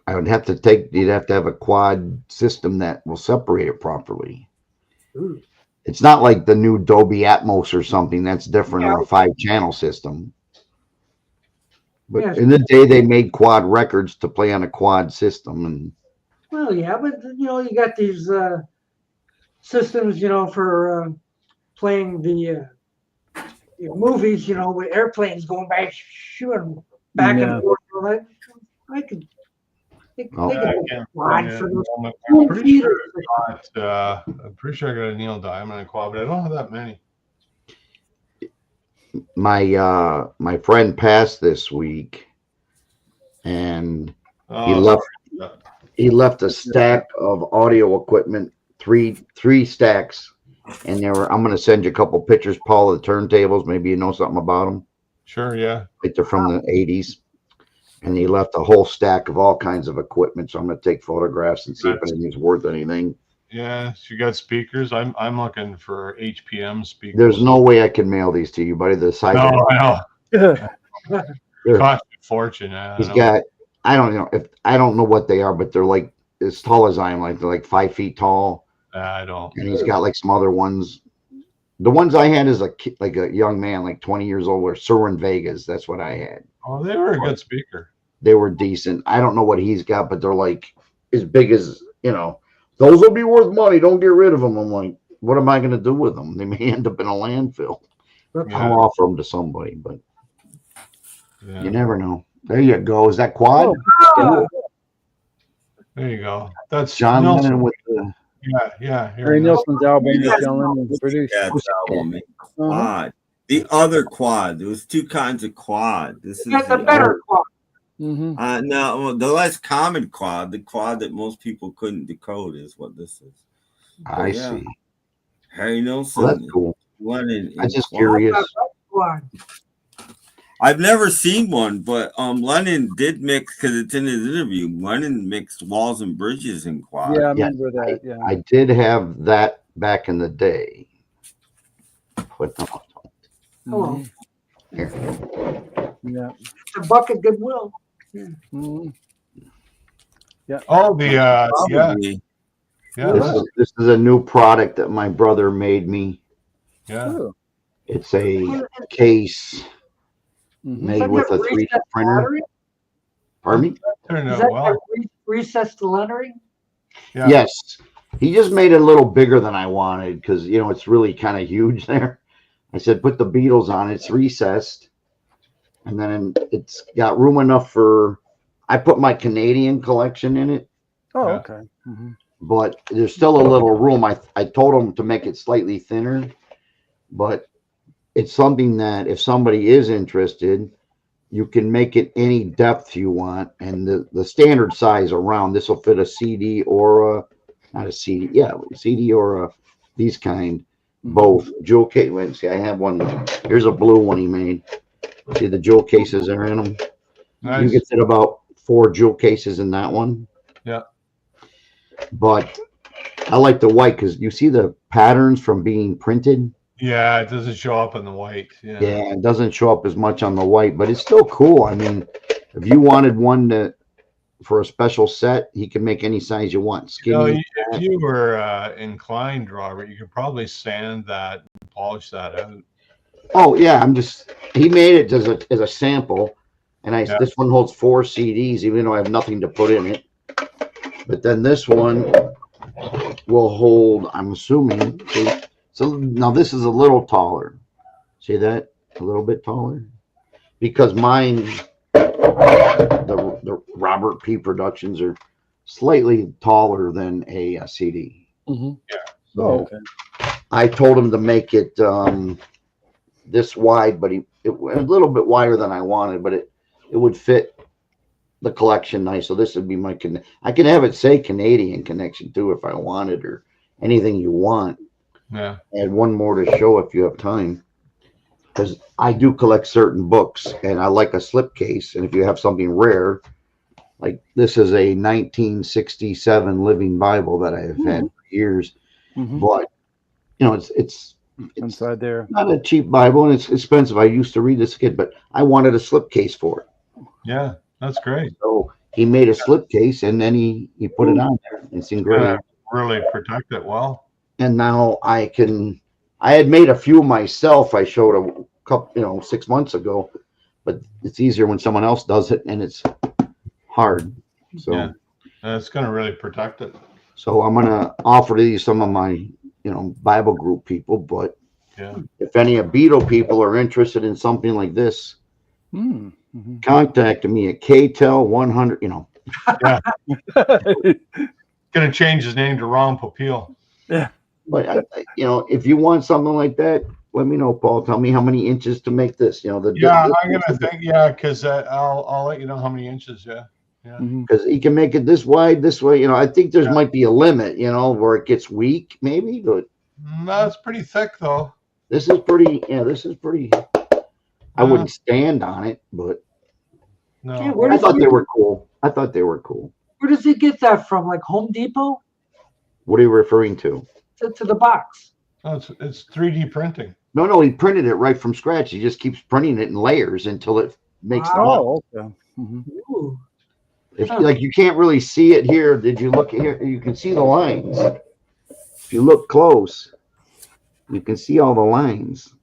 I would have to you'd have to have a quad system that will separate it properly. Ooh. It's not like the new Dolby Atmos or something that's different, or a 5-channel system. But in the day, they made quad records to play on a quad system, and well, yeah, but you got these systems, for playing the movies, with airplanes going back, shooting back and forth. I could. I'm pretty sure I got a Neil Diamond and quad, but I don't have that many. My friend passed this week, and he left a stack of audio equipment, three stacks, and I'm going to send you a couple pictures, Paul, of the turntables. Maybe you know something about them. Sure, yeah. They're from the 80s. And he left a whole stack of all kinds of equipment. So I'm going to take photographs and see if anything's worth anything. Yeah, you got speakers. I'm looking for HPM speakers. There's no way I can mail these to you, buddy. The size. No, I know. Cost a fortune. He's got. I don't know what they are, but they're like as tall as I am. They're like 5 feet tall. I don't. And he's got some other ones. The ones I had as a young man, 20 years old, were Surin Vegas. That's what I had. Oh, they were a good speaker. They were decent. I don't know what he's got, but they're as big as, those will be worth money. Don't get rid of them. I'm like, what am I going to do with them? They may end up in a landfill. I'll offer them to somebody, but you never know. There you go. Is that quad? Oh, There you go. That's John Nelson. Lennon with the Yeah. Harry Nilsson's album Yeah. that John Lennon produced. Cat's album, quad. The other quad. There was two kinds of quad. This is That's a the better quad. Mm-hmm. no, the less common quad, the quad that most people couldn't decode, is what this is. I yeah. see. Harry Nilsson. Well, that's cool. Lennon. I'm just quad. curious. Quad. I've never seen one, but Lennon did mix, because it's in his interview. Lennon mixed Walls and Bridges in quad. Yeah, I remember that. Yeah. I did have that back in the day. But no. Hello. Here. Yeah. It's a bucket goodwill. Mm-hmm. Yeah. Oh, the yeah. Probably. Yeah. This is a new product that my brother made me. Yeah. Ooh. It's a case Mhm. made with a 3D printer. Pardon me? Turned Is out that well. recessed lettering? Yeah. Yes. He just made it a little bigger than I wanted because, you know, it's really kind of huge there. I said, put the Beatles on it. It's recessed. And then it's got room enough for, I put my Canadian collection in it, Oh, Yeah. okay. Mm-hmm. but there's still a little room. I told him to make it slightly thinner, but it's something that if somebody is interested, you can make it any depth you want. And the standard size around, this will fit a CD or a, not a CD, yeah, CD or a, these kind, both. Jewel case, wait, see, I have one. Here's a blue one he made. See the jewel cases are in them. You Nice. can fit about 4 jewel cases in that one. Yeah. But I like the white because you see the patterns from being printed. Yeah, it doesn't show up in the white. Yeah. Yeah, it doesn't show up as much on the white, but it's still cool. I mean, if you wanted one to for a special set, he can make any size you want. You know, Skinny. if you were inclined, Robert, you could probably sand that and polish that out. Oh yeah, he made it as a sample, and Yeah. this one holds 4 CDs, even though I have nothing to put in it. But then this one will hold, I'm assuming. See, so now this is a little taller. See that? A little bit taller, because mine, the Robert P Productions are slightly taller than a CD. Mm-hmm. So Oh, okay. I told him to make it this wide, but it went a little bit wider than I wanted, but it would fit the collection nice. So this would be my I can have it say Canadian Connection too if I wanted, or anything you want. Yeah. Add one more to show if you have time, because I do collect certain books and I like a slipcase. And if you have something rare, like this is a 1967 Living Bible that I have had for years, Mm-hmm. but you know it's Inside there. not a cheap Bible and it's expensive. I used to read this kid, but I wanted a slipcase for it. Yeah, that's great. So he made a slipcase and then he put it on there. It's engraved. Yeah, really protect it well. And now I had made a few myself. I showed a couple, 6 months ago, but it's easier when someone else does it and it's hard. So, Yeah. It's going to really protect it. so I'm going to offer these some of my, Bible group people, but Yeah. if any of Beatle people are interested in something like this, Mm-hmm. contact me at KTEL 100, Going to change his name to Ron Popeil. But if you want something like that, let me know, Paul. Tell me how many inches to make this. I'm gonna think. Yeah, because I'll let you know how many inches. Yeah. Mm-hmm. because he can make it this wide, this way. I think there's might be a limit, where it gets weak, maybe. But No, it's pretty thick though. this is pretty. Yeah, this is pretty. I wouldn't stand on it, but No. Yeah, where I does thought he, they were cool. where does he get that from? Like Home Depot What are you referring to? to the box? No, it's 3D printing. No, he printed it right from scratch. He just keeps printing it in layers until it makes the box. Oh, okay. Mm-hmm. Ooh. Like you can't really see it here. Did you look here? You can see the lines. If you look close, you can see all the lines.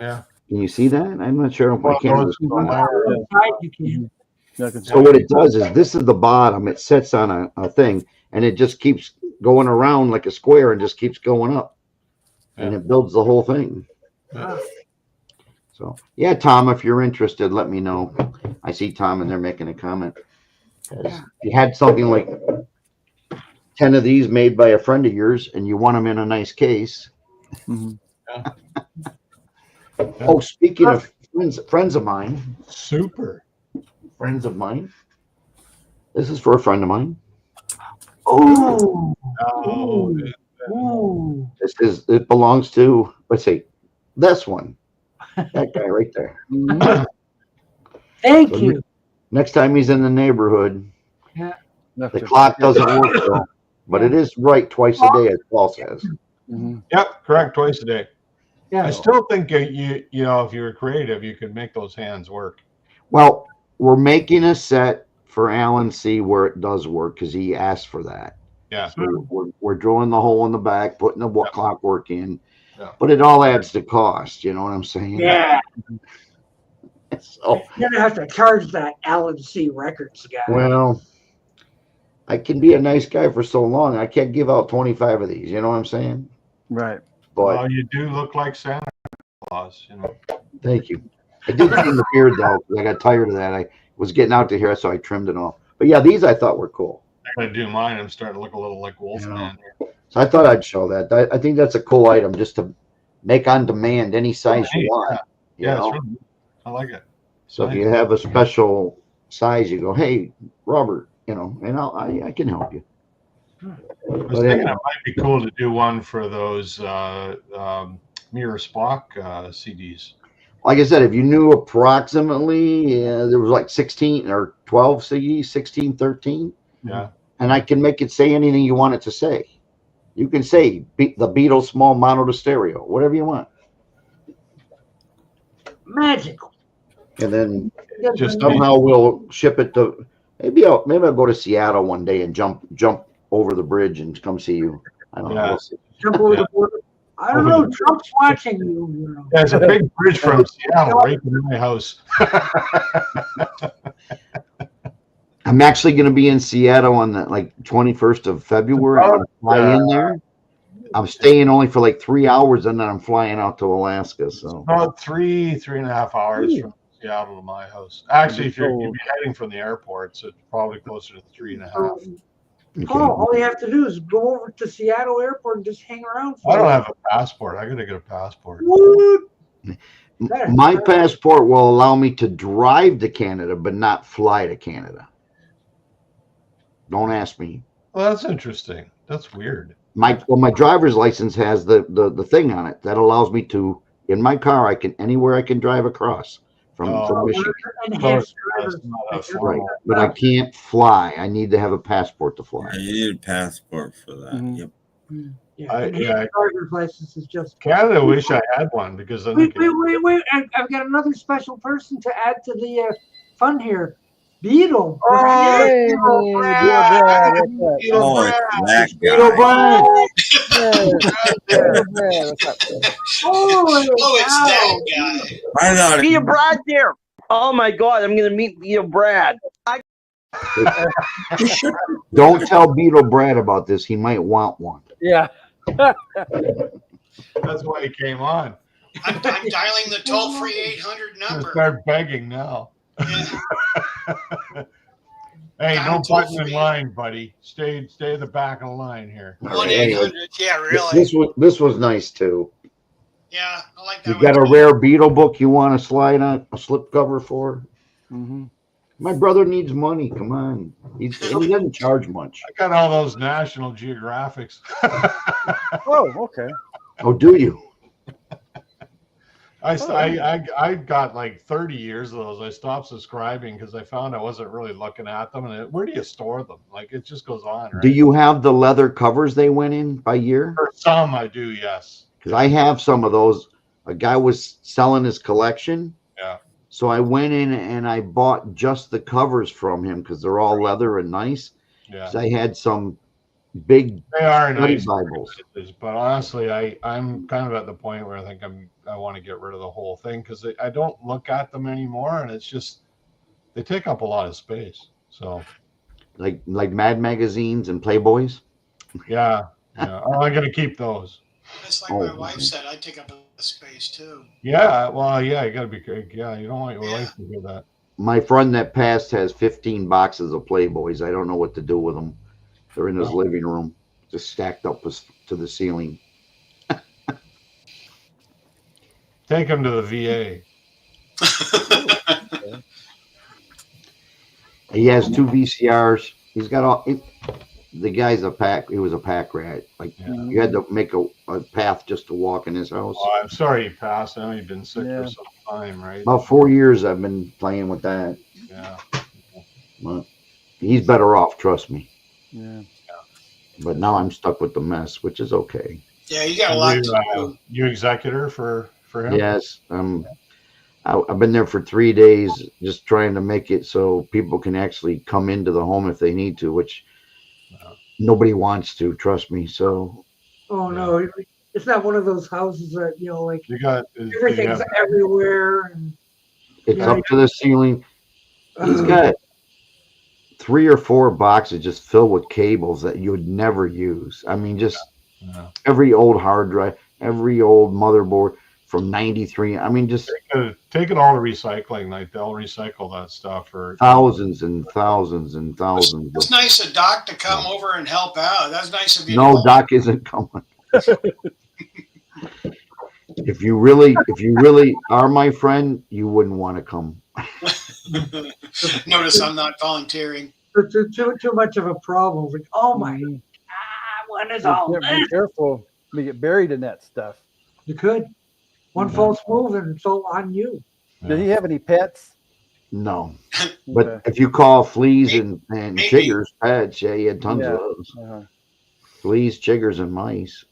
Yeah. Can you see that? I'm not sure if I can. Inside you can. Yeah, I can So what it does is this is the bottom. It sets on a thing and it just keeps going around like a square and just keeps going up. and it builds the whole thing. Ah, So yeah, Tom, if you're interested, let me know. I see Tom and they're making a comment. 'Cause if you had something like 10 of these made by a friend of yours and you want them in a nice case. Mhm. Oh, speaking of friends of mine, Super. friends of mine. This is for a friend of mine. ooh, Oh, ooh. It belongs to, let's see, this one. That guy right there. Mhm. Thank So you. Next time he's in the neighborhood, Enough the to- clock doesn't work though, but it is right twice a day, as Paul says. Mhm. yep, correct. Twice a day. I Yeah. still think you know, if you were creative, you could make those hands work. Well, we're making a set for Alan C where it does work because he asked for that. Yeah. So we're drilling the hole in the back, putting the Yeah. clockwork in, Yeah. but it all adds to cost. You know what I'm saying? Yeah. So, You're gonna have to charge that Alan C. Records guy. well, I can be a nice guy for so long. I can't give out 25 of these. You know what I'm saying? Right. But Well, you do look like Santa Claus, you know. thank you. I did trim the beard though, because I got tired of that. I was getting out to here, so I trimmed it off. But yeah, these I thought were cool. I'm gonna do mine. I'm starting to look a little like Wolfman. So I thought I'd show that. I think that's a cool item just to make on demand any size you want. You Yeah, know? it's really, I like it. So if you have a special size, you go, hey, Robert, you know, and I can help you. I was But thinking anyway. it might be cool to do one for those Mirror Spock CDs. Like I said, if you knew approximately, there was like 16 or 12 CDs, 16, 13. Yeah. And I can make it say anything you want it to say. You can say the Beatles small mono to stereo, whatever you want. Magical. And then Just somehow we'll ship it to maybe I'll go to Seattle one day and jump over the bridge and come see you. I don't know. Yeah. We'll see. Jump over the border. I don't know. Trump's watching you. You know. There's a big bridge from Seattle right to my house. I'm actually going to be in Seattle on the 21st of February. I'm going to fly in there. I'm staying only for like 3 hours and then I'm flying out to Alaska. So About 3.5 hours from Seattle to my house. Actually, if you'd be heading from the airport, so it's probably closer to 3.5. okay. Oh, all you have to do is go over to Seattle Airport and just hang around. I don't have a passport. I gotta get a passport. What? My passport will allow me to drive to Canada, but not fly to Canada. Don't ask me. Well, that's interesting. That's weird. My driver's license has the thing on it that allows me to, in my car, anywhere I can drive across from Michigan. Enhanced That's driver. not a Right, formal. but I can't fly. I need to have a passport to fly. Yeah, you need a passport for that. Mhm. Yep. Yeah, enhanced driver's license is just. Canada wish I had one because then Wait! I've got another special person to add to the fun here. Beatle. Hey, Beatle Brad, Brad. what's up? Oh, it's that Beetle guy. Brad. Brad, what's up? Holy it's cow. that guy. I thought Peter Brad there. Oh my God, I'm gonna meet Peter Brad. Don't tell Beetle Brad about this. He might want one. Yeah. That's why he came on. I'm dialing the toll-free 800 I'm gonna number. start begging now. Yeah. Hey, Dial no button in toll-free. line, buddy. Stay at the back of the line here. 1-800. Yeah, really. This was nice too. Yeah, I like that You got a one. rare Beetle book you want to slide on a slip cover for? Mm-hmm. My brother needs money. Come on. He doesn't charge much. I got all those National Geographics. Oh, okay. Oh, do you? I got like 30 years of those. I stopped subscribing because I found I wasn't really looking at them. And where do you store them? Like it just goes on, right? Do you have the leather covers they went in by year? For some, I do, yes. Because I have some of those. A guy was selling his collection. Yeah. So I went in and I bought just the covers from him because they're all leather and nice. Yeah. 'Cause I had some big They are study nice Bibles. but honestly, I'm kind of at the point where I think I want to get rid of the whole thing because I don't look at them anymore, and it's just they take up a lot of space. So Like Mad magazines and Playboys. yeah, I'm gonna keep those. That's like Oh, my wife said. I take up a space too. Yeah, well, yeah, you gotta be. Yeah, you don't want your wife to hear that. my friend that passed has 15 boxes of Playboys. I don't know what to do with them. They're in his living room, just stacked up to the ceiling. Take him to the VA. He has 2 VCRs. He's got all. The guy's a pack. He was a pack rat. Like you had to make a path just to walk in his house. Oh, I'm sorry he passed. I know you've been sick Yeah. for some time, right? About 4 years I've been playing with that. Yeah. But he's better off, trust me. Yeah. But now I'm stuck with the mess, which is okay. Yeah, you got a lot to do. You executor for him? Yes. I've been there for 3 days, just trying to make it so people can actually come into the home if they need to, which nobody wants to, trust me. So. Oh no, it's not one of those houses that like You got everything's everywhere. And, it's up to the ceiling. He's got 3 or 4 boxes just filled with cables that you would never use. I mean, just every old hard drive, every old motherboard from '93. I mean, just take it all to recycling. Like they'll recycle that stuff for thousands and thousands and thousands. It's nice of Doc to come over and help out. That's nice of you. No, Doc isn't coming. If you really are my friend, you wouldn't want to come. Notice I'm not volunteering. Too much of a problem. Like, oh my God, what is all Be this? careful. You get buried in that stuff. You could. One false move and it's all on you. Did he have any pets? No. But if you call fleas and chiggers pets, yeah, he had tons of those. Fleas, chiggers, and mice.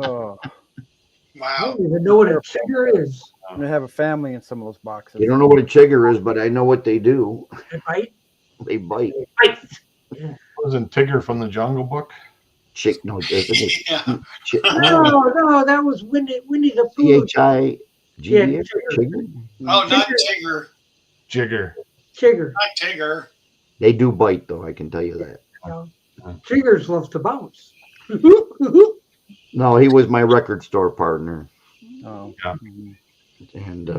Oh. Wow. I don't even know what a chigger is. They have a family in some of those boxes. You don't know what a chigger is, but I know what they do. They bite. They bite. Wasn't Tigger from the Jungle Book? No, Yeah. No, that was Winnie the Pooh. Chigger. Oh, not Tigger. Jigger. Chigger. Not Tigger. They do bite, though. I can tell you that. Chiggers love to bounce. No, he was my record store partner. Oh. Yeah. And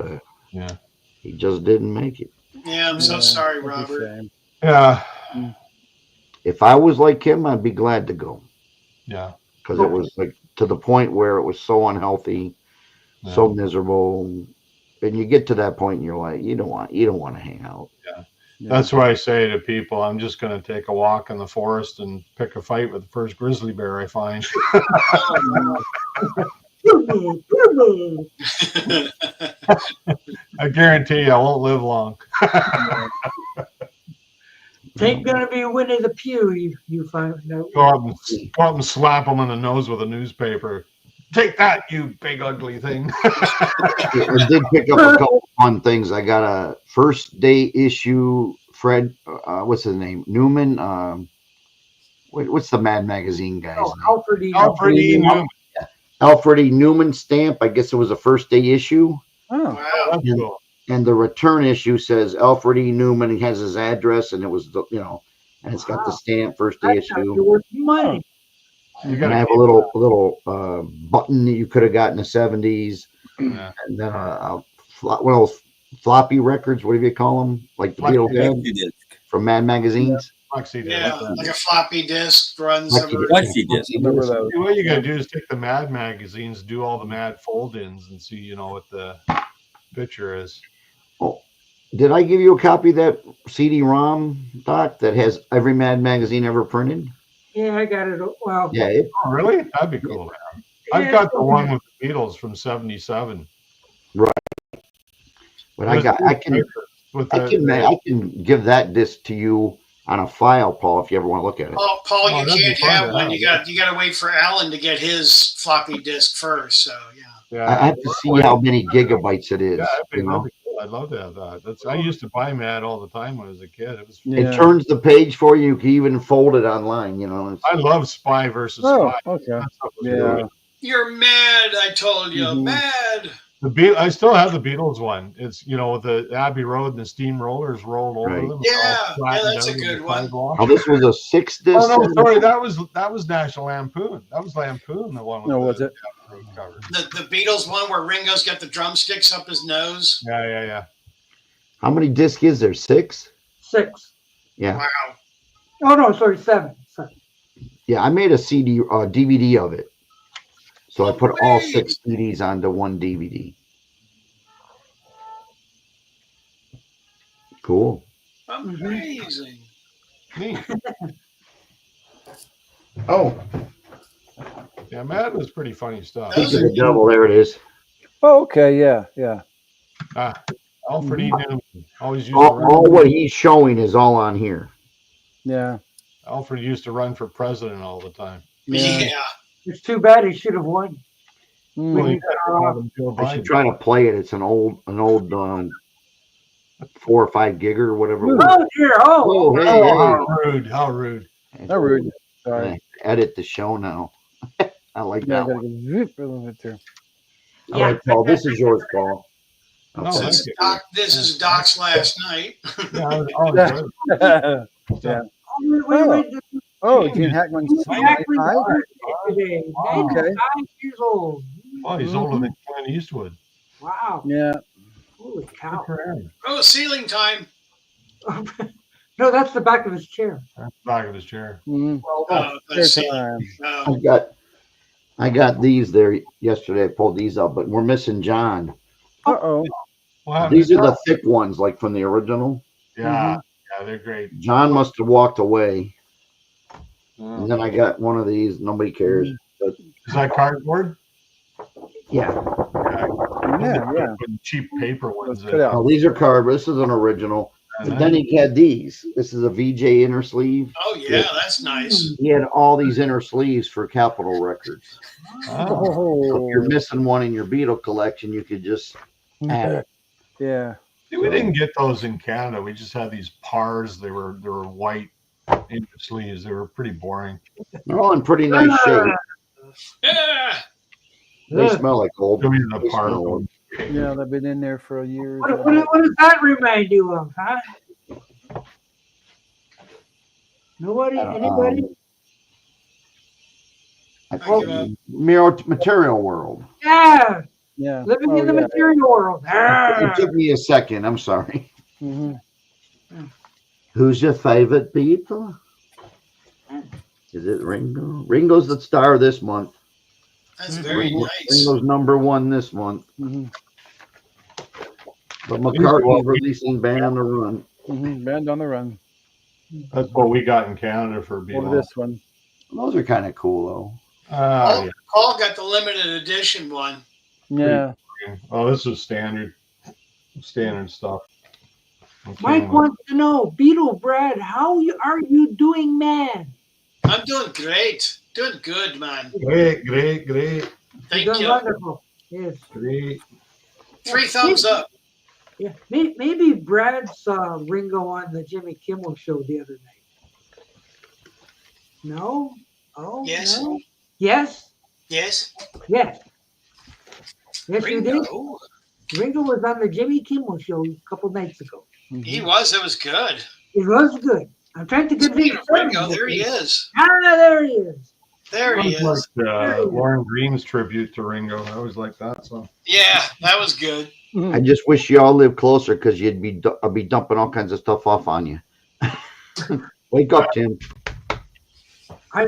he just didn't make it. Yeah, I'm so sorry, Robert. Yeah. If I was like him, I'd be glad to go. Yeah. Because it was like to the point where it was so unhealthy, so miserable, and you get to that point in your life, you don't want to hang out. Yeah. That's why I say to people, I'm just going to take a walk in the forest and pick a fight with the first grizzly bear I find. I guarantee you I won't live long. It ain't gonna be Winnie the Pooh. You find out. Go out and slap them in the nose with a newspaper. Take that, you big ugly thing. I did pick up a couple fun things. I got a first day issue. Fred, what's his name? Newman. What's the Mad Magazine guy's name? Alfred E. Newman. Alfred E. Newman stamp. I guess it was a first day issue. Oh, Wow. That's cool. And the return issue says Alfred E. Newman. He has his address, and it was and it's got the stamp first day That's issue. worth money. You And I have a little button that you could have got in the 70s, Yeah. and then one of those floppy records. What do you call them? Like the Beatles had from Mad Magazines. Flexi disc. Yeah, like a floppy disc runs Flexi over. disc. remember those. What you gotta do is take the Mad magazines, do all the Mad fold-ins, and see, what the picture is. Oh, did I give you a copy of that CD-ROM, Doc, that has every Mad magazine ever printed? Yeah, I got it. Well, Yeah, Oh, really? That'd be cool. I've got the one with the Beatles from '77. but I can give that disc to you on a file, Paul, if you ever want to look at it. Oh, Paul, you that'd be can't fun have to one. have. You got to wait for Alan to get his floppy disk first. So yeah. I have to see how many gigabytes it is. Yeah, that'd be You know? cool. I'd love to have that. I used to buy Mad all the time when I was a kid. It was. It turns the page for you. You can even fold it online. It's, I love Spy versus Oh, Spy. okay. That stuff was Yeah. really- You're mad. I told you, mad. I still have the Beatles one. It's with the Abbey Road and the steamrollers rolled over Right. them. Yeah, all flattened that's a out in the good one. sidewalk. Oh, this was a 6 disc. Oh no, sorry, that was National Lampoon. That was Lampoon, the one with No, the was it? Abbey Road cover. The Beatles one where Ringo's got the drumsticks up his nose. Yeah. How many discs is there? 6? 6. Yeah. Wow. Oh no, sorry, 7. Yeah, I made a DVD of it. So I put all Wait. 6 CDs onto one DVD. Cool. Amazing. Neat. Oh, Yeah, Mad was pretty funny stuff. Those speaking are of the devil, there it is. Oh, okay, yeah. Alfred E. Newman always used to All run. what he's showing is all on here. Yeah. Alfred used to run for president all the time. Yeah. It's too bad he should have won. Mhm. Well, he called him Joe I should Biden. try to play it. It's an old 4 or 5 gigger or whatever. It was. Oh dear! Oh, Oh, hey, Oh, hey. how rude! How rude! Not rude. Sorry. I edit the show now. I like Yeah, I that gotta one. go zip a little bit there. All right, Paul. This is yours, Paul. No, So thank this, you. this is Doc's last night. Yeah, I was always good. Yeah. wait. Oh, Gene Hackman's Hackman's 95? birthday today. Wow. 95 years old. Oh, he's older than Clint Eastwood. Wow. Yeah. Holy Good cow. for him. Oh, ceiling time. No, that's the back of his chair. That's the back of his chair. Mhm. Let's There's see. time. I got these there yesterday. I pulled these up, but we're missing John. Uh-oh. What happened These to are the John? thick ones, like from the original. Yeah, they're great. John must have walked away. Yeah. And then I got one of these. Nobody cares. But Is that cardboard? yeah. Yeah. Putting cheap paper ones Cut in. out. Oh, these are card. This is an original. But then he had these. This is a VJ inner sleeve. Oh, yeah, that's nice. He had all these inner sleeves for Capitol Records. Oh. So if you're Oh. missing one in your Beatle collection, you could just add it. Yeah. See, we didn't get those in Canada. We just had these pars. They were white in the sleeves. They were pretty boring. They're all in pretty nice shape. Yeah. They smell like old. Show you the They par. smell old. Yeah, they've been in there for a year. What does that remind you of, huh? Nobody? Anybody? I think Material World. Yeah. Yeah. Living Oh, in the yeah. material world. It took me a second. I'm sorry. Mhm. Who's your favorite Beatle? Is it Ringo? Ringo's the star this month. That's very nice. Ringo's #1 this month. Mhm. But McCartney's releasing Band on the Run. Mhm. Band on the Run. That's what we got in Canada for Or Beatles. this one. Those are kind of cool, though. Yeah. Paul got the limited edition one. Yeah. Oh, this is standard stuff. Okay. Mike wants to know, Beetle Brad, are you doing, man? I'm doing great. Doing good, man. Great. Thank You're doing you. wonderful. Yes. Great. 3 thumbs up. Yeah. Maybe Brad saw Ringo on the Jimmy Kimmel show the other night. No? Oh, Yes. no? Yes? Yes. Yes. Yes, you did. Ringo. Ringo was on the Jimmy Kimmel show a couple nights ago. He was. It was good. It was good. I'm trying to convince Speaking of Ringo, there he is. Ah, there he is. There he Sounds is. like Lauren Green's tribute to Ringo. I always like that song. Yeah, that was good. I just wish y'all lived closer because I'd be dumping all kinds of stuff off on you. Wake up, Tim.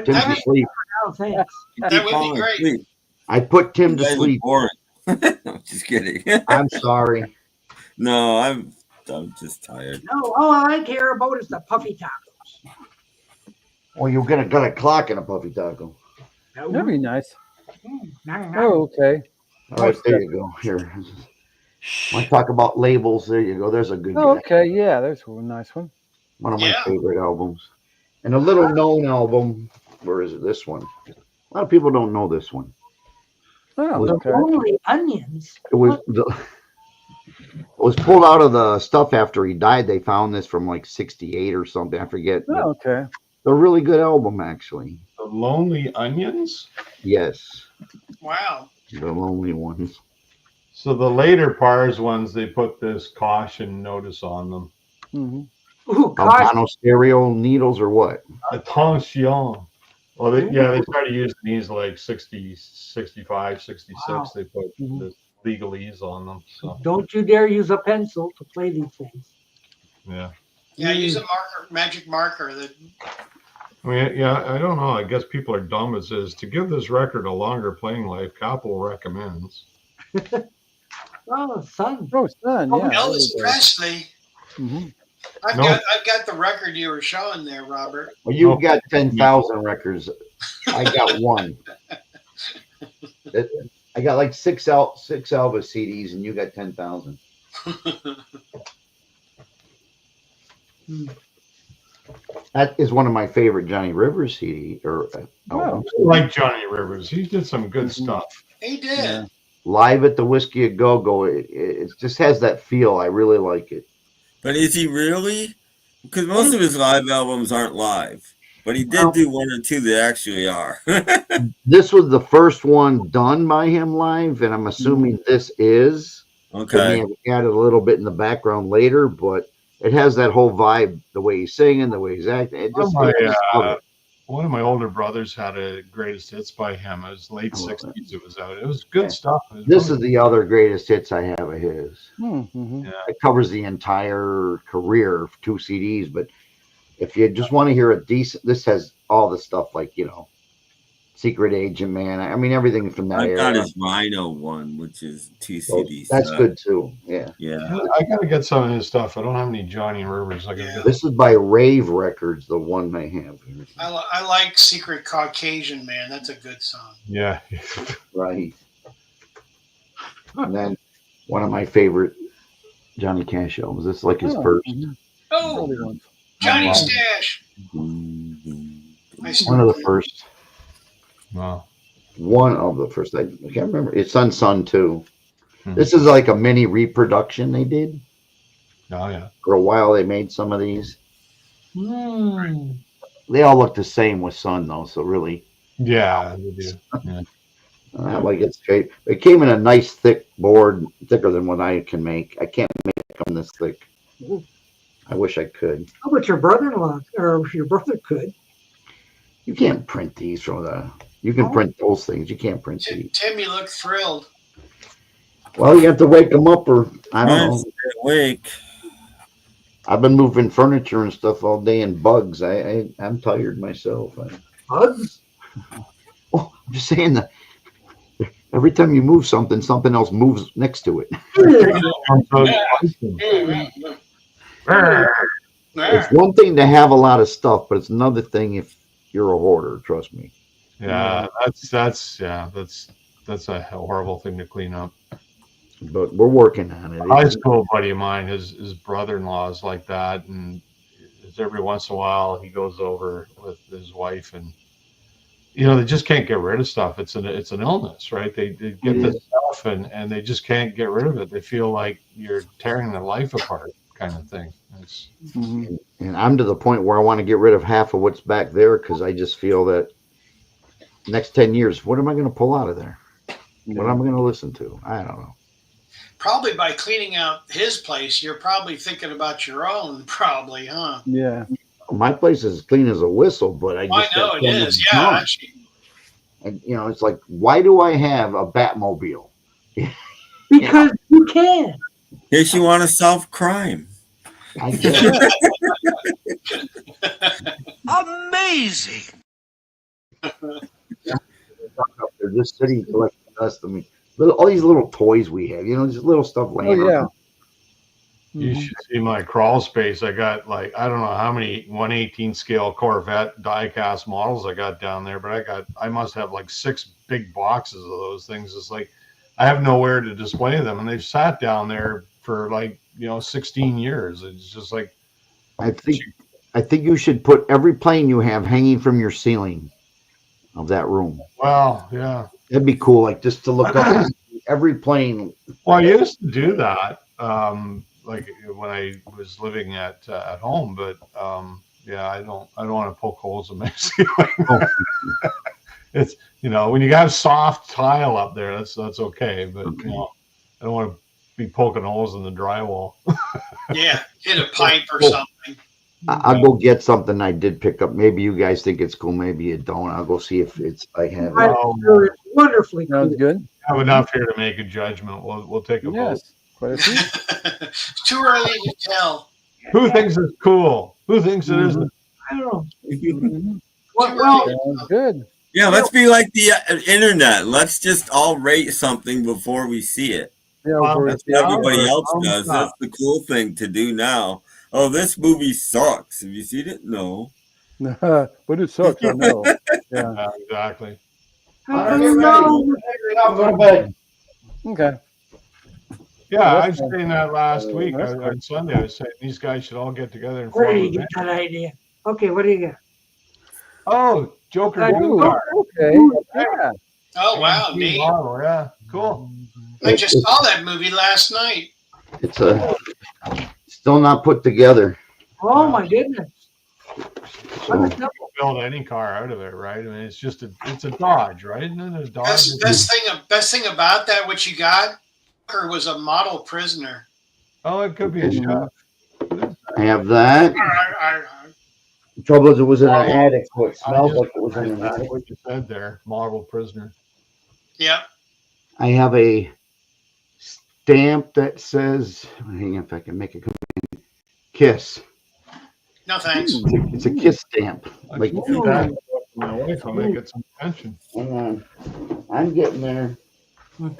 Tim's I asleep. now, thanks. That would be great. I put Tim to You guys are sleep. boring. I'm just kidding. I'm sorry. No, I'm just tired. No, all I care about is the puffy tacos. Well, you're gonna got a clock and a puffy taco. That'd be nice. Oh. Oh, okay. All right, there you go. Here. Want to talk about labels? There you go. There's a good Oh, guy. okay. Yeah, there's a nice one. One of my Yeah. favorite albums. And a little known album. Where is it? This one. A lot of people don't know this one. Oh, Was- okay. Only onions. It was it was pulled out of the stuff after he died. They found this from like '68 or something. I forget. but Oh, okay. a really good album, actually. The Lonely Onions? Yes, Wow. the Lonely Ones. So the later Pars ones, they put this caution notice on them. Mm-hmm. Ooh, gosh. Albano stereo needles or what? Attention. Well, they started using these like 60, 65, 66. Wow. They put this legalese on them. So Don't you dare use a pencil to play these things. yeah. Yeah, use a marker, magic marker. That I mean, yeah, I don't know. I guess people are dumb. It says to give this record a longer playing life, Apple recommends. Oh, son. Oh, son. Yeah. Elvis Presley. Mm-hmm. I've got the record you were showing there, Robert. Well, you've got 10,000 records. I got one. I got like six Elvis CDs, and you got 10,000. That is one of my favorite Johnny Rivers CD. I like Johnny Rivers. He did some good stuff. He did. Yeah. Live at the Whiskey a Go Go. It just has that feel. I really like it. But is he really? Because most of his live albums aren't live. But he did do one or two that actually are. This was the first one done by him live, and I'm assuming this is. Okay. They may have added a little bit in the background later, but it has that whole vibe, the way he's singing, the way he's acting. It just, one of my older brothers had a greatest hits by him. It was late 60s. It was out. It was good stuff. This is the other greatest hits I have of his. Mm-hmm. Yeah. It covers the entire career, 2 CDs. But if you just want to hear a decent, this has all the stuff like, Secret Agent Man. I mean, everything from that I era. got his Rhino one, which is 2 CDs. That's good too. Yeah. Yeah. I gotta get some of his stuff. I don't have any Johnny Rivers. I gotta get This is by Rave Records, the one I have. I like Secret Caucasian Man. That's a good song. Yeah. Right. And then one of my favorite Johnny Cash albums. This is like his first. Oh, Johnny Stash. One of the first. Wow. One of the first. I can't remember. It's on Sun too. This is like a mini reproduction they did. Oh yeah. For a while they made some of these. Hmm. They all look the same with Sun though, so really. Yeah, they do. Yeah. Like it's great. It came in a nice thick board, thicker than what I can make. I can't make them this thick. I wish I could. How about your brother-in-law or your brother could? You can't print these from the. You can print those things. You can't print these. Tim, you look thrilled. Well, you have to wake them up, or I don't know. Wake. I've been moving furniture and stuff all day, and bugs. I'm tired myself. Bugs? Oh, I'm just saying that every time you move something, something else moves next to it. It's one thing to have a lot of stuff, but it's another thing if you're a hoarder. Trust me. Yeah, that's a horrible thing to clean up. But we're working on it. A high school buddy of mine, his brother-in-law is like that, and every once in a while he goes over with his wife, and they just can't get rid of stuff. It's an illness, right? They get this stuff and they just can't get rid of it. They feel like you're tearing their life apart, kind of thing. And I'm to the point where I want to get rid of half of what's back there because I just feel that next 10 years, what am I going to pull out of there? What am I going to listen to? I don't know. Probably by cleaning out his place, you're probably thinking about your own, probably, huh? Yeah. My place is clean as a whistle, but I know it is. Yeah. And it's like, why do I have a Batmobile? Because you can. In case you want to solve crime. I guess. Amazing. They're just sitting collecting dust. I mean, all these little toys we have, just little stuff laying around. You should see my crawl space. I got I don't know how many 1/18 scale Corvette die-cast models I got down there, but I must have 6 big boxes of those things. It's like I have nowhere to display them, and they've sat down there for 16 years. It's just like I think you should put every plane you have hanging from your ceiling of that room. Well, yeah, that'd be cool. Just to look up every plane. Well, I used to do that. When I was living at home, but yeah, I don't want to poke holes in my ceiling. It's when you have soft tile up there, that's okay, but I don't want to be poking holes in the drywall. Yeah, hit a pipe or something. I'll go get something I did pick up. Maybe you guys think it's cool. Maybe you don't. I'll go see if I have it. I'm sure it's wonderfully cool. Sounds good. I have enough here to make a judgment. We'll take a vote. Yes. Quite a few. It's too early to tell. Who thinks it's cool? Who thinks it isn't? I don't know. Mhm. Well, Sounds good. Yeah, let's be like the internet. Let's just all rate something before we see it. Yeah, That's what everybody else does. That's the cool thing to do now. Oh, this movie sucks. Have you seen it? No. but it sucks. I know. Yeah. Exactly. no. Okay. Yeah, I was saying that last week on Sunday. I was saying these guys should all get together and Where form do a you get band. that idea? Okay, what do you got? Oh, Joker blue Ooh, car. okay. Yeah. Oh wow, AMC neat! model, yeah, cool. I just saw that movie last night. It's still not put together. Oh my goodness. So, You can build any car out of it, right? I mean, it's just it's a Dodge, right? Isn't it a Dodge? Best thing about that, what you got, or was a model prisoner. Oh, it could be a chef. I have that. The trouble is, it was in an attic, so it smells like it was in an That's attic. what you said there, model prisoner. Yep. I have a stamp that says, hang on if I can make it come in. Kiss. No thanks. It's a kiss stamp. Like, Do that. My wife will make it some attention. hang on. I'm getting there. What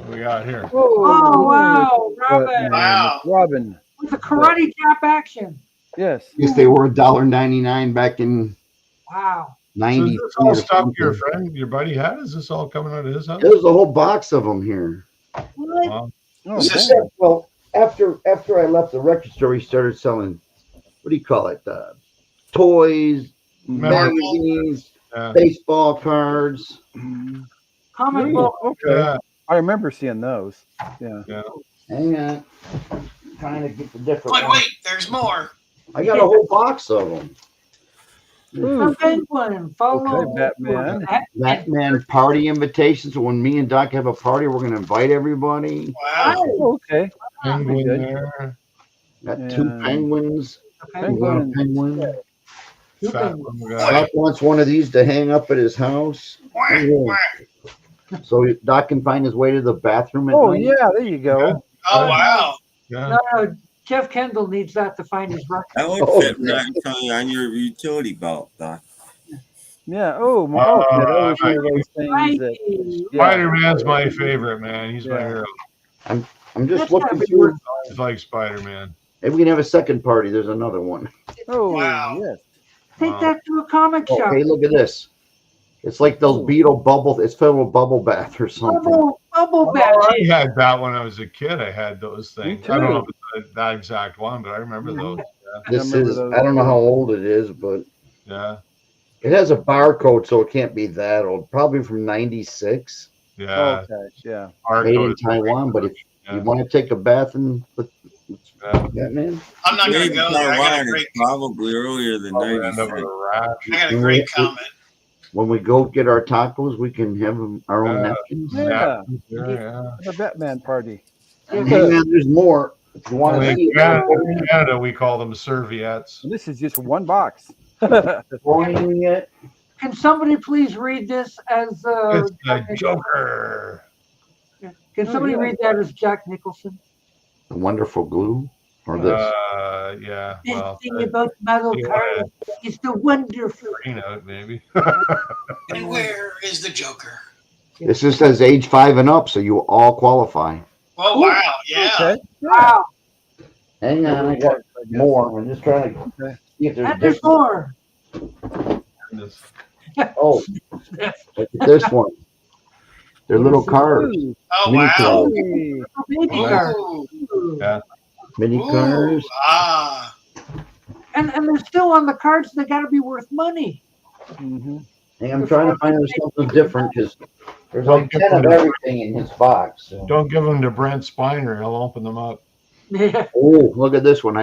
we got here? Oh wow, Robin. Wow. Robin. With the karate chop action. Yes. Yes, they were $1.99 back in Wow. So is '90. this all stuff your friend, your buddy had? Is this all coming out of his house? There's a whole box of them here. What? Wow. Oh, Is this- okay. Well, after I left the record store, he started selling, what do you call it? Toys, magazines, Yeah. baseball cards. Comic Ooh, book. okay. Yeah. I remember seeing those. Yeah. Yeah. Hang on. Trying to get the different Wait, ones. wait, there's more. I got a whole box of them. The penguin. Follow. Okay, Batman. Batman party invitations. So when me and Doc have a party, we're going to invite everybody. Wow. Oh, okay. Penguin good. there. Got two Yeah. penguins. Penguin. One penguin. Fat one we got. Doc wants one of these to hang up at his house. Whack, whack. So Doc can find his way to the bathroom at Oh, night. yeah. There you go. Oh wow. Yeah. No, Jeff Kendall needs that to find his record. That would Oh, fit right on your utility belt, Doc. Yeah. Oh, my. Okay. That was one of those things Right. that. Yeah. Spider-Man's my favorite, man. He's my Yeah. hero. I'm just That's looking gotta be through. worth- I like Spider-Man. Maybe we can have a second party. There's another one. Oh, Wow. yes. Take Wow. that to a comic shop. Okay, look at this. It's like those Beatle bubble. It's filled with bubble bath or something. Bubble bath. Oh, I had that when I was a kid. I had those things. I don't too. know if it's that exact one, but I remember those. This remember is. those. I don't know how old it is, but Yeah. it has a barcode, so it can't be that old. Probably from '96, Yeah. Okay. Yeah. made in Barcode is great. Taiwan. But if Yeah. you want to take a bath and put Yeah. Batman, I'm not gonna Maybe go there. I got Taiwan a is great, probably earlier than Probably end up 96. with a rash. I got a great comment. when we go get our tacos, we can have our own Yeah. napkins. Yeah. Yeah. Have a Batman party. Hang on, there's more. If you want to Well, see in Canada, we call them serviettes. And this is just one box. Pointing it. Can somebody please read this as It's the Joker. Can somebody read that as Jack Nicholson? The wonderful glue, or this. Yeah. This Well, thing about metal yeah. cards is the wonderful. green out maybe. And where is the Joker? This just says age 5 and up, so you all qualify. Oh wow, yeah. Okay. Wow. Hang on, I got more. I'm just trying to Okay. see if there's And there's different. more. This- Oh, look at this one. They're little cards, Ooh, Oh Mini wow. cards. hey. Baby Oh, cards. Ooh. Yeah. mini Ooh. cards. Ah. And they're still on the cards. They got to be worth money. Mhm. Hey, I'm trying to find there's something different because there's Don't like give 10 of them- everything in his box. So. Don't give them to Brent Spiner. He'll open them up. Yeah. Oh, look at this one.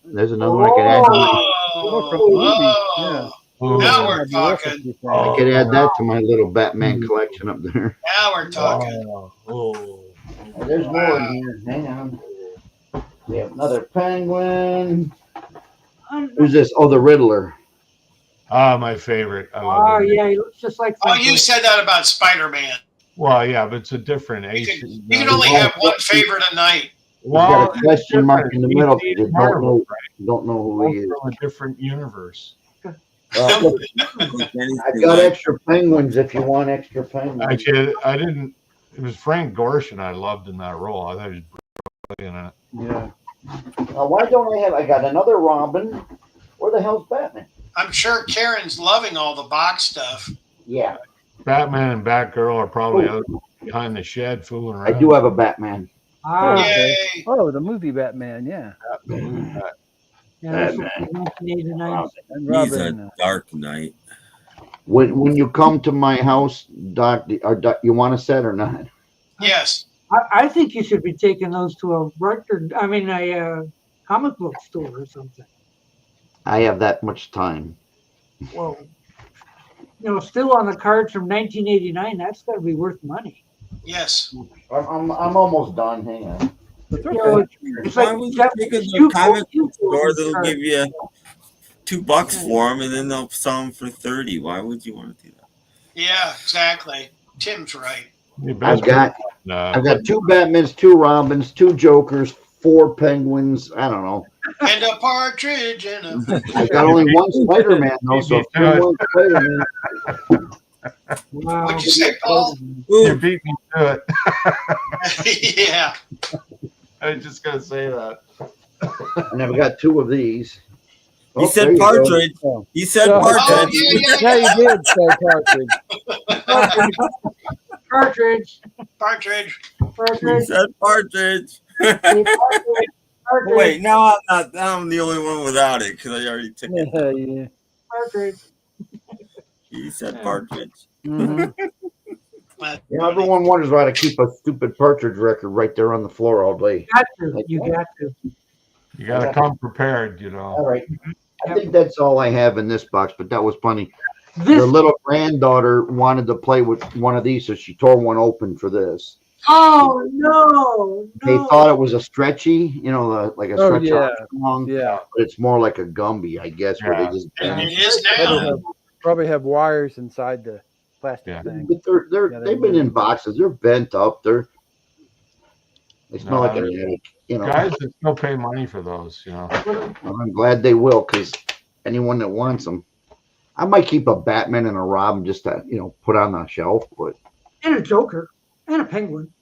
There's another one I could add. Oh. from the movie, Oh. Ooh. Now we're That'd be worth a talking. few things. I could add that to my little Batman collection up there. Now we're talking. Oh. There's more in here. Hang on. We have another penguin. Who's this? Oh, the Riddler. Ah, my favorite. I love Oh it. yeah, he looks just like. Oh, you said that about Spider-Man. Well, yeah, but it's a different You age. can, you can only have one favorite a night. He's got a question mark in the middle. DC You Marvel, don't know who he is. from a different universe. Look, I got extra penguins if you want extra penguins. Actually, I didn't. It was Frank Gorshin I loved in that role. I thought he was brilliant in it. Yeah. Now, why don't I have? I got another Robin. Where the hell's Batman? I'm sure Karen's loving all the box stuff. Yeah, Batman and Batgirl are probably out behind the shed fooling I around. do have a Batman. Ah, Yay! Oh, the movie Batman, yeah. yeah, this was 1989. And He's Robin. a dark knight. When you come to my house, Doc, you want a set or not? Yes. I think you should be taking those to a a comic book store or something. I have that much time. Well, still on the cards from 1989. That's got to be worth money. Yes. I'm almost done. Hang on. That's You know, okay. it's Why like would you Jeff- take it to you a comic you book store go that'll to give you $2 for them, and then they'll sell them for 30? Why would you want to do that? Yeah, exactly. Tim's right. I've got 2 Batmans, 2 Robins, 2 Jokers, 4 Penguins. I don't know. And a partridge in a. I got only one Spider-Man though, so if you want Spider-Man, Wow. What'd you say, Paul? You beat me to it. Yeah. I was just gonna say that. and I've got 2 of these. He Oh, there said you go. partridge. He said Oh, partridge. Yeah, you did say partridge. Cartridge. Partridge. He Cartridge. said partridge. Wait, now I'm the only one without it because I already took it. Yeah, yeah. Cartridge. He said partridge. Mhm. Everyone wonders why I keep a stupid partridge record right there on the floor all day. You got to. You gotta come prepared, you know. All right. I think that's all I have in this box, but that was funny. This. Her little granddaughter wanted to play with one of these, so she tore one open for this. Oh no! They thought it was a stretchy, like a Oh, stretch yeah. Armstrong, Yeah. but it's more like a Gumby, I guess, where they just And bend it is now. Probably have wires inside the plastic Yeah. thing. But they've been in boxes. They're bent up. They smell like an attic. Guys that still pay money for those, you know. Well, I'm glad they will, because anyone that wants them, I might keep a Batman and a Robin just to put on the shelf. But And a Joker. And a Penguin.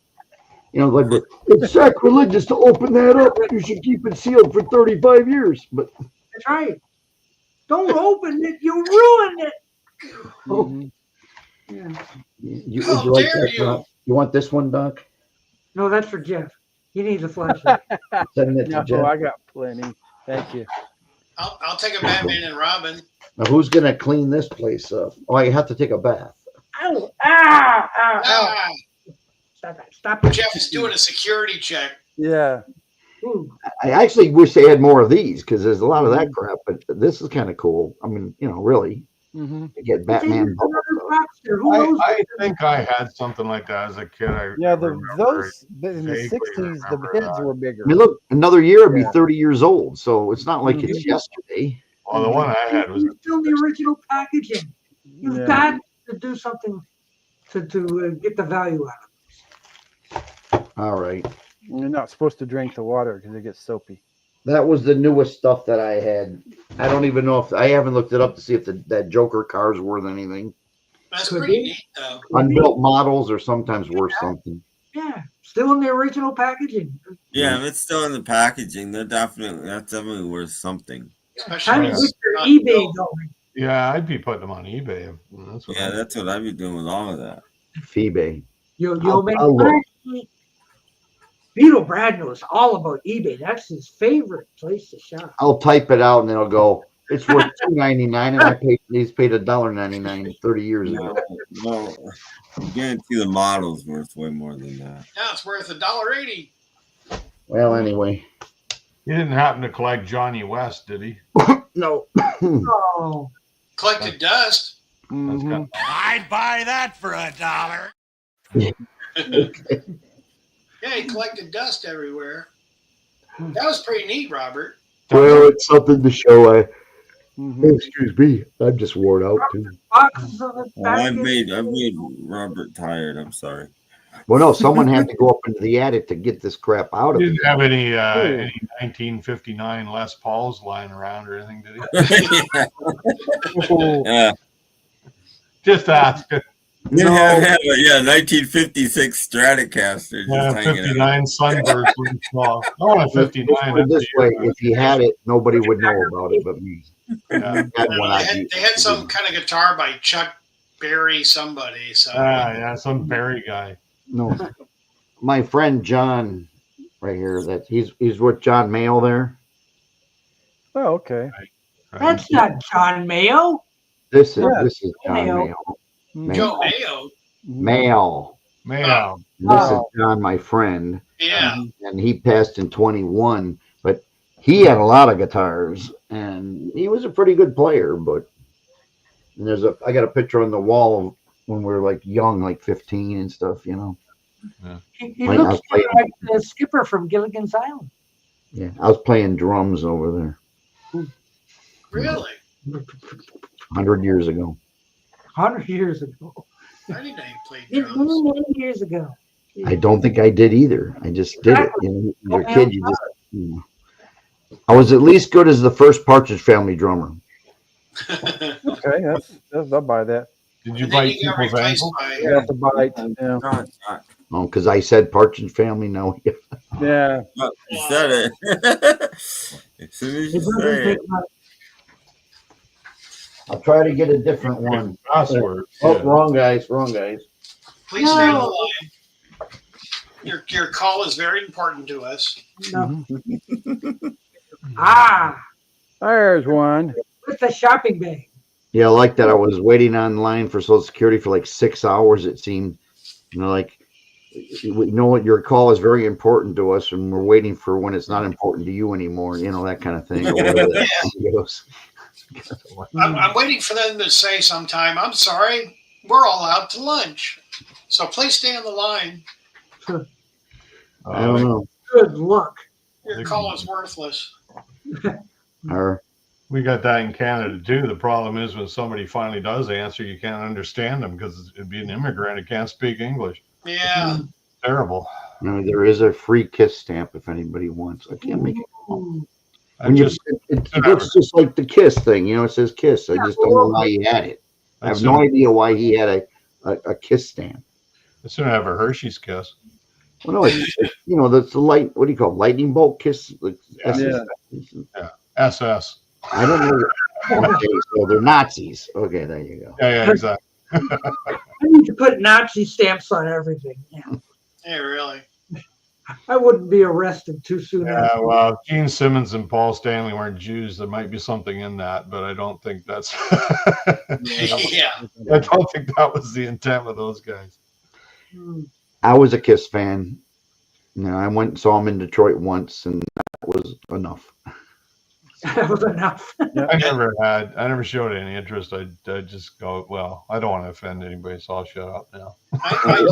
like it's sacrilegious to open that up. You should keep it sealed for 35 years. But That's right. Don't open it. You ruined it. Mhm. Yeah. would How you like dare that, you. Doc? You want this one, Doc? No, that's for Jeff. He needs a flashlight. Send it to No, Jeff. I got plenty. Thank you. I'll take a Batman and Robin. Now, who's gonna clean this place up? Oh, I have to take a bath. Ow! Ah! Ow! Ow! Ah, Stop it! Stop it! Jeff is doing a security check. Yeah. Ooh. I actually wish they had more of these because there's a lot of that crap. But this is kind of cool. I mean, really, Hmm. to get It's Batman. another box there. Who knows? I think I had something like that as a kid. Yeah, remember in the vaguely 60s, the remember heads that. were bigger. I mean, look, another year I'd be Yeah. 30 years old, so it's not like it's yesterday. Well, the one I had was It's still the original packaging. You've Yeah. got to do something to get the value out of it. All right, You're not supposed to drink the water because it gets soapy. that was the newest stuff that I had. I don't even know if I haven't looked it up to see if that Joker car is worth anything. That's Could pretty be. neat, though. Unbuilt models are sometimes worth something. Yeah, still in the original packaging. Yeah, if it's still in the packaging, that's definitely worth something. Especially Time to when get it's your not eBay built. going. yeah, I'd be putting them on eBay. That's what Yeah, I that's what I'd be doing with all of that. eBay. You'll make I'll look. money. Beetle Brad knows all about eBay. That's his favorite place to shop. I'll type it out and it'll go. It's worth $2.99, and he's paid $1.99 30 years ago. No, I guarantee the model's worth way more than that. Now it's worth $1.80. Well, anyway, He didn't happen to collect Johnny West, did he? no. Oh, Collected dust. Mhm. I'd buy that for $1. Yeah, he collected dust everywhere. That was pretty neat, Robert. Well, it's something to show. Mhm. Excuse me, I'm just worn out too. Boxes of it Oh, back I've in- made Robert tired. I'm sorry. Well, no, someone had to go up into the attic to get this crap out of You it. didn't have any 1959 Les Pauls lying around or anything, did you? Yeah. Just ask. You have a 1956 Stratocaster just Yeah, hanging out. 59 Sunburst Les Paul. I want a Let's 59. put it this that's way: the year. if you had it, nobody would know about it but me. Yeah. That one I'd They had some kind of guitar by Chuck Berry somebody. So Yeah, some Barry guy. No, my friend John, right here. That he's with John Mayo there. Oh, okay. Right? That's not John Mayo. This is John Mayo. Mayo. Mhm. Joe Mayo. Mayo. Mayo. This is Wow. John, my friend, Yeah. and he passed in 21. But he had a lot of guitars, and he was a pretty good player. But and I got a picture on the wall of when we were like young, like 15 and stuff. You know. He Like, I looks was playing- like the skipper from Gilligan's Island. Yeah, I was playing drums over there Really? 100 years ago. 100 years ago. I didn't know you played Many, drums. many years ago. I don't think I did either. I just did it. You know, you're a kid, you just. You know. I was at least good as the first Partridge Family drummer. Okay, I'll buy that. Did you And then bite you got people's replaced ankles? by Yeah, the bite. Yeah. Oh, because I said Partridge Family. No, Yeah. You said it. As soon as you It doesn't say it. take much. I'll try to get a different one. Password. Oh, Yeah. wrong guys, wrong guys. Please stay on the line. Your call is very important to us. No. Mm-hmm. Ah, There's one. with the shopping bag. Yeah, I like that. I was waiting online for Social Security for like 6 hours. It seemed, you know, like we know what your call is very important to us, and we're waiting for when it's not important to you anymore. You know, that kind of thing. Or whatever that goes. I'm waiting for them to say sometime, I'm sorry, we're all out to lunch. So please stay on the line. I don't know. Good luck. Your call is worthless. Or We got that in Canada too. The problem is when somebody finally does answer, you can't understand them because it'd be an immigrant who can't speak English. Yeah. Terrible. you know, there is a free kiss stamp if anybody wants. I can't make it. I When you, just it looks just like the kiss thing, you know. It says kiss. I just don't know why he had it. I have no idea why he had a kiss stamp. as soon as I have a Hershey's kiss. Well, no, it's you know, that's the light. What do you call it? Lightning bolt kiss? Like, Yeah. SS. I don't know. Okay, so they're Nazis. Okay, there you go. Yeah, exactly. I need to put Nazi stamps on everything. Yeah. Yeah, really. I wouldn't be arrested too soon. Yeah, after. well, Gene Simmons and Paul Stanley weren't Jews. There might be something in that, but I don't think that's. Yeah. I don't think that was the intent with those guys. I was a Kiss fan. You know, I went and saw him in Detroit once, and that was enough. That was enough. I never showed any interest. I just go, well, I don't want to offend anybody, so I'll shut up now. I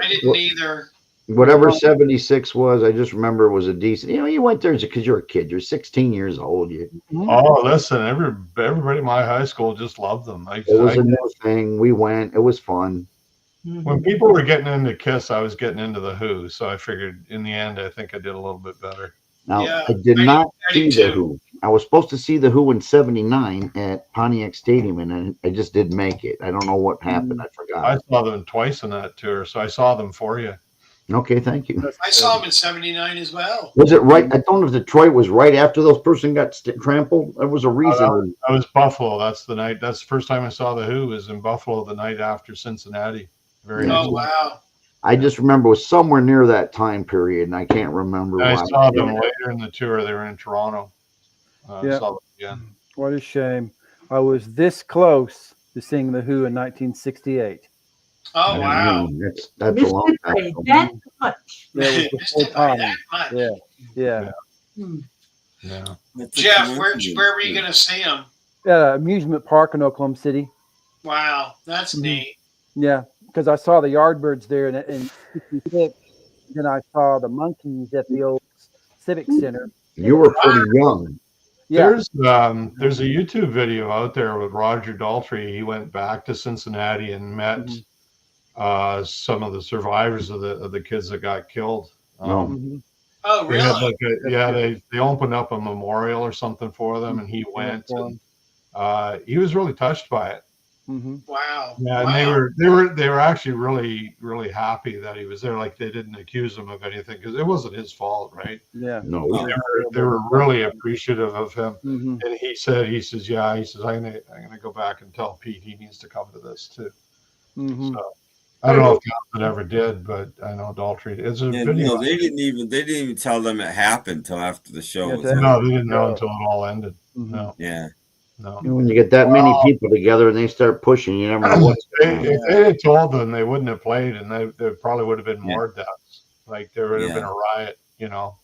didn't either. Whatever 76 was, I just remember it was a decent. You know, you went there because you're a kid. You're 16 years old. Oh, listen, everybody in my high school just loved them. It was a new thing. We went. It was fun. When people were getting into Kiss, I was getting into the Who, so I figured in the end, I think I did a little bit better. Now, Yeah, I did not I see did the too. Who. I was supposed to see the Who in '79 at Pontiac Stadium, and I just didn't make it. I don't know what happened. I forgot. I saw them twice in that tour, so I saw them for you. Okay, thank you. I saw him in '79 as well. Was it right? I don't know if Detroit was right after those person got trampled. There was a reason. That was Buffalo. That's the night. That's the first time I saw the Who was in Buffalo the night after Cincinnati. Very Oh nice. wow. I just remember it was somewhere near that time period, and I can't remember I why. saw them later in the tour. They were in Toronto. Yeah. Saw them again. What a shame. I was this close to seeing The Who in 1968. Oh wow. That's a long time Missed it ago. by that much. That was Missed before it by time. that much. Yeah. Yeah. Jeff, where were you going to see him? amusement park in Oklahoma City. Wow, that's Mhm. neat. Yeah, because I saw the Yardbirds there in '66. Then I saw the monkeys at the old Civic Center. You were pretty young. Yeah. There's a YouTube video out there with Roger Daltrey. He went back to Cincinnati and met some of the survivors of the kids that got killed. Oh, They had really? they opened up a memorial or something for them, and he went. And, he was really touched by it. Wow. Yeah, wow. and they were actually really happy that he was there. Like they didn't accuse him of anything because it wasn't his fault, right? Yeah. No. They were really appreciative of him. And he says, yeah, he says, I'm gonna go back and tell Pete he needs to come to this too. So I don't know if Johnson ever did, but I know Daltrey. It's a video. No, they didn't even tell them it happened till after the show was No, over. they didn't know until it all ended. No. Yeah. No. When you get that many people together and they start pushing, you never know what's If they had told them, they wouldn't have played, and there probably would have been more deaths. Like there would have been a riot.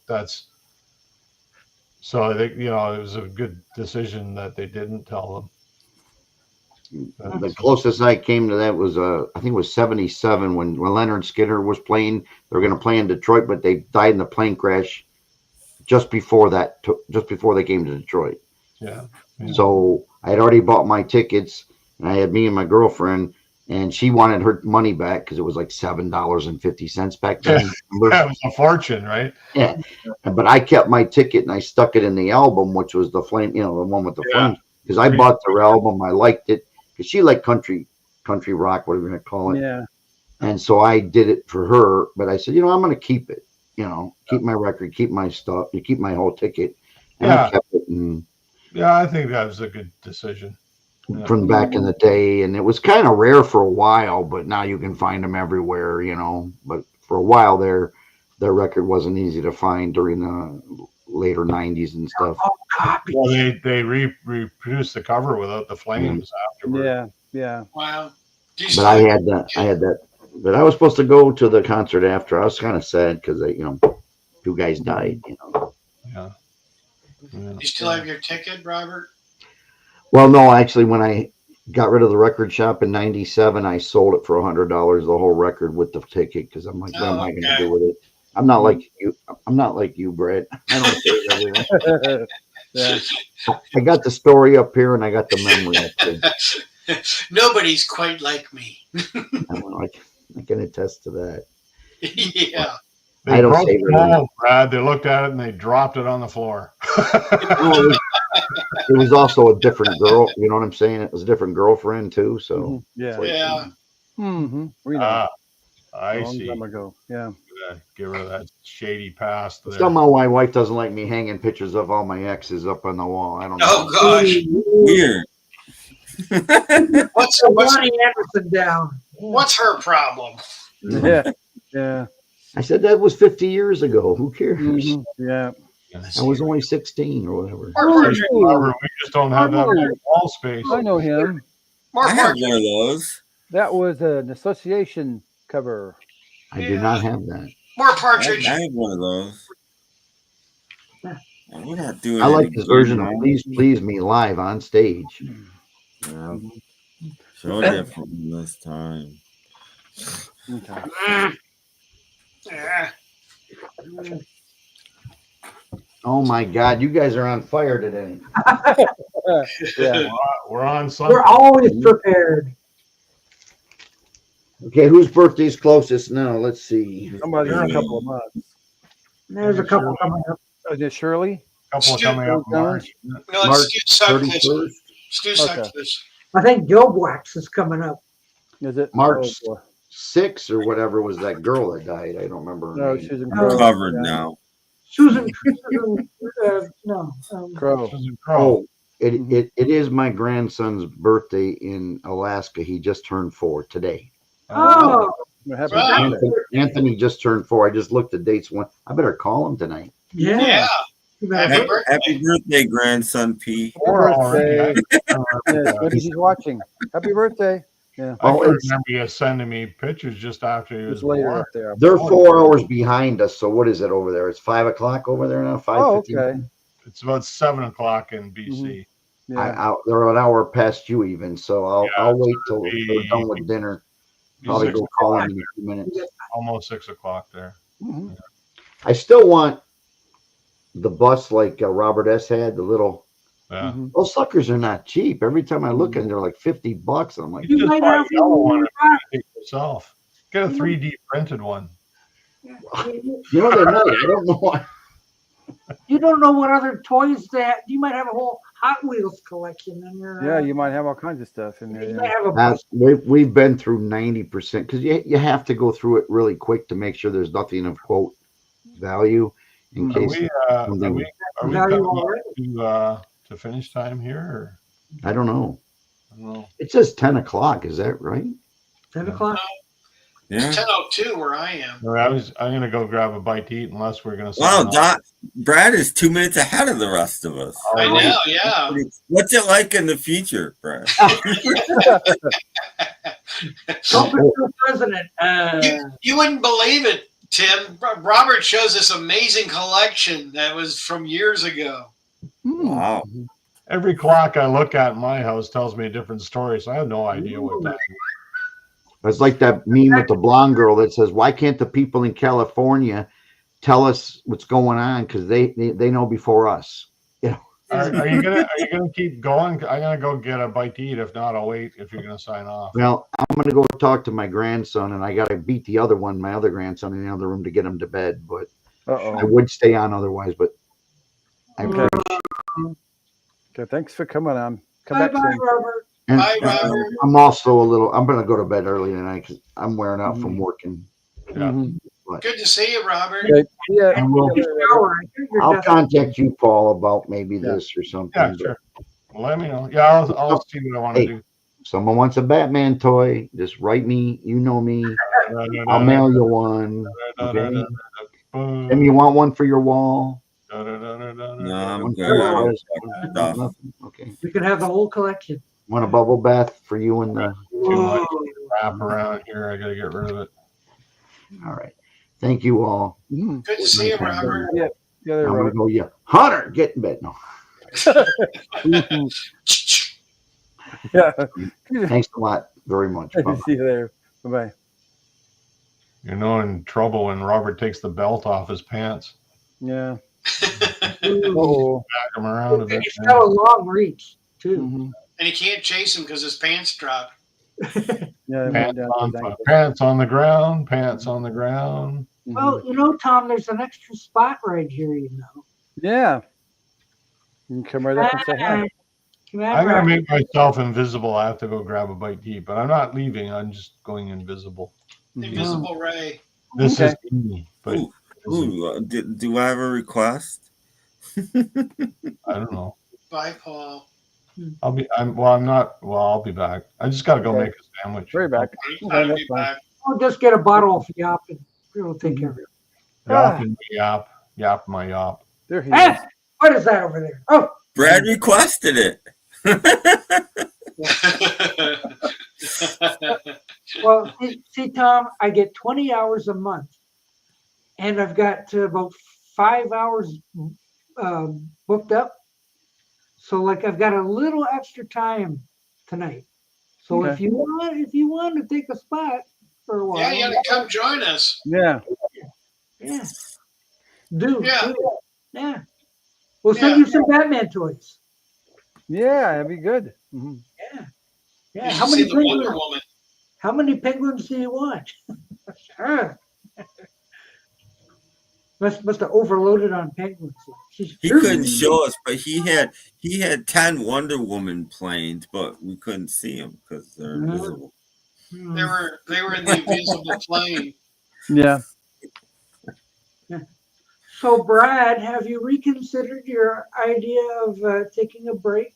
That's so I think it was a good decision that they didn't tell them. The closest I came to that was I think it was '77 when Leonard Skinner was playing. They were going to play in Detroit, but they died in a plane crash just before they came to Detroit. Yeah. So I had already bought my tickets, and I had me and my girlfriend, and she wanted her money back because it was like $7.50 back then. Yeah, it was a fortune, right? Yeah, but I kept my ticket and I stuck it in the album, which was the flame, the one with the flames, because I bought their album. I liked it because she liked country rock, whatever you want to call it. Yeah. And so I did it for her, but I said, I'm going to keep it. Keep my record, keep my stuff, you keep my whole ticket. And I kept it. And yeah, I think that was a good decision. From back in the day, and it was kind of rare for a while, but now you can find them everywhere, But for a while their record wasn't easy to find during the later '90s and stuff. Well, they reproduced the cover without the flames afterward. Yeah. Wow. But I had that. But I was supposed to go to the concert after. I was kind of sad because two guys died. Yeah. You still have your ticket, Robert? Well, no, actually, when I got rid of the record shop in '97, I sold it for $100, the whole record with the ticket, because I'm like, what am I going to do with it? I'm not like you. I'm not like you, Brett. I don't save everything. I got the story up here, and I got the memory up there. Nobody's quite like me. I can attest to that. Yeah. They broke it home, Brad. They looked at it and they dropped it on the floor. It was also a different girl. You know what I'm saying? It was a different girlfriend too. So I Long see. time ago. Yeah. Give her that shady past. There. Somehow my wife doesn't like me hanging pictures of all my exes up on the wall. I don't know. Oh gosh. Weird. What's Bonnie Anderson down? What's her problem? Yeah. I said that was 50 years ago. Who cares? Yeah. I was only 16 or whatever. We just don't have that much wall space. I know him. I have one of those. That was an association cover. I do not have that. More Partridge. I have one of those. We're not doing. I like this version of "Please Please Me" live on stage. Yeah. Show that for me this time. Okay. Yeah. Oh my God, you guys are on fire today. Yeah. We're on something. We're always prepared. Okay, whose birthday's closest now? Let's see. Somebody in a couple of months. There's a couple coming up. Is it Shirley? Couple coming up in March. No, March it's Stu Sutcliffe. 31st. Stu Okay. Sutcliffe. I think Gilbwax is coming up. Is it March oh, boy. 6 or whatever was that girl that died. I don't remember her No, name. Susan Oh. Crow. Covered Yeah. now. Susan, no. Crow. Oh, it is my grandson's birthday in Alaska. He just turned 4 today. Oh, Happy Right. birthday. Anthony just turned 4. I just looked at dates. I better call him tonight. yeah. Yeah. Happy Happy birthday, grandson P. Four already. Yes, what is he watching? Happy birthday. Yeah. I Oh, can it's- remember you sending me pictures just after he was It's later born. up there. They're 4 hours behind us. So what is it over there? It's 5 o'clock over there now. 5:50. Oh, okay. It's about 7 o'clock in BC. Yeah. They're an hour past you even, so I'll wait till it'll they're be- done with dinner. be Probably 6 go call o'clock. them in a few minutes. Almost 6 o'clock there. Mhm. I still want the bus like Robert S. had, the little. Yeah. Mhm. Those suckers are not cheap. Every time I look at them, they're like $50. I'm like, You just might buy a have yellow one to- and make it yourself. Get a You know- 3D printed one. you know, they might. I don't know why. You don't know what other toys that you might have a whole Hot Wheels collection in your. Yeah, you might have all kinds of stuff in there. You Yeah. might have a bus. We've been through 90% because you have to go through it really quick to make sure there's nothing of quote value in Are case. we Value coming already. up to finish time here? Or? I don't know. I don't know. It says 10 o'clock. Is that right? 10 o'clock. Yeah. 10:02 where I am. I'm gonna go grab a bite to eat unless we're gonna. Wow, sign off. Brad is 2 minutes ahead of the rest of us. I know, yeah. What's it like in the future, Brad? Trump is still president. You wouldn't believe it, Tim. Robert shows this amazing collection that was from years ago. Wow. Every clock I look at in my house tells me a different story, so I have no idea what time. It's like that meme with the blonde girl that says, "Why can't the people in California tell us what's going on? Because they know before us." You know. Are you gonna keep going? I'm gonna go get a bite to eat. If not, I'll wait. If you're gonna sign off. Well, I'm gonna go talk to my grandson, and I gotta beat the other one, my other grandson, in the other room to get him to bed. But I would stay on otherwise. But I appreciate. Okay, thanks for coming on. Come Bye back bye, soon. Robert. And Bye, Robert. I'm also a little. I'm gonna go to bed early tonight because I'm wearing out from working. Mhm. Good to see you, Robert. Okay, yeah. I will. Shower. I hear you're I'll definitely- contact you, Paul, about maybe this or something. Yeah, but sure. Well, let me know. Yeah, I'll see what I want to Hey. do. If someone wants a Batman toy, just write me. You know me. I'll mail you one. Okay. And you want one for your wall? No, I'm One good. for your I don't desk? expect stuff. Nothing. Okay. We can have the whole collection. Want a bubble bath for you and the? Too much crap around here. I gotta get rid of it. All right. Thank you all. Mhm. Good to see you, Robert. Yeah, I'm gonna right. go. Yeah, Hunter, get in bed. No. Mhm. Yeah. Thanks a lot very much. Bye-bye. See you there. Bye bye. You're not in trouble when Robert takes the belt off his pants. Yeah. Ooh. Back him around a bit. He's got a long reach too. Mhm. And he can't chase him because his pants dropped. Yeah. Pants on the ground. Pants on the ground. Well, you know, Tom, there's an extra spot right here. You know. Yeah. You can come right up and say hi. Come I'm on, gonna Robert. make myself invisible. I have to go grab a bite to eat, but I'm not leaving. I'm just going invisible. Invisible Ray. This Okay. is me, but Do I have a request? I don't know. Bye, Paul. I'll be back. I just gotta go Okay. make a sandwich. Right back. I'll that's be fine. back. I'll just get a bottle of Yop and we'll take care of it. Yop and yap. Yap my yop. There he Hey, is. what is that over there? Oh, Brad requested it. well, see, Tom, I get 20 hours a month, and I've got about 5 hours booked up. So, like, I've got a little extra time tonight. So, Okay. if you want to take a spot for a while, Yeah, you gotta come join us. Yeah. yeah, Yeah. do. Yeah, we'll send you some Batman toys. Yeah, that'd be good. Mhm. Yeah. You How should many see the Wonder penguins? Woman. How many penguins do you want? Sure. Must have overloaded on penguins. He couldn't show us, but he had 10 Wonder Woman planes, but we couldn't see them because they're invisible. They were in the invisible plane. Yeah. So, Brad, have you reconsidered your idea of taking a break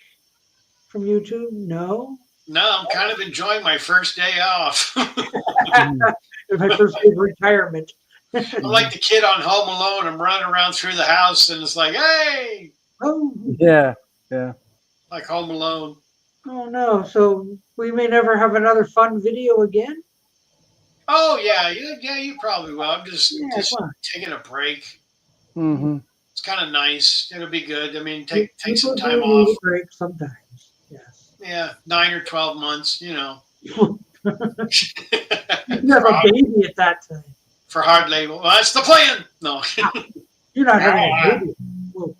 from YouTube? No. No, I'm kind of enjoying my first day off. My first day of retirement. I'm like the kid on Home Alone. I'm running around through the house, and it's like, hey, Oh, Yeah. Yeah. like Home Alone. oh no. So we may never have another fun video again? Oh yeah, you probably will. I'm just come on. taking a break. Mm-hmm. It's kind of nice. It'll be good. I mean, take People some do time need off. a break sometimes. Yeah, 9 or 12 months, you know. You have a baby at that time. For hard label. Well, that's the plan. No. You're not having a baby. Whoa.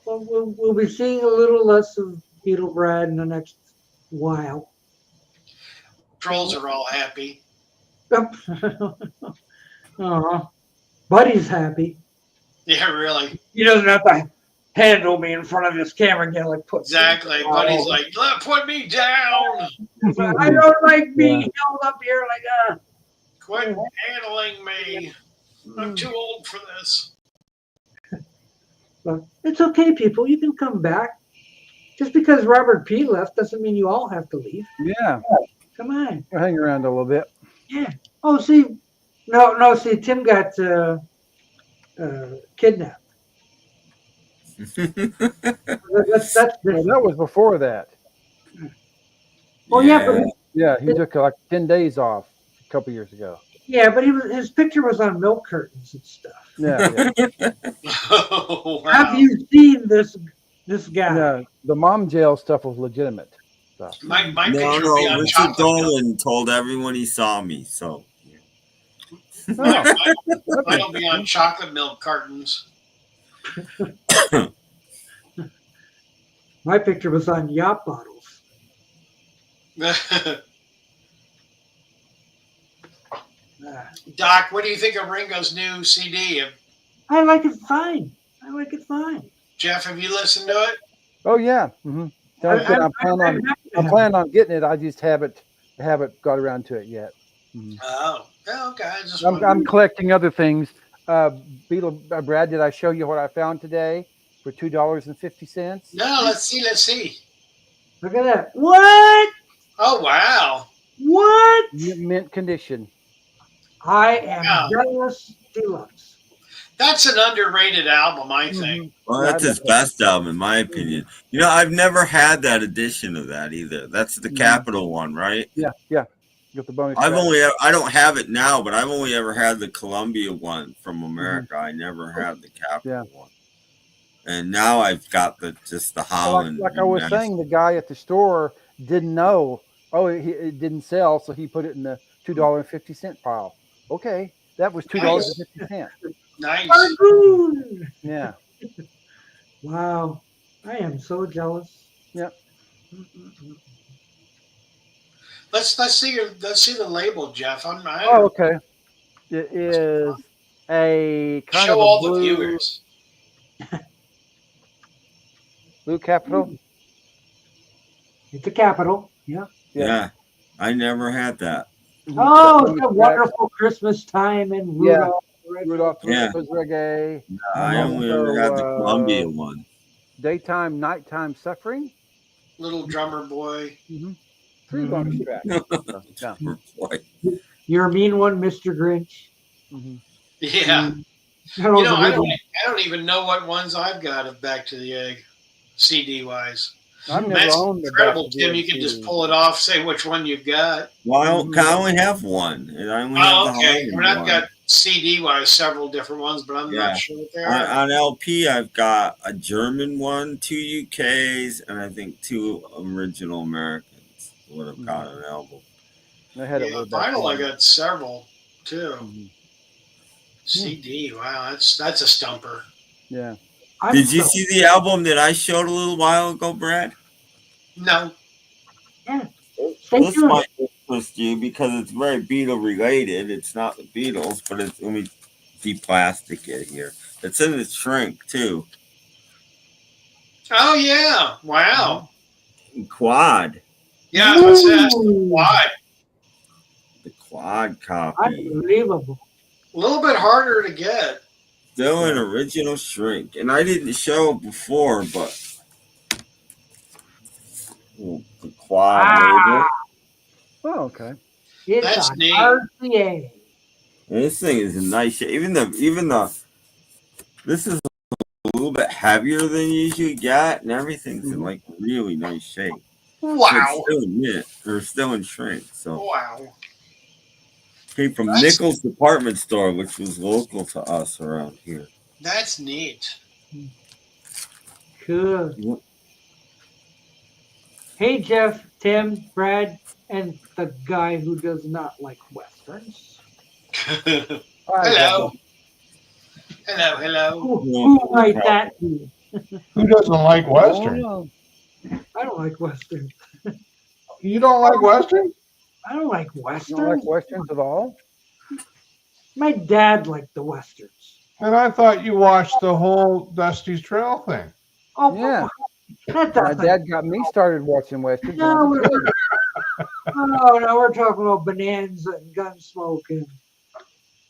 So we'll be seeing a little less of Beetle Brad in the next while. Trolls are all happy. Buddy's happy. Yeah, really. He doesn't have to handle me in front of this camera and get like put. Exactly. Buddy's like, put me down. I don't like being held up here like Quit handling me. I'm too old for this. But it's okay, people. You can come back. Just because Robert P. left doesn't mean you all have to leave. Yeah. Come on. We'll hang around a little bit. Yeah. Oh, see. No, see, Tim got kidnapped. That's that was before that. Oh, yeah, but he took like 10 days off a couple years ago. Yeah, but his picture was on milk curtains and stuff. Yeah. Oh, wow. Have you seen this guy? Yeah, the mom jail stuff was legitimate stuff. My No, picture will be on Richard chocolate milk. Dolan told everyone he saw me, so. Mine will be on chocolate milk cartons. My picture was on yacht bottles. Doc, what do you think of Ringo's new CD? I like it fine. Jeff, have you listened to it? Oh yeah. Mm-hmm. I'm planning on getting it. I just haven't got around to it yet. Mm-hmm. Oh, okay. I'm collecting other things. Beetle, Brad, did I show you what I found today for $2.50? No, let's see. Look at that. What? Oh, wow. What? Mint condition. I am jealous deluxe. That's an underrated album, I think. Well, that's his best album, in my opinion. You know, I've never had that edition of that either. That's the Capitol one, right? Yeah. Got the bonus. I don't have it now, but I've only ever had the Columbia one from America. I never had the Capitol one. And now I've got the Holland. Like I was saying, the guy at the store didn't know. Oh, it didn't sell, so he put it in the $2.50 pile. Okay, that was $2.50. Nice. Yeah. Wow, I am so jealous. Yep. Let's see the label, Jeff. Oh, okay. It is a kind show of all blue, the viewers. Blue Capitol. It's a Capitol. Yeah, I never had that. Oh, it's a wonderful Christmas time in Rudolph. Rudolph the Red-Nosed Reggae. No, I only ever had the Columbia one. Daytime, Nighttime Suffering. Little Drummer Boy. Mm-hmm. 3 bonus tracks. You're a mean one, Mr. Grinch. Mm-hmm. Yeah. I don't even know what ones I've got of Back to the Egg, CD wise. I've never That's owned the incredible, Back to the Tim. Egg You can just CD. pull it off, say which one you've got. Well, I only have one. And I only have the Okay. Holland I've one. got CD wise several different ones, but I'm not sure what they are. On LP, I've got a German one, 2 UKs, and I think 2 original Americans would have got an album. I had it Vinyl, I got several too. CD, wow, that's a stumper. Yeah. Did you see the album that I showed a little while ago, Brad? No. Yeah. This might interest you because it's very Beatle related. It's not the Beatles, but it's, let me de-plastic it here. It's in the shrink too. Oh yeah! Wow. Quad. Yeah, that's it. Why? The quad copy. Unbelievable. A little bit harder to get. Still an original shrink. And I didn't show it before, but the quad label. Oh, okay. It's That's an neat. RCA. And this thing is in nice shape. Even the this is a little bit heavier than you usually get, and everything's in like really nice shape. Wow. It's still in mint, or still in shrink. So Wow. came from Nichols Department Store, which was local to us around here. That's neat. Cool. Hey, Jeff, Tim, Brad, and the guy who does not like westerns. Hi, Hello. Hello. Who might that be? Who doesn't like Western? Oh, I don't like westerns. You don't like Western? I don't like you don't like westerns. westerns at all? My dad liked the westerns. And I thought you watched the whole Dusty's Trail thing. Oh, Yeah. that My doesn't. dad got me started watching westerns. when I No, was a we're, kid. no, we're talking about Bonanza and Gunsmoke and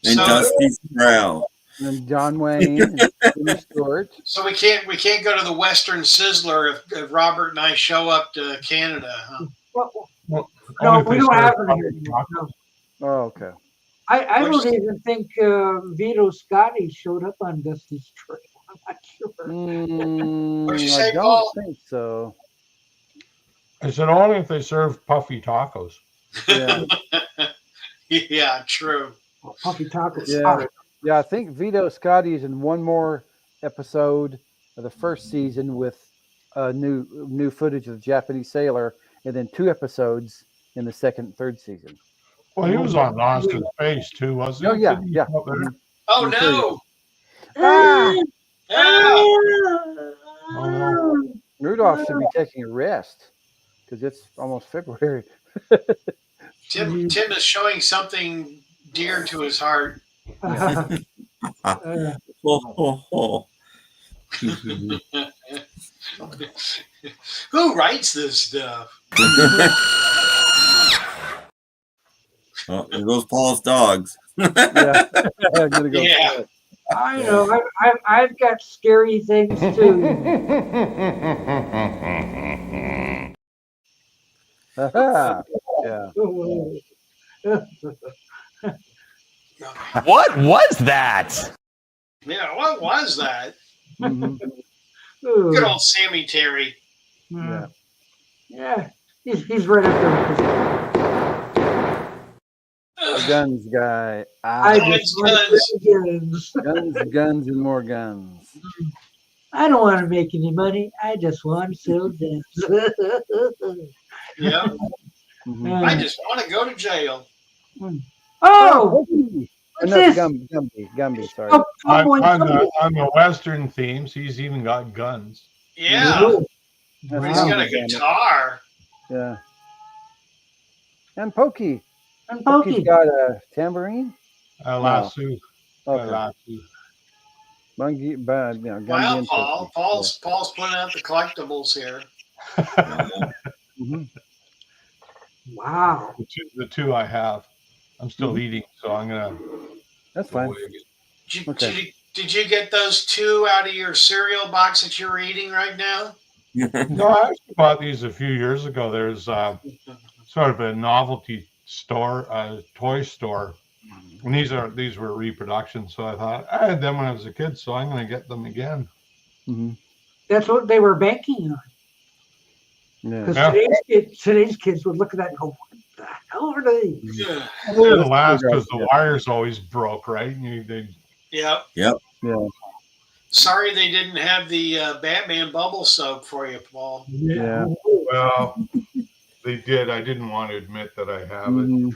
And So- Dusty's Trail. And John Wayne, and Jimmy Stewart. So we can't go to the Western Sizzler if Robert and I show up to Canada, huh? no, Only if we they don't serve have it puppy here. No. tacos. Oh, okay. I Where's- don't even think Vito Scotti showed up on Dusty's Trail. I'm not sure. What'd you say, I don't Paul? think so. I said only if they serve puffy tacos. Yeah. Yeah, true. Well, Puffy Tacos. Yeah. Yeah, I think Vito Scotti is in one more episode of the first season with new footage of the Japanese sailor, and then 2 episodes in the second and third season. Well, he was on Lost in Space too, wasn't Oh he? yeah, Didn't he yeah. come up there? Oh I'm sure no! Ah, Ah! Oh, no. Rudolph should be taking a rest because it's almost February. Tim is showing something dear to his heart. Uh, Ho, ho, ho. Who writes this stuff? Oh, there goes Paul's dogs. Yeah, I'm gonna go. Yeah. I know. I've got scary things too. Yeah. What was that? Yeah, what was that? Mhm. Good old Sammy Terry. Yeah. Yeah, he's right up there. with his- The guns guy. I Ah, just want guns. guns, and more guns. I don't want to make any money. I just want to sell guns. Yeah. Mhm. I just want to go to jail. Oh, Gumby. what's No, this? Gumby, sorry. Oh, On, boy, on the Western themes, he's even got guns. Yeah. That's He's got a Gumby. guitar. Yeah. And Pokey. I'm Pokey's Pokey. got a tambourine. A lasso. A Okay. lasso. Bungie, Gumby Well, and Paul. Pokey. Paul's putting out the collectibles here. Yeah. Mhm. Wow. The two I have. I'm still eating, so I'm gonna. That's fine. Did you get those 2 out of your cereal box that you're eating right now? No, I actually bought these a few years ago. There's sort of a novelty store, toy store, and these were reproductions. So I thought I had them when I was a kid, so I'm going to get them again. Mm-hmm. That's what they were banking on. Yeah. Because today's kids would look at that and go, "What the hell are these?" Yeah. They didn't last because the wires always broke, right? Yep. Yeah. Sorry they didn't have the Batman bubble soap for you, Paul. Yeah. Well, they did. I didn't want to admit that I have it. Mhm.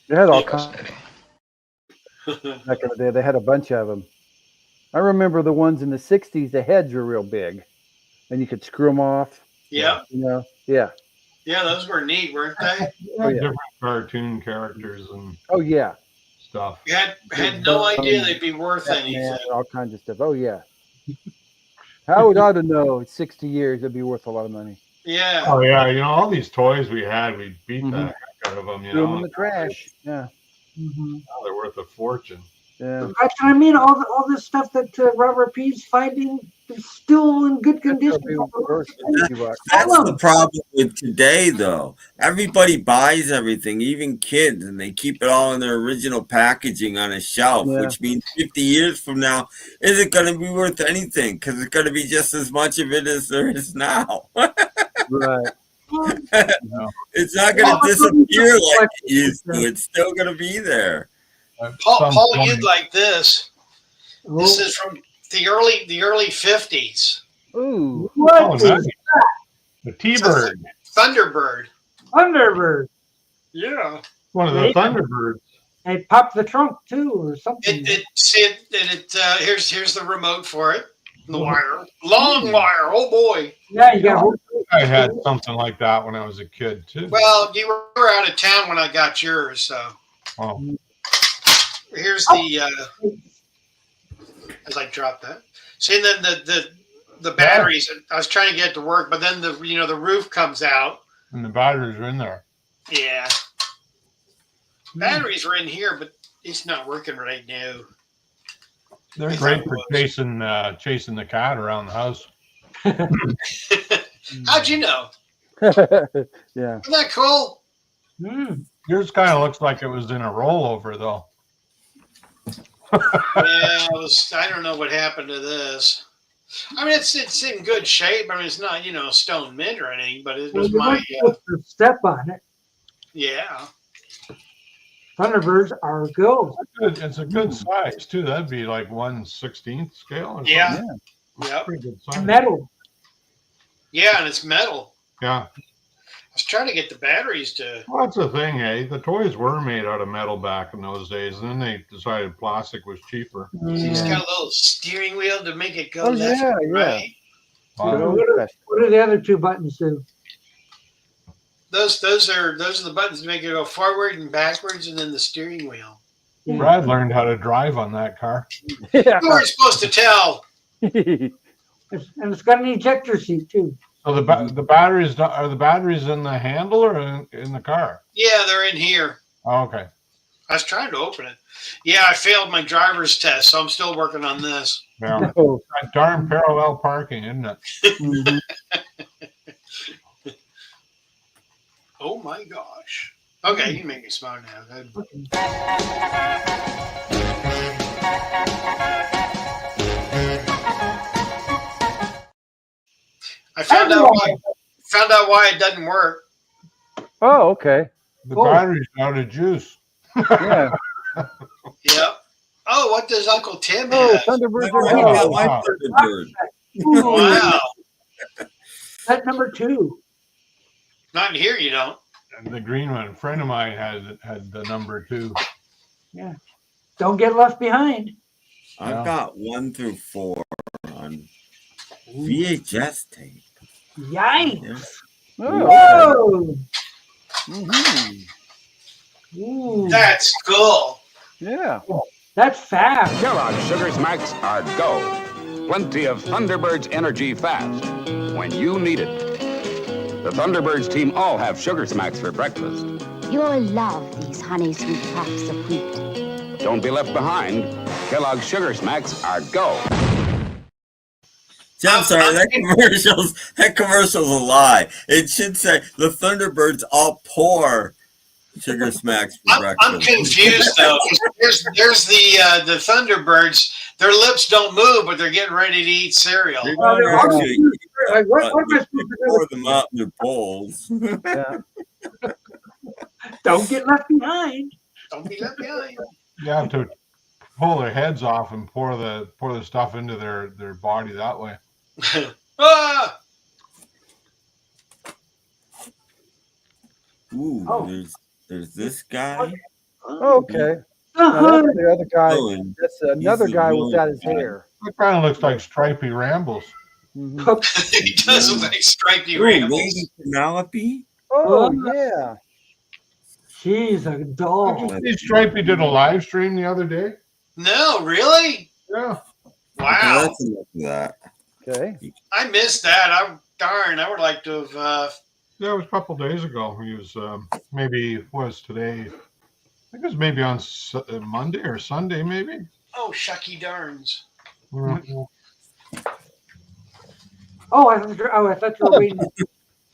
They had all kinds. Back in the day, they had a bunch of them. I remember the ones in the '60s. The heads were real big, and you could screw them off. Yep. You know. Yeah. Yeah, those were neat, weren't they? Oh yeah. Different cartoon characters and Oh yeah. stuff. You had no idea they'd be worth Batman, anything. all kinds of stuff. Oh yeah. How would I know? In 60 years, it'd be worth a lot of money. Yeah. Oh yeah, all these toys we had, we beat the Mhm. heck out of them. Threw them in the trash. Yeah. Mhm. Now they're worth a fortune. Yeah. That's what I mean. All this stuff that Robert P's finding is still in good condition. That's the problem with today, though. Everybody buys everything, even kids, and they keep it all in their original packaging on a shelf, Yeah. which means 50 years from now, isn't going to be worth anything because it's going to be just as much of it as there is now. Right. It's not going to disappear like it used to. It's still going to be there. Paul, you'd like this. This is the early 50s. Ooh. What Oh, is nice. that? The T-Bird. Thunderbird. Thunderbird. Yeah. One of the They- Thunderbirds. They popped the trunk too, or something. Here's the remote for it. The wire. Long wire. Oh boy. Yeah, you got. I had something like that when I was a kid too. Well, you were out of town when I got yours, so Oh, here's the as I drop that. See, then the batteries. I was trying to get it to work, but then the roof comes out. and the batteries are in there. Yeah. Batteries were in here, but it's not working right now. They're I great thought for chasing the cat around the house. How'd you know? Yeah. Isn't that cool? Yours kind of looks like it was in a rollover though. Yeah, I don't know what happened to this. I mean, it's in good shape. I mean, it's not stone mint or anything, but it was my step on it. yeah. Thunderbirds are good. It's a good size too. That'd be like 1/16 scale. Or something. Yeah. Yep. Pretty good size. Metal. Yeah, and it's metal. Yeah. I was trying to get the batteries to. Well, that's the thing, eh? The toys were made out of metal back in those days, and then they decided plastic was cheaper. It's got a little steering wheel to make it go Oh, left yeah, and yeah. right. Wow. What do the other two buttons do? Those are the buttons to make it go forward and backwards, and then the steering wheel. Brad learned how to drive on that car. Yeah. You weren't supposed to tell. And it's got an ejector seat too. So the batteries are the batteries in the handle or in the car? Yeah, they're in here. Oh, okay. I was trying to open it. Yeah, I failed my driver's test, so I'm still working on this. Yeah. Oh. That darn parallel parking, isn't it? Mhm. Oh my gosh. Okay, you make me smart now. Good. I found out why it doesn't work. Oh, okay. The Oh. battery's out of juice. Yeah. Yep. Oh, what does Uncle Tim Oh, have? Thunderbirds Oh, are you got good. my wow. Thunderbird. Ooh, Wow. That's number 2. Not here, you don't. And the green one, a friend of mine had the number 2. Yeah. Don't get left behind. I've got 1 through 4 on VHS tape. Yikes. Oh, Whoa. mhm. Ooh, That's cool. Yeah. that's fast. Kellogg's Sugar Smacks are go. Plenty of Thunderbird's energy fast when you need it. The Thunderbirds team all have Sugar Smacks for breakfast. You'll love these honey sweet puffs of wheat. Don't be left behind. Kellogg's Sugar Smacks are go. See, I'm sorry, that commercial's a lie. It should say the Thunderbirds all pour Sugar Smacks for breakfast. I'm confused though. There's the Thunderbirds. Their lips don't move, but they're getting ready to eat cereal. They're not they're actually Like, what am I they supposed to do? pour them out in their bowls. Yeah. Don't get left behind. Don't be left behind. You have to pull their heads off and pour the stuff into their body that way. Ah! Ooh, Oh. there's this guy. Okay. Now, Uh-huh. that's the other guy. Oh, and That's another the guy really without his guy. hair. It kind of looks like Stripey Rambles. Mhm. He does look like Stripey Ooh, Rambles. Lady Penelope. Oh, yeah. She's a doll. Did you see Stripey did a live stream the other day? No, really? Yeah. Wow. That's enough of that. Okay. I missed that. I would like to have. Yeah, it was a couple days ago. He was maybe it was today. I think it was maybe on Monday or Sunday, maybe. Oh, shucky darns. Yeah. Oh, I thought you were waiting.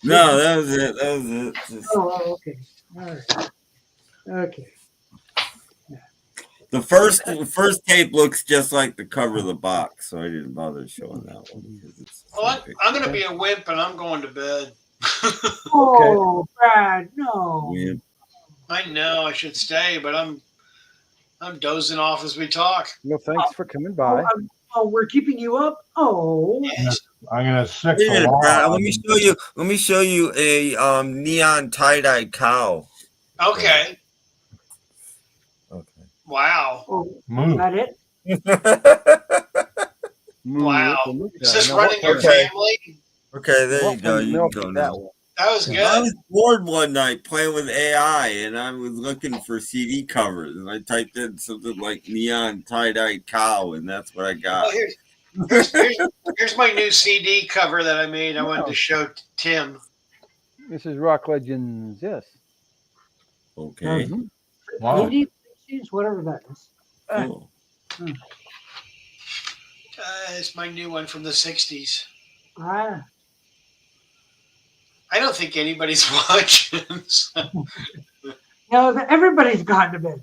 No, that was it. That was it. Just- Oh, okay. All right. Okay. The first tape looks just like the cover of the box, so I didn't bother showing that one because it's. Well, I'm going to be a wimp and I'm going to bed. Oh, Brad, no. Yeah. I know I should stay, but I'm dozing off as we talk. Well, thanks for coming by. Oh, we're keeping you up. Oh, Yes. I'm gonna sick Wait a the minute, law. Brad. Let me show you a neon tie-dye cow. Okay. Okay. Wow. oh, is Move. that it? Wow. Look at Is that. this Now, what running your kind of- family? Okay, there you what go. kind of You milk can go is that now. one? That was I good. was bored one night playing with AI, and I was looking for CD covers, and I typed in something like neon tie-dye cow, and that's what I got. Oh, here's my new CD cover that I made. I wanted to show Tim. This is Rock Legends. Yes. Okay. Mhm. Wow. 80s, 60s, whatever that is. Cool. It's my new one from the 60s. Ah, I don't think anybody's watching. So, no, everybody's gone to bed.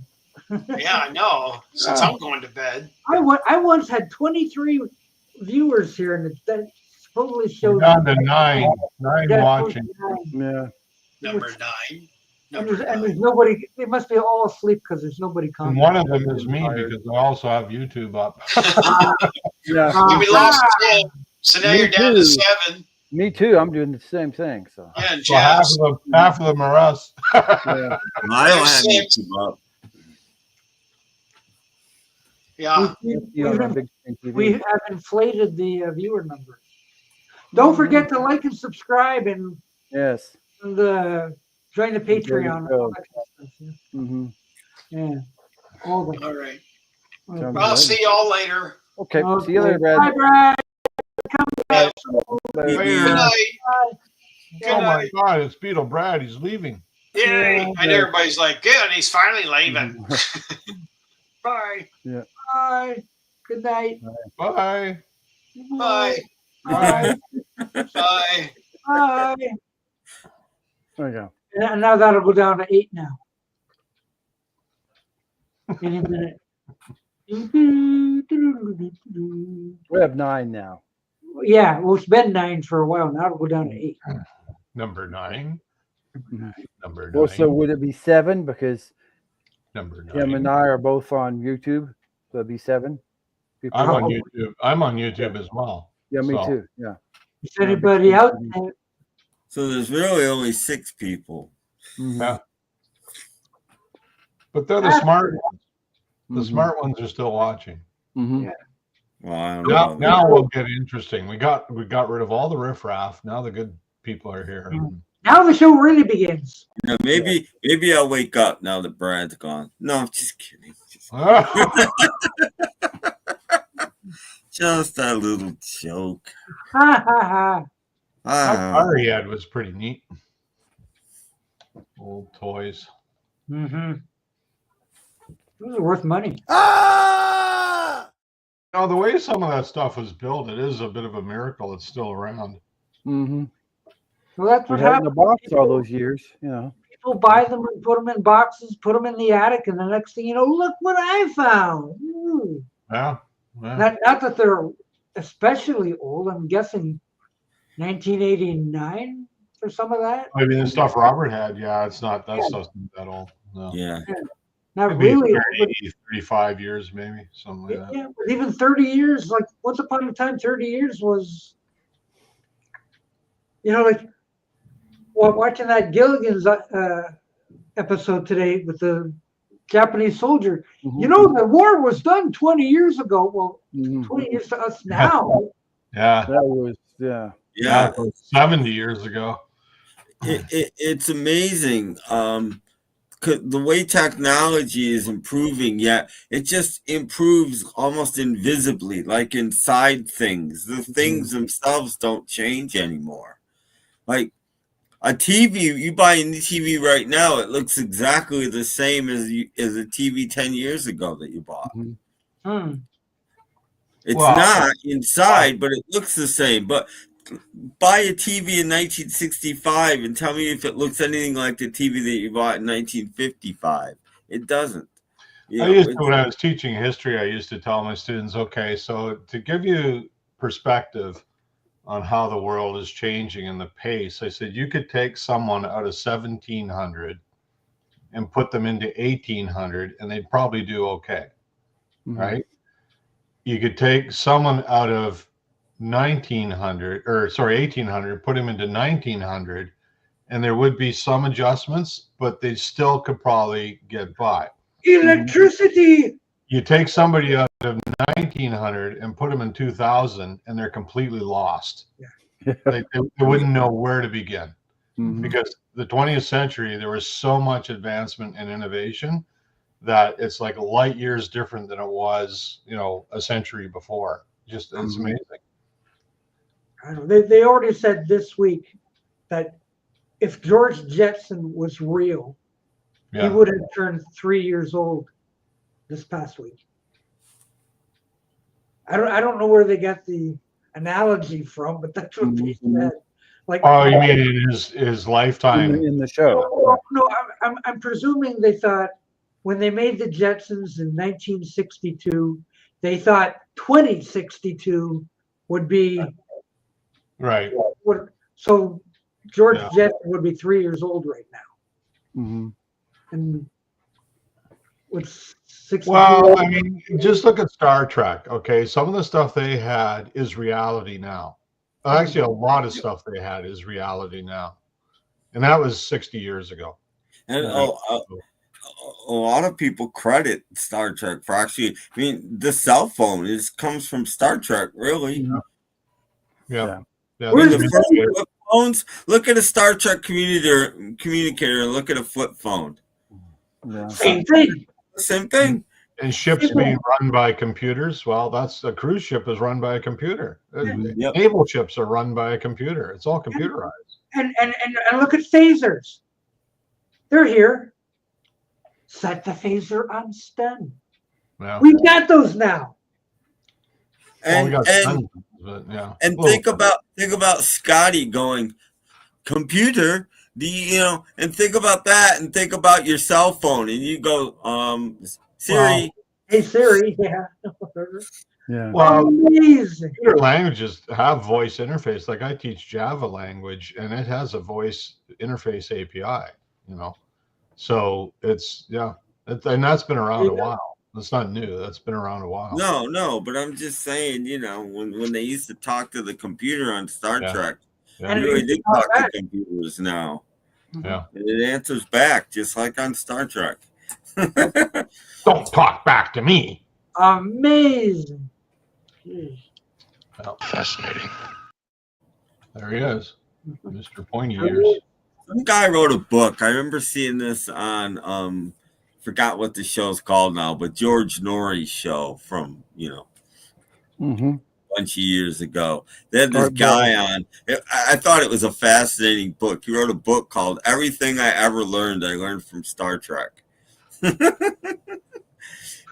yeah, I know. Since I'm going to bed. I once had 23 viewers here, and that totally We're shows. down to 9 watching. Yeah. Number 9. And there's nobody. They must be all asleep because there's nobody And commenting. one of them is me because I also have YouTube up. Yeah. We lost Tim, so now Me you're down too. to 7. Me too. I'm doing the same thing. So. Yeah, and So half Jazz. of them are us. Yeah. I don't have Six. YouTube up. Yeah. We have inflated the viewer numbers. Don't forget to like and subscribe and Yes. join the Patreon. go. All that kind of stuff, yeah. Mm-hmm. Yeah. All the. All right. Sounds I'll good. see y'all later. Okay. See you later, Brad. Bye, Brad. Come back. Good Later. night. Oh Good my night. God, it's Beetle Brad. He's leaving. Yay. And everybody's like, good, he's finally leaving. Bye. Yeah. Bye. Good night. Bye. Bye. Bye. Bye. Bye. There you go. And now that'll go down to 8 now. In a minute. We have 9 now. Yeah, well, it's been 9 for a while. Now it'll go down to 8. Number 9. Number 9. Well, so would it be 7 because Number 9. Tim and I are both on YouTube? So it'd be 7. People I'm on are- YouTube. I'm on YouTube as well. Yeah, me So, too. Yeah. Is anybody out there? So there's really only 6 people. Mhm. Yeah. But they're the smart ones. The smart ones are still watching. Mm-hmm. Yeah. Well, I don't know. Now we'll get interesting. We got rid of all the riffraff. Now the good people are here. Now the show really begins. Yeah, maybe I'll wake up now that Brad's gone. No, I'm just kidding. Just a little joke. Ha ha ha. That car he had was pretty neat. Old toys. Mm-hmm. Those are worth money. Now, the way some of that stuff was built, it is a bit of a miracle it's still around. Mm-hmm. Well, that's We what had in happened. the box all those years. You know. People buy them and put them in boxes, put them in the attic, and the next thing you know, look what I found. Ooh. Yeah. Not that they're especially old. I'm guessing 1989 for some of that. I mean, the stuff Robert had, that stuff's not that old. No. Yeah. Not Maybe really. 30, 35 years, maybe, something like that. Yeah, but even 30 years, like once upon a time, 30 years was, like watching that Gilligan's episode today with the Japanese soldier. Mm-hmm. The war was done 20 years ago. Well, 20 years to us now. Yeah. That was, Yeah. It was 70 years ago. It's amazing. The way technology is improving, yet it just improves almost invisibly, like inside things. The things themselves don't change anymore. Like a TV, you buy a TV right now, it looks exactly the same as a TV 10 years ago that you bought. Hmm. It's not inside, but it looks the same. But buy a TV in 1965 and tell me if it looks anything like the TV that you bought in 1955. It doesn't. When I was teaching history, I used to tell my students, okay, so to give you perspective on how the world is changing and the pace, I said, you could take someone out of 1700 and put them into 1800 and they'd probably do okay. Right? you could take someone out of 1800, put him into 1900, and there would be some adjustments, but they still could probably get by. Electricity. You take somebody out of 1900 and put them in 2000, and they're completely lost. They wouldn't know where to begin. Because the 20th century, there was so much advancement and innovation that it's like light years different than it was, a century before. Just it's amazing. I don't know. They already said this week that if George Jetson was real, he would have turned 3 years old this past week. I don't know where they got the analogy from, but that's what they said. Like, oh, you mean in his lifetime in the show? No, I'm presuming they thought when they made the Jetsons in 1962, they thought 2062 would be right. So George Jetson would be 3 years old right now. And what's 62? Well, I mean, just look at Star Trek. Okay, some of the stuff they had is reality now. Actually, a lot of stuff they had is reality now, and that was 60 years ago. And a lot of people credit Star Trek for actually. I mean, the cell phone comes from Star Trek, really. Yeah. I mean, the first flip phones. Look at a Star Trek communicator, and look at a flip phone. Same thing. Same thing. And ships being run by computers. Well, that's a cruise ship is run by a computer. Naval ships are run by a computer. It's all computerized. And look at phasers. They're here. Set the phaser on stun. Yeah. We've got those now. And think about Scotty going computer. And think about that, and think about your cell phone, and you go, Siri. Hey Siri, Well, amazing. computer languages have voice interface. Like I teach Java language, and it has a voice interface API. So it's and that's been around a while. That's not new. That's been around a while. No, but I'm just saying, when they used to talk to the computer on Star Trek, they really did talk to computers now. Yeah, and it answers back just like on Star Trek. Don't talk back to me. Amazing. Well, fascinating. There he is, Mr. Pointy Ears. Some guy wrote a book. I remember seeing this on forgot what the show's called now, but George Norrie's show from a bunch of years ago. They had this guy on. I thought it was a fascinating book. He wrote a book called Everything I Ever Learned, I Learned from Star Trek.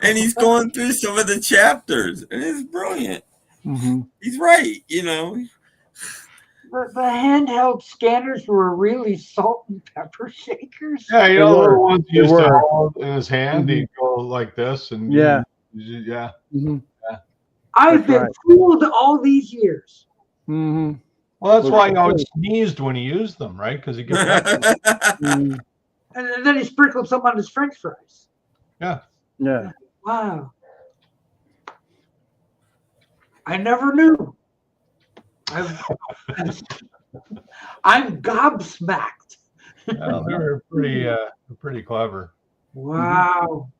And he's going through some of the chapters, and it's brilliant. He's right, The handheld scanners were really salt and pepper shakers. Yeah, the ones he used to hold in his hand, he'd go like this, and I've been fooled all these years. Well, that's why he always sneezed when he used them, right? Because he gets And then he sprinkled some on his French fries. Yeah. Wow. I never knew. I'm gobsmacked. Well, they're pretty clever. Wow.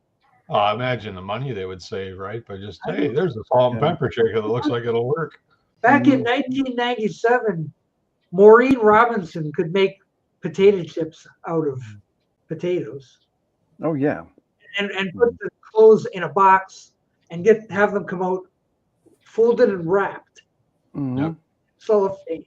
Oh, imagine the money they would save, right? By just, hey, there's a salt and pepper shaker that looks like it'll work. Back in 1997, Maureen Robinson could make potato chips out of potatoes. Oh, yeah. And put the clothes in a box and have them come out folded and wrapped. Cellophane.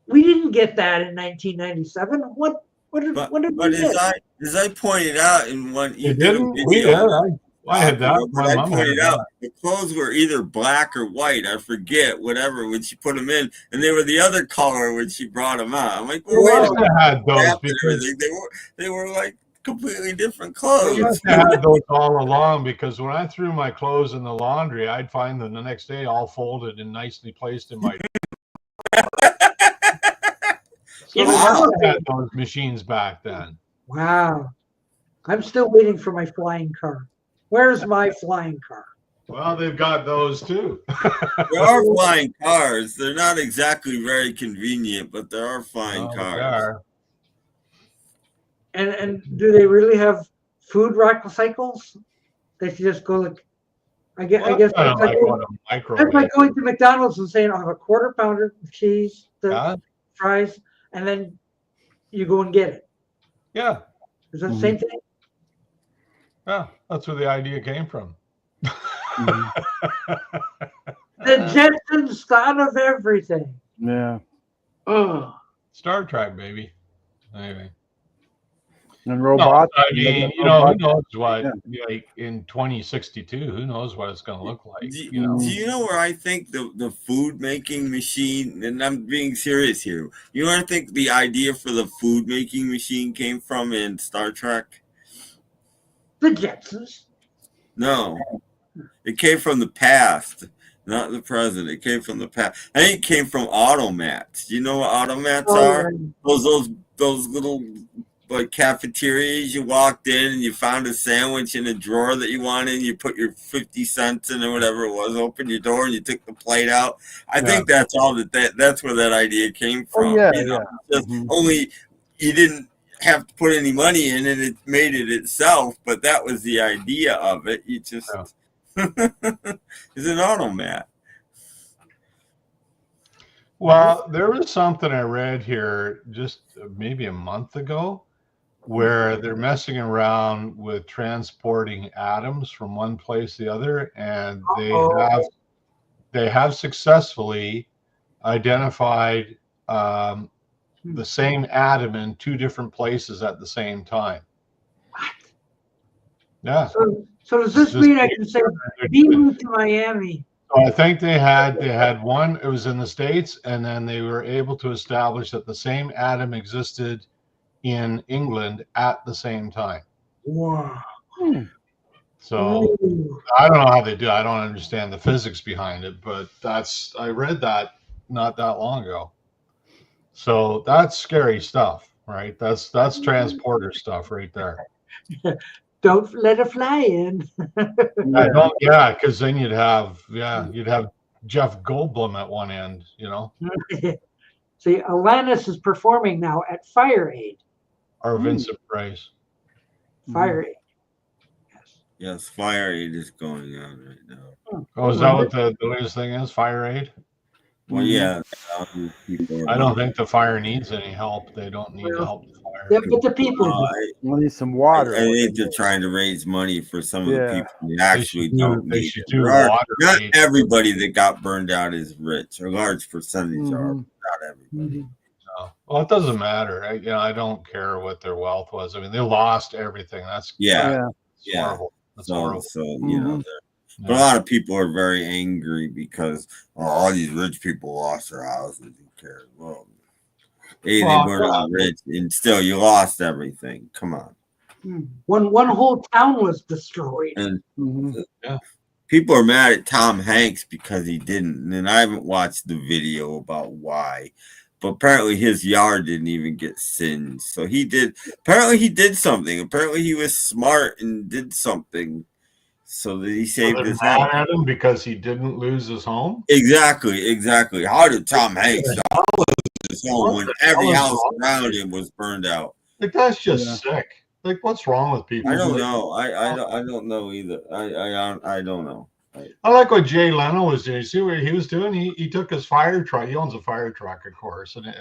We didn't get that in 1997. What did we get? As I pointed out in one video, I had that. I pointed out the clothes were either black or white. I forget, whatever, when she put them in, and they were the other color when she brought them out. I'm like, well, wait a minute. Had those because they were like completely different clothes. I had those all along because when I threw my clothes in the laundry, I'd find them the next day all folded and nicely placed in my. So they had those machines back then. Wow. I'm still waiting for my flying car. Where's my flying car? Well, they've got those too. There are flying cars. They're not exactly very convenient, but there are flying They cars. are. And do they really have food rocket cycles? They should just go like, I guess Well, that's like, what a that's like microwave. going to McDonald's and saying, I'll have a quarter pounder with cheese, the Yeah. fries, and then you go and get it. Yeah. Is that the same thing? Yeah, that's where the idea came from. The Jetsons thought of everything. Yeah. Oh. Star Trek, baby. Anyway. And robots. No, I mean, who knows what, like in 2062, who knows what it's going to look like, Do you know where I think the food making machine, and I'm being serious here, you know where I think the idea for the food making machine came from in Star Trek? The Jetsons. No. It came from the past, not the present. It came from the past. I think it came from automats. Do you know what automats are? Those little like cafeterias. You walked in and you found a sandwich in a drawer that you wanted, and you put your 50 cents in or whatever it was, open your door and you took the plate out. I think that's all that's where that idea came from. Only you didn't have to put any money in and it made it itself, but that was the idea of it. You just it's an automat. Well, there was something I read here just maybe a month ago where they're messing around with transporting atoms from one place to the other, and they have successfully identified the same atom in two different places at the same time. Yeah. So does this mean I can say beam to Miami? So I think they had one. It was in the States, and then they were able to establish that the same atom existed in England at the same time. Wow. So I don't know how they do it. I don't understand the physics behind it, but I read that not that long ago. So that's scary stuff, right? That's transporter stuff right there. Don't let it fly in. Because then you'd have Jeff Goldblum at one end, See, Alanis is performing now at Fire Aid. Or Vincent Price. Fire Aid. Yes, Fire Aid is going on right now. Oh, is that what the latest thing is? Fire Aid? Well, yeah. I don't think the fire needs any help. They don't need to help the fire. Yeah, but the people need some water. I think they're trying to raise money for some of the people who actually don't need it. Not everybody that got burned out is rich. A large percentage are, not everybody. No. Well, it doesn't matter. I don't care what their wealth was. I mean, they lost everything. That's horrible. That's horrible. So but a lot of people are very angry because all these rich people lost their houses. Who cares? Well, they were not rich, and still you lost everything. Come on. One whole town was destroyed. And people are mad at Tom Hanks because he didn't. And I haven't watched the video about why. But apparently his yard didn't even get singed. So he did. Apparently he did something. Apparently he was smart and did something. So that he saved his home. At him because he didn't lose his home? Exactly. How did Tom Hanks lose his home when every house around him was burned out? Like, that's just sick. Like, what's wrong with people? I don't know. I don't know either. I don't know. I like what Jay Leno was doing. You see what he was doing? He took his fire truck. He owns a fire truck, of course, and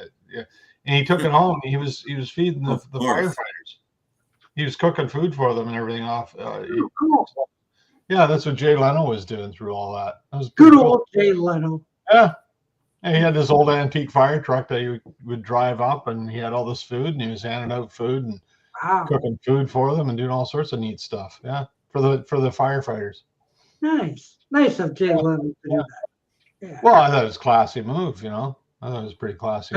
he took it home. He was feeding the firefighters. He was cooking food for them and everything off. Cool. Yeah, that's what Jay Leno was doing through all that. That was good old Jay Leno. Yeah. And he had this old antique fire truck that he would drive up, and he had all this food, and he was handing out food and cooking food for them and doing all sorts of neat stuff. Yeah, for the firefighters. Nice of Jay Leno to do that. Yeah. Well, I thought it was a classy move. I thought it was pretty classy.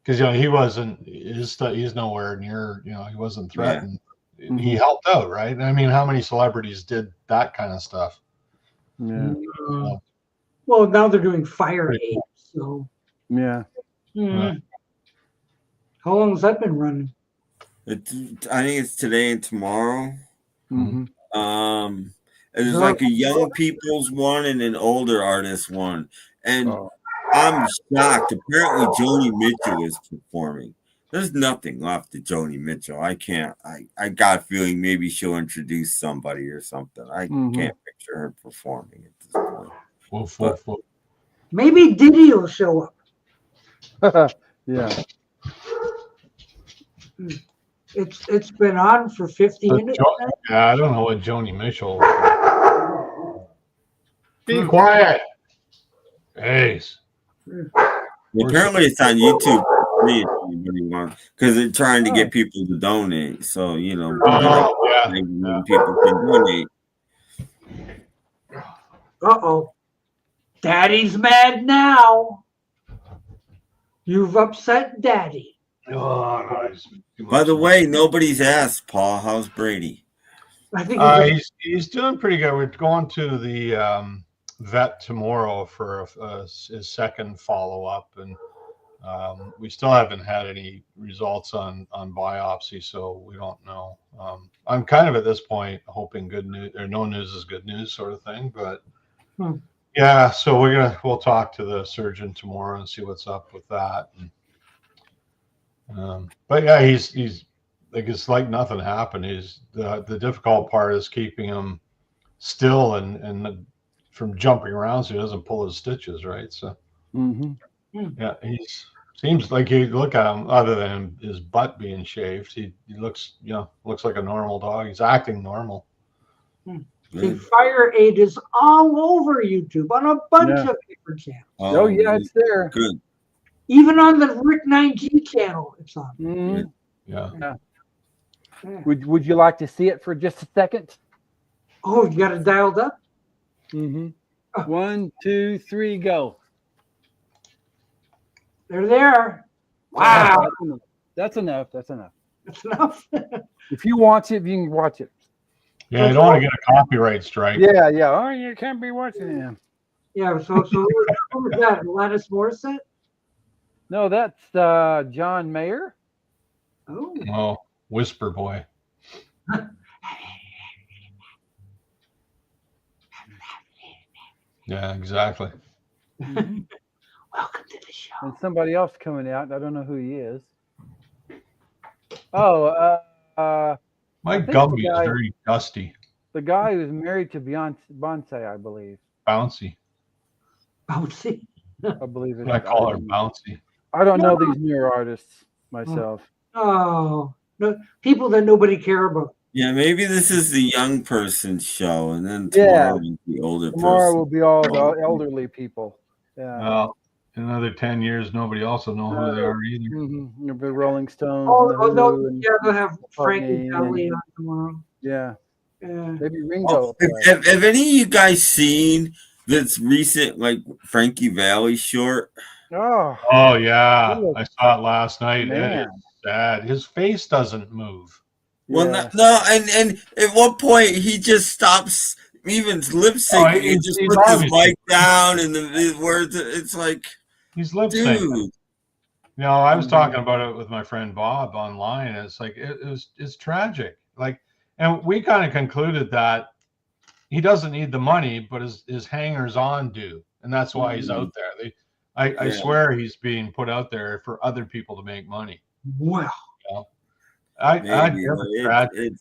Because he wasn't he's nowhere near. He wasn't threatened. Yeah. He helped out, right? I mean, how many celebrities did that kind of stuff? Yeah. Well, now they're doing Fire Aid, so yeah. How long has that been running? I think it's today and tomorrow. Mm-hmm. There's like a young people's one and an older artist one. And I'm shocked. Apparently Joni Mitchell is performing. There's nothing left of Joni Mitchell. I got a feeling maybe she'll introduce somebody or something. I can't picture her performing at this point. Maybe Diddy will show up. Yeah. It's been on for 50 minutes. Yeah, I don't know what Joni Mitchell. Be quiet. Hey. Apparently it's on YouTube because they're trying to get people to donate. So people can donate. Daddy's mad now. You've upset Daddy. Nice. By the way, nobody's asked, Paul, how's Brady? I think he's doing pretty good. We're going to the vet tomorrow for his second follow-up, and we still haven't had any results on biopsy, so we don't know. I'm kind of at this point hoping good news or no news is good news sort of thing, but yeah, so we'll talk to the surgeon tomorrow and see what's up with that. But yeah, he's like, it's like nothing happened. He's the difficult part is keeping him still and from jumping around so he doesn't pull his stitches, right? So yeah, seems like you look at him, other than his butt being shaved, he looks like a normal dog. He's acting normal. The Fire Aid is all over YouTube on a bunch of different channels. Oh yeah, it's there. Good. Even on the Rick 9G channel, it's on. Yeah. Would you like to see it for just a second? Oh, you got it dialed up? 1, 2, 3, go. They're there. Wow. That's enough. That's enough. That's enough. If you watch it, you can watch it. Yeah, you don't want to get a copyright strike. Yeah. Oh, you can't be watching it. Yeah, so who was that? Alanis Morissette? No, that's John Mayer. Oh, Whisper Boy. Yeah, exactly. Welcome to the show. And somebody else coming out. I don't know who he is. Oh, my gummy is very dusty. The guy who's married to Beyonce, I believe. Bouncy. Bouncy. I believe it. I call her Bouncy. I don't know these newer artists myself. Oh, no, people that nobody care about. Yeah, maybe this is the young person's show, and then tomorrow will be the older Tomorrow person. will be all the elderly people. Yeah. Well, in another 10 years, nobody else will know who they are either. It'll be Rolling Stones. They'll have Frankie Kelly on tomorrow. Yeah. Yeah. Maybe Ringo. Have any of you guys seen this recent, like, Frankie Valli short? Oh yeah, I saw it last night. Man. It is sad. His face doesn't move. Well, no, and at one point he just stops even lip syncing. He just puts his mic down and the words. It's like he's lip syncing. I was talking about it with my friend Bob online. It's like it's tragic. Like, and we kind of concluded that he doesn't need the money, but his hangers on do, and that's why he's out there. I swear he's being put out there for other people to make money. Wow. It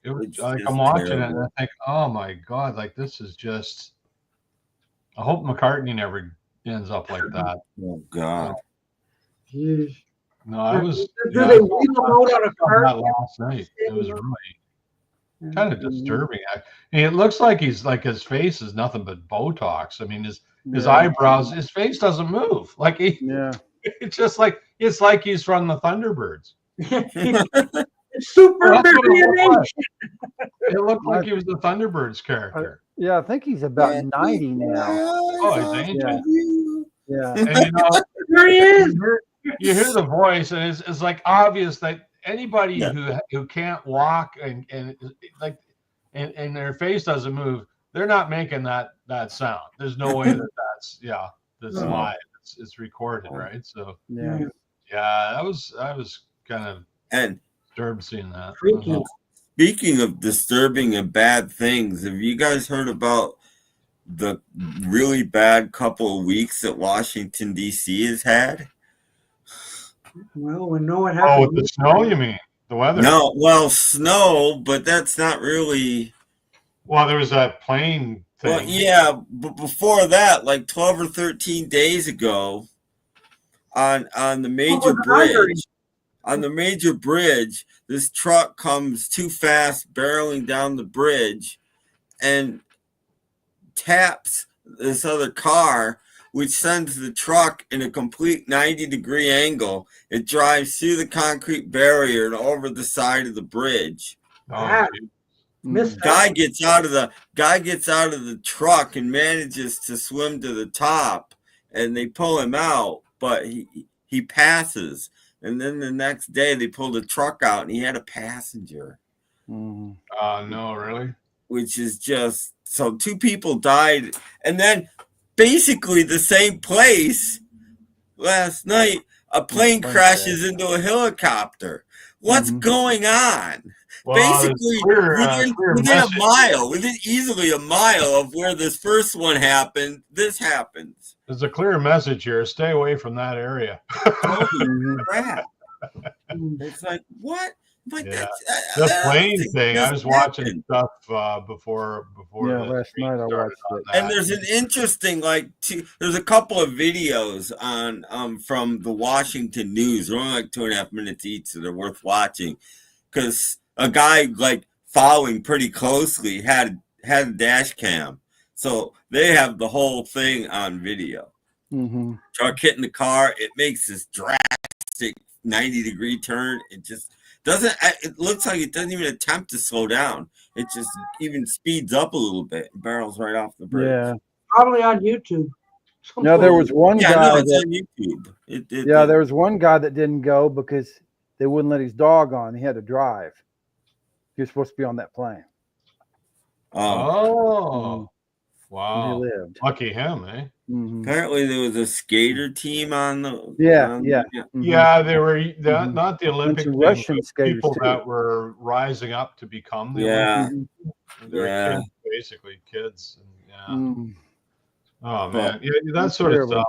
was like I'm watching it and I think, oh my God, like this is just. I hope McCartney never ends up like that. Oh God. Jeez. No, I was. Do they leave them out on a cart? Last night, it was really kind of disturbing. It looks like his face is nothing but Botox. I mean, his eyebrows, his face doesn't move. Like it's just like it's like he's from the Thunderbirds. Super variation. It looked like he was the Thunderbirds character. I think he's about 90 now. Oh, he's ancient. Yeah. And there he is. You hear the voice, and it's like obvious that anybody who can't walk and their face doesn't move, they're not making that sound. There's no way that's live. It's recorded, right? So I was kind of disturbed seeing that. Freaky. Speaking of disturbing and bad things, have you guys heard about the really bad couple of weeks that Washington, D.C. has had? Well, we know what Oh, happened. with the snow, you mean? The weather? No, well, snow, but that's not really. Well, there was that plane thing. Well, yeah, but before that, like 12 or 13 days ago, on the major bridge, this truck comes too fast, barreling down the bridge, and taps this other car, which sends the truck in a complete 90-degree angle. It drives through the concrete barrier and over the side of the bridge. Oh, Guy gets out of the truck and manages to swim to the top, and they pull him out, but he passes. And then the next day they pulled the truck out and he had a passenger. no, really? Which is just, so 2 people died. And then basically the same place last night, a plane crashes into a helicopter. What's going on? Well, Basically, within easily a mile of where this first one happened, this happens. There's a clear message here. Stay away from that area. Holy crap. It's like, what? Like, yeah. The plane thing, I was watching stuff before. Yeah, last night I watched it. And there's an interesting, there's a couple of videos on from the Washington News. They're only like 2.5 minutes each, so they're worth watching. Because a guy following pretty closely had a dash cam, so they have the whole thing on video. Truck hitting the car, it makes this drastic 90-degree turn. It just doesn't. It looks like it doesn't even attempt to slow down. It just even speeds up a little bit, and barrels right off the bridge. Yeah, probably on YouTube. No, there was one guy. No, it's on YouTube. There was one guy that didn't go because they wouldn't let his dog on. He had to drive. He was supposed to be on that plane. Oh, wow! He lived. Lucky him, eh? Apparently, there was a skater team on the. Yeah, they were not the Olympic team, Russian skaters people too. that were rising up to become the Olympic team. They're kids, basically kids. And, oh man, that sort of stuff.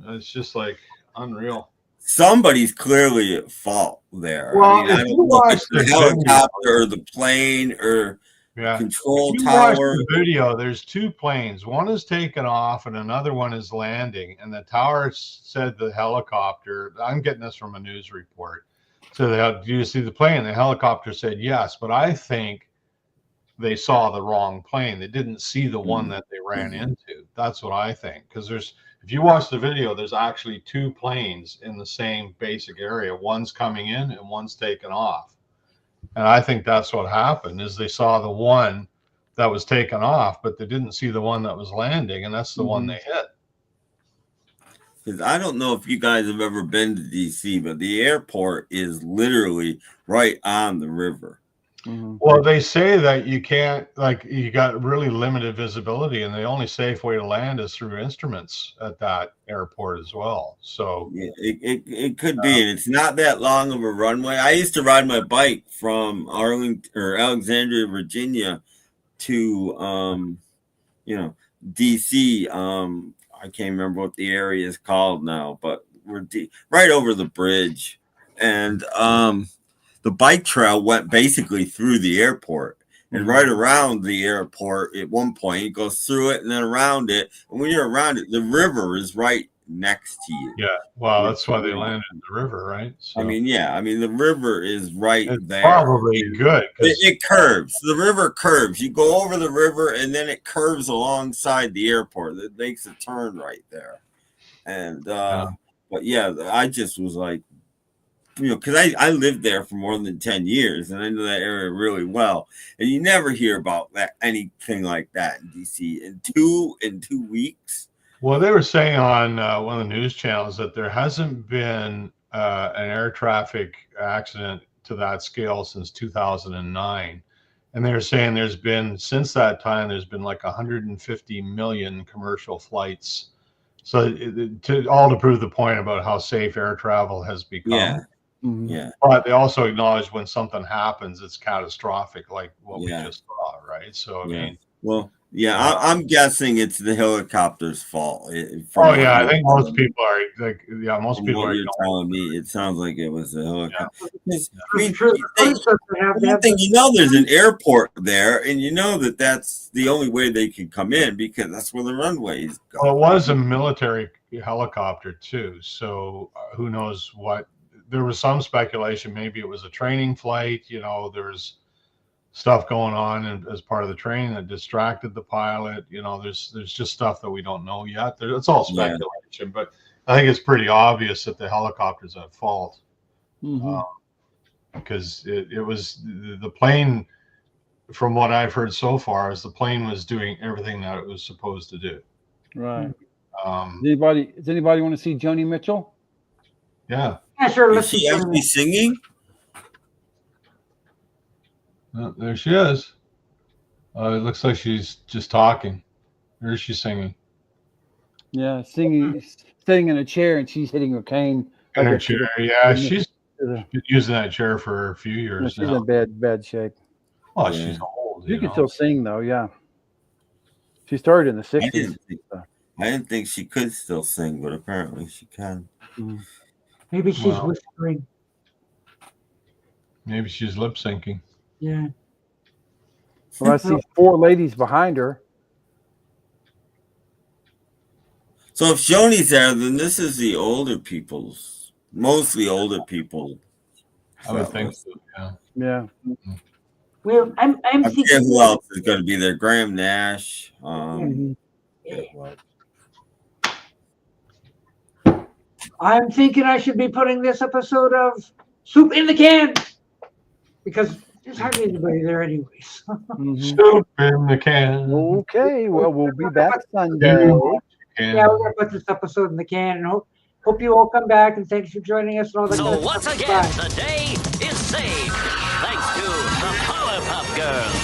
It's just like unreal. Somebody's clearly at fault there. Well, I don't know if it's the helicopter or the plane or control if you tower. watch the video, there's 2 planes. One is taken off and another one is landing. And the tower said the helicopter. I'm getting this from a news report. So do you see the plane? The helicopter said yes, but I think they saw the wrong plane. They didn't see the one that they ran into. That's what I think. Because if you watch the video, there's actually 2 planes in the same basic area. One's coming in and one's taken off. And I think that's what happened is they saw the one that was taken off, but they didn't see the one that was landing, and that's the one they hit. Because I don't know if you guys have ever been to D.C., but the airport is literally right on the river. Well, they say that you can't, you got really limited visibility, and the only safe way to land is through instruments at that airport as well. So yeah, it could be, and it's not that long of a runway. I used to ride my bike from Alexandria, Virginia, to D.C. I can't remember what the area is called now, but we're right over the bridge, and the bike trail went basically through the airport and right around the airport at one point. It goes through it and then around it. And when you're around it, the river is right next to you. Yeah. Well, that's why they landed in the river, right? So, the river is right there. Probably good. It curves. The river curves. You go over the river and then it curves alongside the airport. It makes a turn right there. And, but yeah, I just was like, because I lived there for more than 10 years and I know that area really well. And you never hear about anything like that in DC in two weeks. Well, they were saying on one of the news channels that there hasn't been an air traffic accident to that scale since 2009. And they're saying since that time, there's been like 150 million commercial flights. So to prove the point about how safe air travel has become. Yeah. Yeah. But they also acknowledge when something happens, it's catastrophic, like what we Yeah. just saw, right? So, I Yeah. mean, Well, yeah, I'm guessing it's the helicopter's fault. oh yeah, I think most people are like, yeah, most From people what are. you're telling me, it sounds like it was a helicopter. I mean, For the fun stuff to have one thing, you know, there's an airport there, and you know that that's the only way they can come in because that's where the runways go. Well, it was a military helicopter too, so who knows what? There was some speculation. Maybe it was a training flight. You know, there's stuff going on as part of the training that distracted the pilot. You know, there's just stuff that we don't know yet. It's all Yeah. speculation, but I think it's pretty obvious that the helicopter's at fault because it was the plane. From what I've heard so far, is the plane was doing everything that it was supposed to do. Right. Does anybody want to see Joni Mitchell? Yeah. Yeah, sure. Is she actually singing? There she is. It looks like she's just talking. Or is she singing? Yeah, singing, sitting in a chair, and she's hitting her cane. In her Like chair. Yeah, she's been using that chair for a few years she's now. in bad shape. Well, she's old. She can still sing though. Yeah. She started in the I '60s. didn't think she could still sing, but apparently she can. Maybe she's whispering. Maybe she's lip syncing. Yeah. Well, I see 4 ladies behind her. So if Joni's there, then this is the older people's, mostly older people. I would think so. Yeah. Yeah. Well, I'm I forget thinking who else is going to be there. Graham Nash. I'm thinking I should be putting this episode of Soup in the Can because there's hardly anybody there anyways. Soup in the can. Okay, well, we'll be back Sunday. Yeah, we're gonna put this episode in the can and hope you all come back and thanks for joining us and all that. So once again, the day is saved thanks to the Powerpuff Girls.